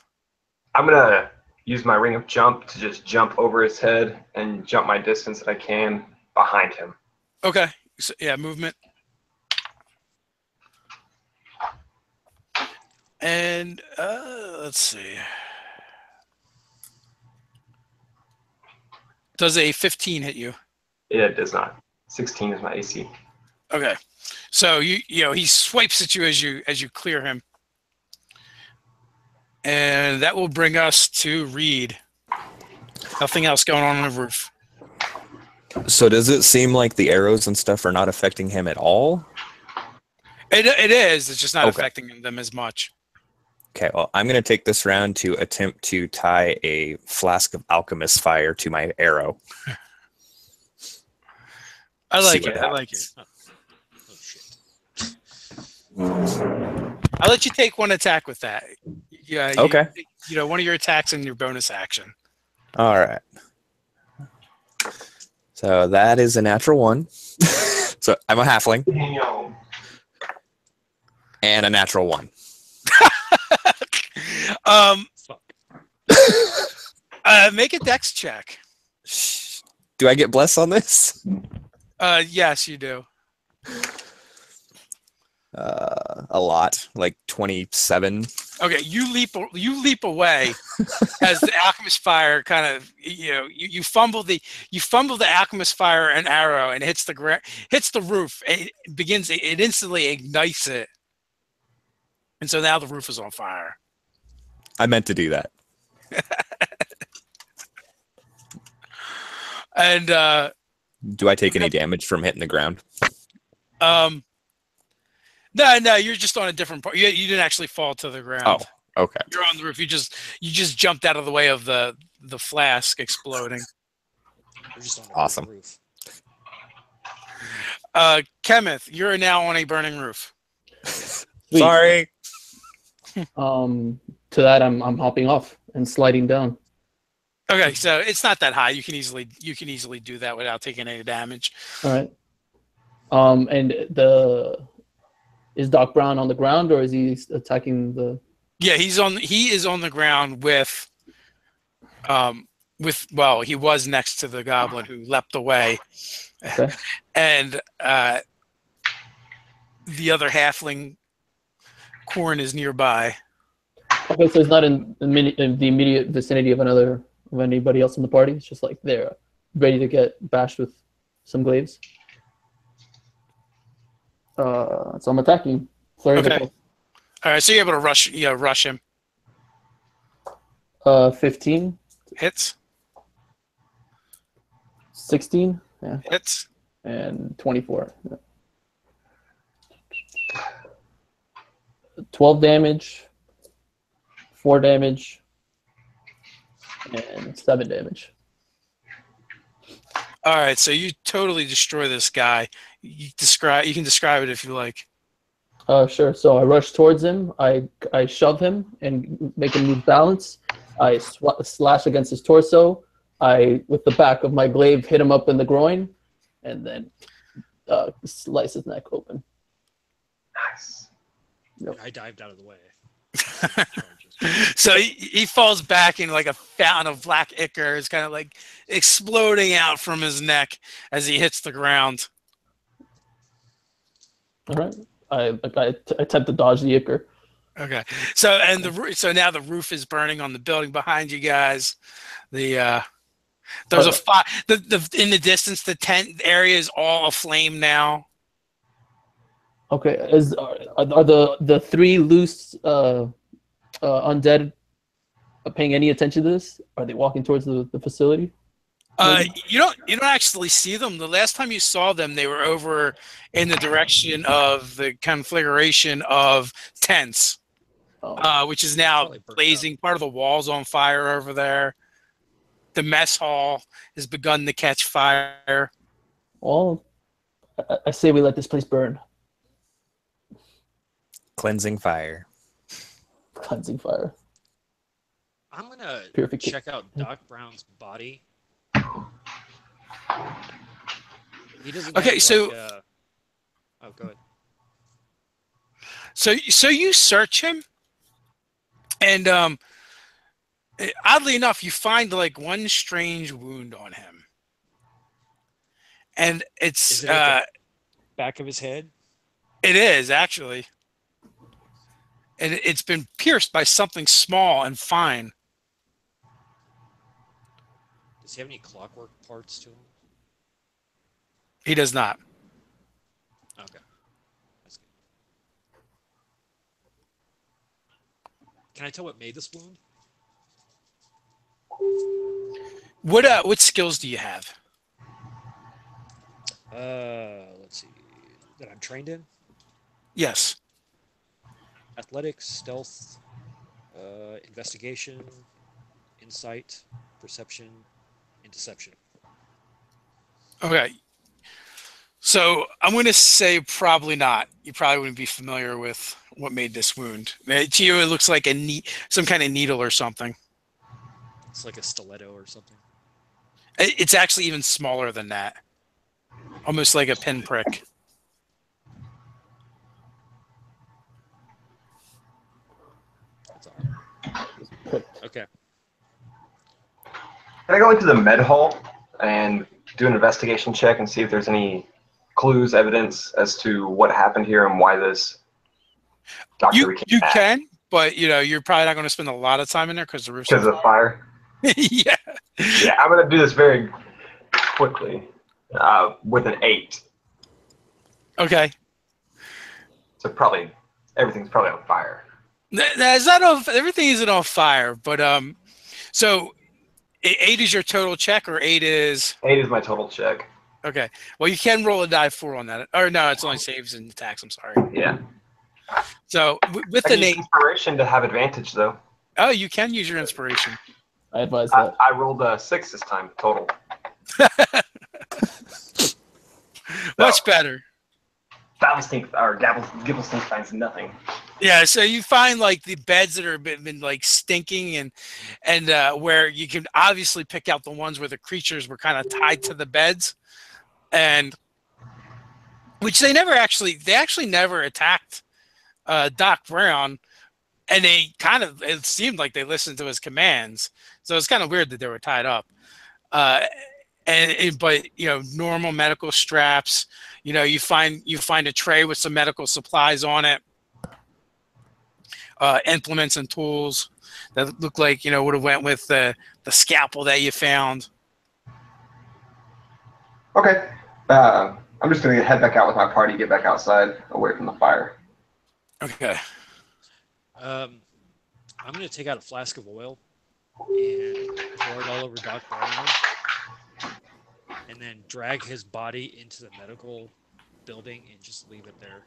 I'm gonna use my ring of jump to just jump over his head and jump my distance that I can behind him. Okay. So, yeah, movement. And let's see. Does a 15 hit you? Yeah, it does not. 16 is my AC. Okay. So he swipes at you as you clear him. And that will bring us to Reed. Nothing else going on the roof. So does it seem like the arrows and stuff are not affecting him at all? It is. It's just not affecting them as much. Okay, well, I'm going to take this round to attempt to tie a flask of alchemist fire to my arrow. I like it. I like it. Oh shit. I'll let you take one attack with that. Yeah. Okay. One of your attacks in your bonus action. All right. So that is a natural 1. So I'm a halfling. Damn. And a natural 1. Make a dex check. Do I get bless on this? Yes, you do. A lot, like 27. Okay, you leap away as the alchemist fire kind of you fumble the alchemist fire and arrow and hits the roof. It instantly ignites it, and so now the roof is on fire. I meant to do that. And do I take any damage from hitting the ground? No, you're just on a different part. You didn't actually fall to the ground. Oh, okay. You're on the roof. You just jumped out of the way of the flask exploding. We're just on a awesome. roof. Kenneth, you're now on a burning roof. Sorry. To that, I'm hopping off and sliding down. Okay, so it's not that high. You can easily do that without taking any damage. All right. And is Doc Brown on the ground or is he attacking the? Yeah, he is on the ground with he was next to the goblin who leapt away. Okay. And the other halfling Corn is nearby. Okay, so it's not in the immediate vicinity of anybody else in the party. It's just like they're ready to get bashed with some glaives. So I'm attacking. Okay. All right, so you're able to rush him. 15. Hits. 16. Yeah. Hits. And 24. Yeah. 12 damage. 4 damage. And 7 damage. All right, so you totally destroy this guy. You can describe it if you like. Sure. So I rush towards him. I shove him and make him lose balance. I slash against his torso. I, with the back of my glaive, hit him up in the groin, and then slice his neck open. Nice. Yep. I dived out of the way. So he falls back in like a fountain of black ichor. It's kind of like exploding out from his neck as he hits the ground. All right. I attempt to dodge the ichor. Okay. So now the roof is burning on the building behind you guys. There's a fire. In the distance, the tent area is all aflame now. Okay. Are the 3 loose undead paying any attention to this? Are they walking towards the facility? You don't actually see them. The last time you saw them, they were over in the direction of the conflagration of tents, which is now blazing. Part of the wall's on fire over there. The mess hall has begun to catch fire. Well, I say we let this place burn. Cleansing fire. Cleansing fire. I'm gonna Purification. check out Doc Brown's body. He doesn't. Okay, have, so. like, oh, go ahead. So you search him, and oddly enough, you find like one strange wound on him, and it's Is it at the back of his head? It is actually, and it's been pierced by something small and fine. Does he have any clockwork parts to him? He does not. Okay. That's good. Can I tell what made this wound? What skills do you have? Let's see. That I'm trained in? Yes. Athletics, stealth, investigation, insight, perception, and deception. Okay. So I'm going to say probably not. You probably wouldn't be familiar with what made this wound. To you, it looks like some kind of needle or something. It's like a stiletto or something. It's actually even smaller than that. Almost like a pinprick. That's all right. Okay. Can I go into the med hall and do an investigation check and see if there's any clues, evidence as to what happened here and why this doctor You can, but you're probably not going to spend a lot of time in there because the roof's because of fire. Yeah. Yeah, I'm going to do this very quickly with an 8. Okay. So probably everything's probably on fire. That's not everything isn't on fire, but so 8 is your total check, or 8 is 8 is my total check. Okay. Well, you can roll a die 4 on that. Or no, it's only saves and attacks. I'm sorry. Yeah. So with I an need 8, inspiration to have advantage though. oh, you can use your inspiration. I advise that. I rolled a 6 this time total. Much better. Gibblestink finds nothing. Yeah, so you find like the beds that are been like stinking and where you can obviously pick out the ones where the creatures were kind of tied to the beds, and which they actually never attacked Doc Brown, and it seemed like they listened to his commands, so it's kind of weird that they were tied up. But normal medical straps. You find a tray with some medical supplies on it. implements and tools that look like, you know, would have went with the scalpel that you found. Okay. I'm just going to head back out with my party, get back outside, away from the fire. Okay. I'm going to take out a flask of oil and pour it all over Doc Barlow, and then drag his body into the medical building and just leave it there.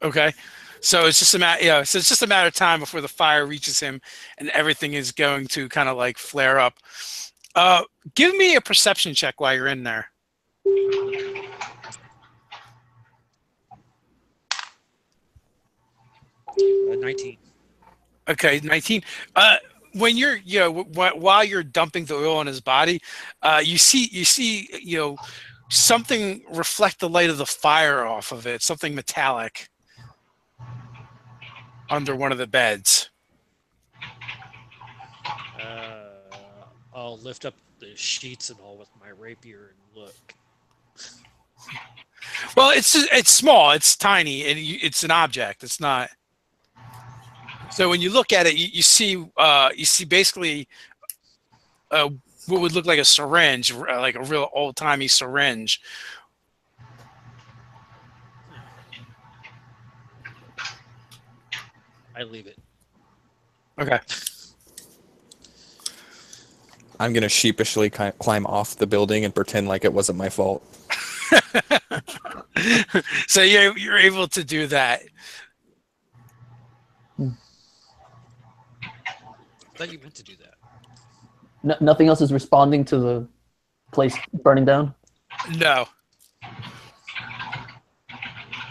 Okay. So it's just a matter, yeah. So it's just a matter of time before the fire reaches him, and everything is going to kind of like flare up. Give me a perception check while you're in there. 19. Okay, 19. When you're, you know, while you're dumping the oil on his body, you see, you know, something reflect the light of the fire off of it, something metallic under one of the beds. I'll lift up the sheets and all with my rapier and look. Well, it's small, it's tiny, and it's an object. It's not. So when you look at it, you see basically what would look like a syringe, like a real old-timey syringe. I leave it. Okay. I'm going to sheepishly climb off the building and pretend like it wasn't my fault. So you're able to do that. I thought you meant to do that. Nothing else is responding to the place burning down? No.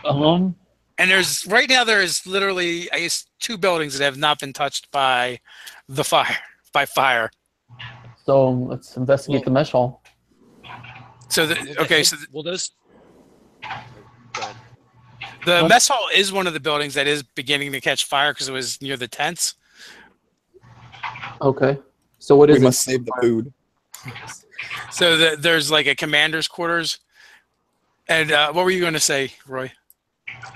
And there's right now there is literally, I guess, 2 buildings that have not been touched by the fire. So let's investigate the mesh hall. So those. The mess hall is one of the buildings that is beginning to catch fire because it was near the tents. Okay. So what is we must save the food. So there's like a commander's quarters. And what were you going to say, Roy?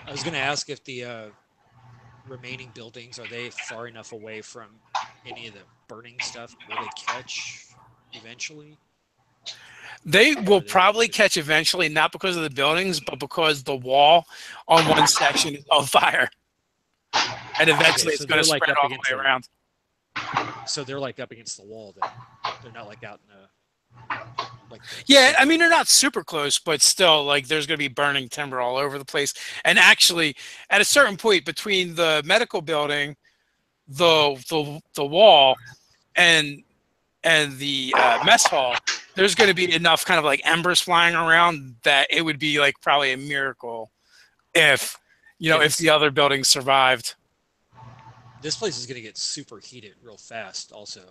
I was going to ask if the remaining buildings, are they far enough away from any of the burning stuff? Will they catch eventually? They will probably catch eventually, not because of the buildings, but because the wall on one section is on fire. And eventually it's going to spread all the way around. So they're like up against the wall then. They're not like out in the... Yeah, I mean, they're not super close, but still, like, there's going to be burning timber all over the place. And actually, at a certain point between the medical building, the wall, and the mess hall, there's going to be enough kind of like embers flying around that it would be like probably a miracle if, you know, if the other buildings survived. This place is going to get super heated real fast also,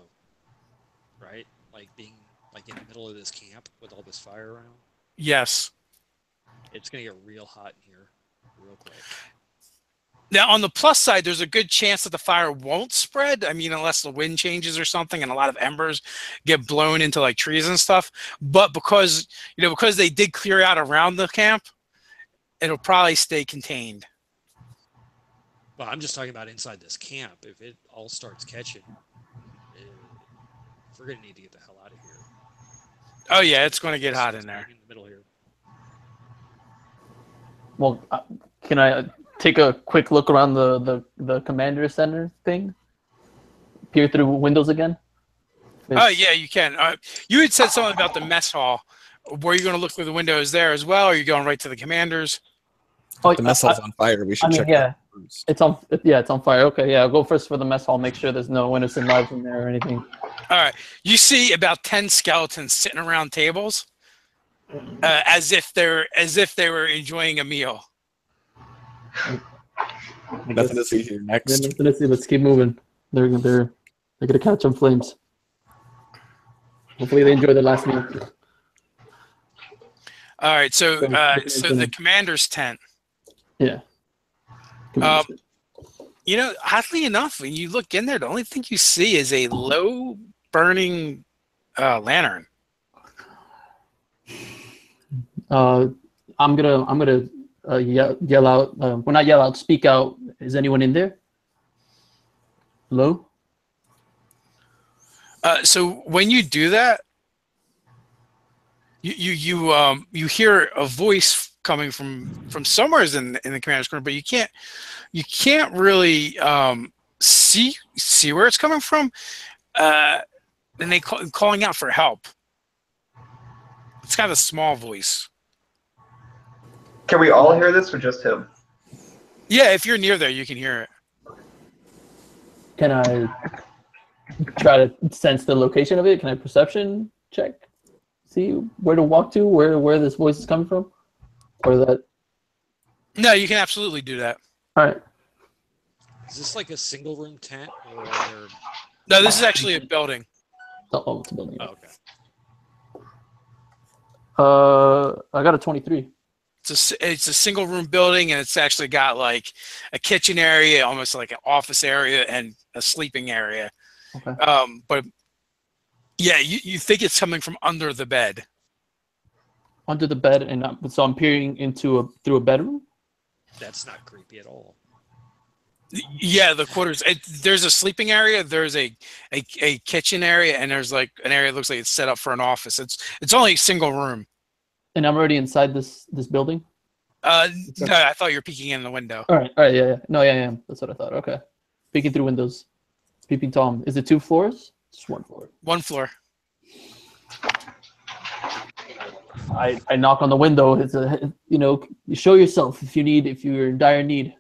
right? Like being like in the middle of this camp with all this fire around. Yes. It's going to get real hot in here real quick. Now, on the plus side, there's a good chance that the fire won't spread. I mean, unless the wind changes or something and a lot of embers get blown into like trees and stuff. But because, you know, because they did clear out around the camp, it'll probably stay contained. Well, I'm just talking about inside this camp. If it all starts catching, we're going to need to get the hell out of here. Oh, yeah, it's going to get hot in there. In the middle here. Well, can I take a quick look around the commander center thing? Peer through windows again? Oh, yeah, you can. You had said something about the mess hall. Were you going to look through the windows there as well, or are you going right to the commanders? Oh, the mess hall's on fire. We should check. Yeah, it's on. Yeah, it's on fire. Okay, yeah, I'll go first for the mess hall. Make sure there's no innocent lives in there or anything. All right. You see about 10 skeletons sitting around tables, as if they were enjoying a meal. Nothing to see here. Next. Nothing to see. Let's keep moving. They're gonna catch on flames. Hopefully they enjoy their last meal. All right. So the commander's tent. Yeah. You know, oddly enough, when you look in there, the only thing you see is a low burning lantern. I'm gonna yell out. Well, not yell out. Speak out. Is anyone in there? Hello? So when you do that, you hear a voice coming from somewhere in the commander's corner, but you can't really see where it's coming from. And they calling out for help. It's kind of a small voice. Can we all hear this or just him? Yeah, if you're near there, you can hear it. Can I try to sense the location of it? Can I perception check? See where to walk to, where this voice is coming from? Or that? No, you can absolutely do that. All right. Is this like a single room tent, or are there... No, this is actually a building. Oh, it's a building. Oh, okay. I got a 23. It's a single room building, and it's actually got like a kitchen area, almost like an office area, and a sleeping area. Okay. But yeah, you think it's coming from under the bed. Under the bed, and so I'm peering through a bedroom. That's not creepy at all. Yeah, the quarters. There's a sleeping area. There's a kitchen area, and there's like an area that looks like it's set up for an office. It's only a single room. And I'm already inside this building. No, I thought you were peeking in the window. All right, yeah. No, yeah, I am. That's what I thought. Okay, peeking through windows, peeping Tom. Is it 2 floors? Just 1 floor. 1 floor. I knock on the window. It's you show yourself if you're in dire need.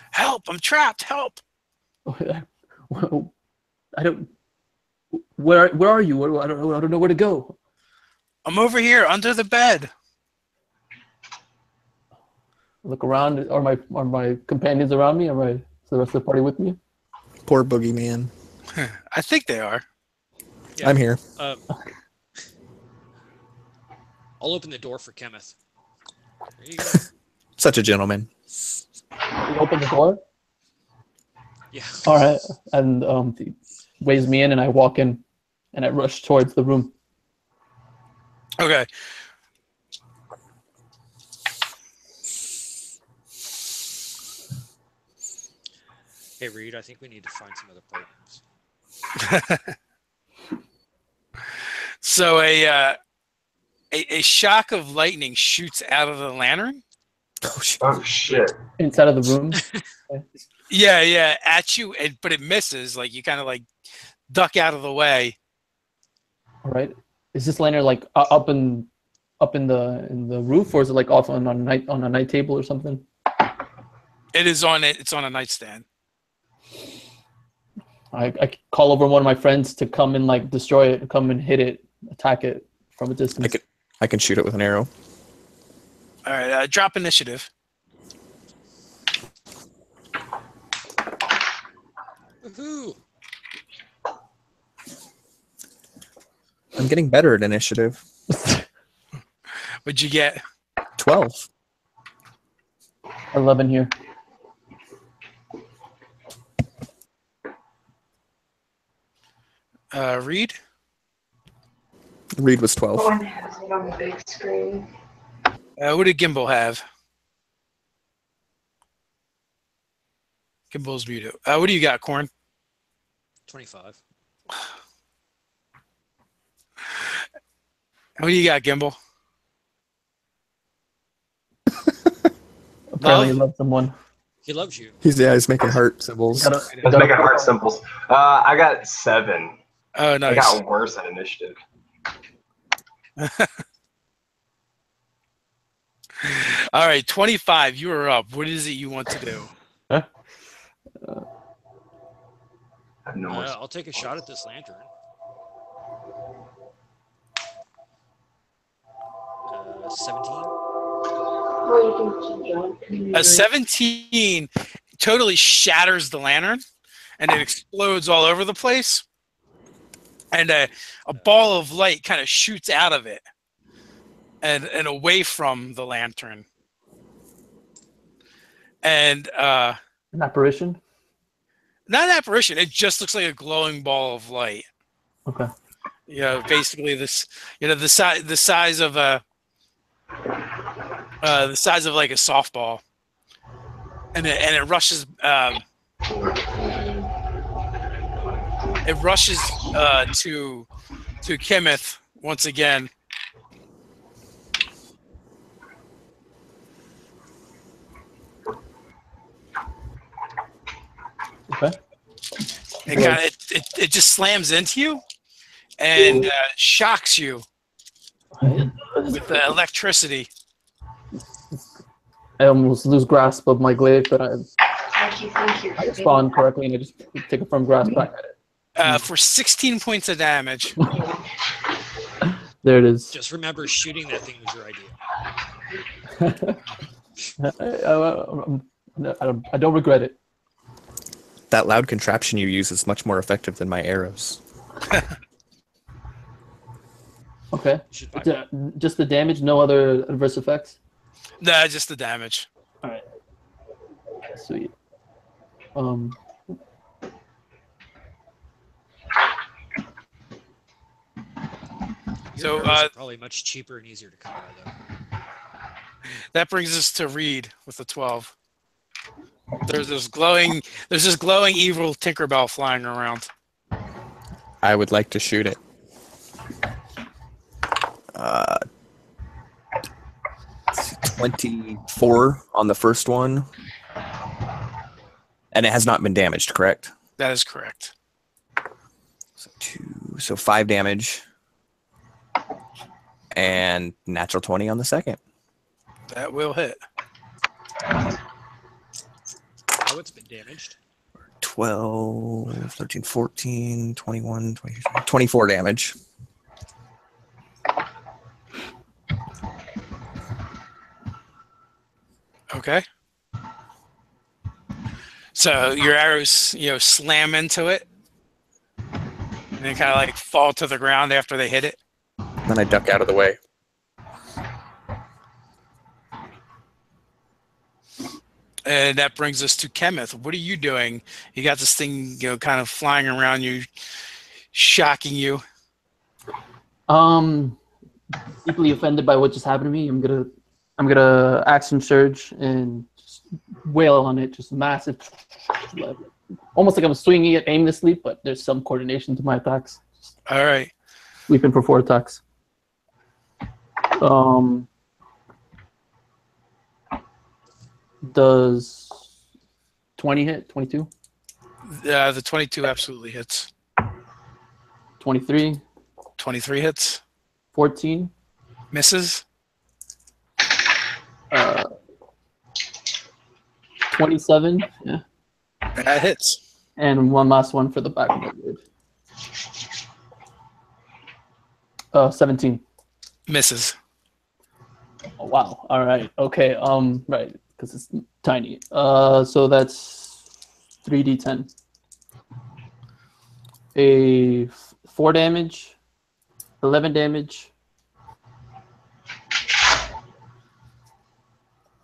Help! I'm trapped. Help! I don't. Where are you? I don't know where to go. I'm over here under the bed. Look around. Are my companions around me? Is the rest of the party with me? Poor boogeyman. I think they are. Yeah. I'm here. I'll open the door for Kenneth. There you go. Such a gentleman. You open the door. Yeah. All right, and he waves me in, and I walk in, and I rush towards the room. Okay. Hey, Reed, I think we need to find some other partners. So a shock of lightning shoots out of the lantern. Oh shit! Inside of the room. Yeah, at you, but it misses. Like you kind of like duck out of the way. All right. Is this lantern like up in the roof, or is it like off on a night table or something? It is on it. It's on a nightstand. I call over one of my friends to come and like destroy it, come and hit it, attack it from a distance. I can shoot it with an arrow. All right, drop initiative. Woohoo! I'm getting better at initiative. What'd you get? 12. 11 here. Reed? Reed was 12. One has it on the big screen. What did Gimbal have? Gimbal's muted. What do you got, Corn? 25. What do you got, Gimbal? Apparently he loves someone. He loves you. He's making heart symbols. I was making heart symbols. I got 7. Oh, I nice. got worse at initiative. All right, 25. You are up. What is it you want to do? I have no more. I'll take a shot at this lantern. 17. Or you can jump. A 17 totally shatters the lantern, and it explodes all over the place. And a ball of light kind of shoots out of it and away from the lantern. And An apparition? not an apparition. It just looks like a glowing ball of light. Okay. Basically this, the size of a the size of like a softball, and it rushes. It rushes to Kenneth once again. Okay. It just slams into you and shocks you with the electricity. I almost lose grasp of my glaive, but I Thank you. respond correctly, and I just take a firm grasp back at it. For 16 points of damage. There it is. Just remember, shooting that thing was your idea. I don't regret it. That loud contraption you use is much more effective than my arrows. Okay. Just the damage, no other adverse effects? Nah, just the damage. All right. Sweet. So probably much cheaper and easier to come by though. That brings us to Reed with the 12. There's this glowing evil Tinkerbell flying around. I would like to shoot it. 24 on the first one. And it has not been damaged, correct? That is correct. So 5 damage. And natural 20 on the second. That will hit. How it's been damaged? 12, 13, 14, 21, 22, 24 damage. Okay. So your arrows, slam into it, and then kind of like fall to the ground after they hit it. Then I duck out of the way. And that brings us to Kenneth. What are you doing? You got this thing, kind of flying around you, shocking you. Deeply offended by what just happened to me. I'm gonna action surge and just wail on it, just massive, almost like I'm swinging it aimlessly, but there's some coordination to my attacks. All right. Sweeping for 4 attacks. Does 20 hit? 22? The 22 absolutely hits. 23? 23 hits. 14? Misses. 27? Yeah. That hits. And one last one for the back of my blade. 17. Misses. Oh, wow. All right. Okay. Right. Because it's tiny. So that's 3d10. 4 damage, 11 damage.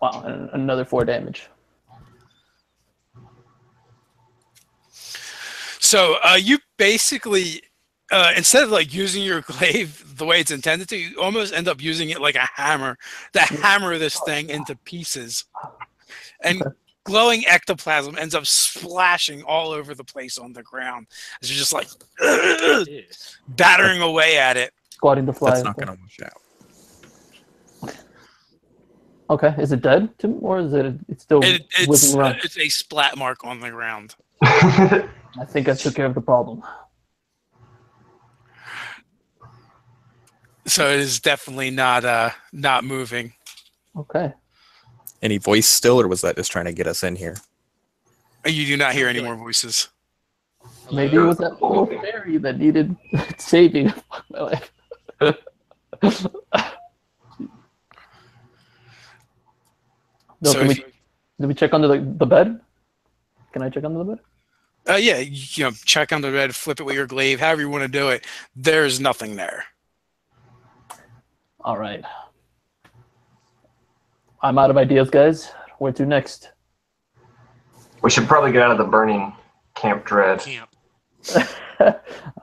Wow, and another 4 damage. So you basically, instead of like using your glaive the way it's intended to, you almost end up using it like a hammer to hammer this thing into pieces. And glowing ectoplasm ends up splashing all over the place on the ground as you're just like battering away at it. Squatting the fly. That's not going to wash out. Okay, is it dead, Tim, or is it's still whizzing around? It's a splat mark on the ground. I think I took care of the problem. So it is definitely not moving. Okay. Any voice still, or was that just trying to get us in here? You do not hear any more voices. Maybe it was that little fairy that needed saving. Fuck my life. No, So did we check under the bed? Can I check under the bed? Yeah, check under the bed, flip it with your glaive, however you want to do it. There's nothing there. All right. I'm out of ideas, guys. Where to next? We should probably get out of the burning Camp Dread. Camp. All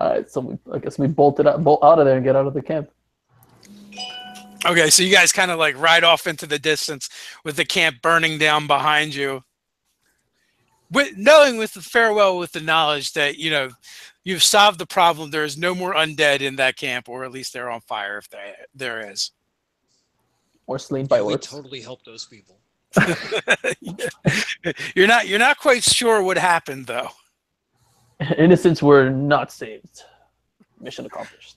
right, so I guess we bolt out of there and get out of the camp. Okay, so you guys kind of like ride off into the distance with the camp burning down behind you. Knowing with the farewell, with the knowledge that, you know, you've solved the problem. There is no more undead in that camp, or at least they're on fire if there is. Or slain by We orcs. totally helped those people. You're not quite sure what happened though. Innocents were not saved. Mission accomplished.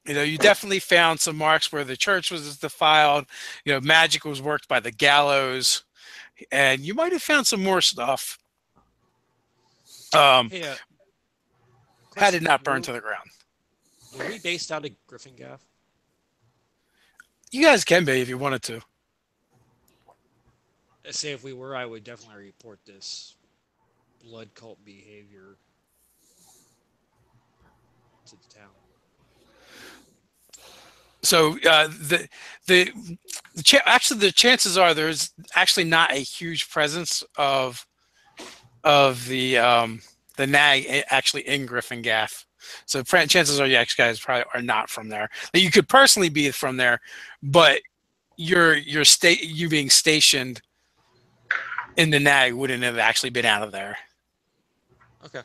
You know, you definitely found some marks where the church was defiled. You know, magic was worked by the gallows, and you might have found some more stuff. Hey, Had it not burned were- to the ground. Were we based out of Griffingaff? You guys can be if you wanted to. Say if we were, I would definitely report this blood cult behavior to the town. So actually the chances are there's actually not a huge presence of the nag actually in Griffingaff. So chances are you guys probably are not from there. Now, you could personally be from there, but you being stationed in the nag wouldn't have actually been out of there. Okay.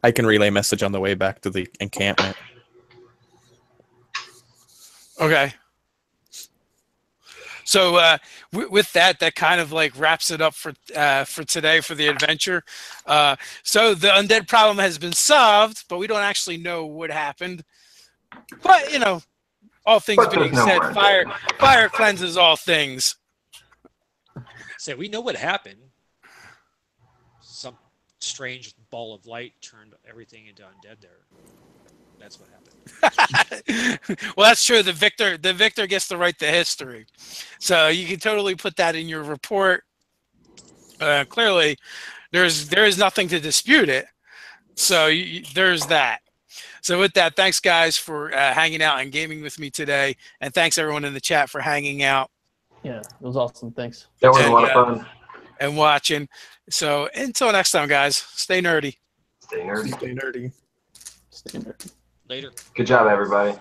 I can relay message on the way back to the encampment. Okay. So with that kind of like wraps it up for today for the adventure. So the undead problem has been solved, but we don't actually know what happened. But you know, all things being said, fire cleanses all things. Say we know what happened. Some strange ball of light turned everything into undead there. That's what happened. Well, that's true. The victor gets to write the history, so you can totally put that in your report. Clearly, there is nothing to dispute it. So there's that. So with that, thanks guys for hanging out and gaming with me today, and thanks everyone in the chat for hanging out. Yeah, it was awesome. Thanks. That was a lot of fun. And watching. So until next time, guys, stay nerdy. Stay nerdy. Stay nerdy. Stay nerdy. Later. Good job, everybody.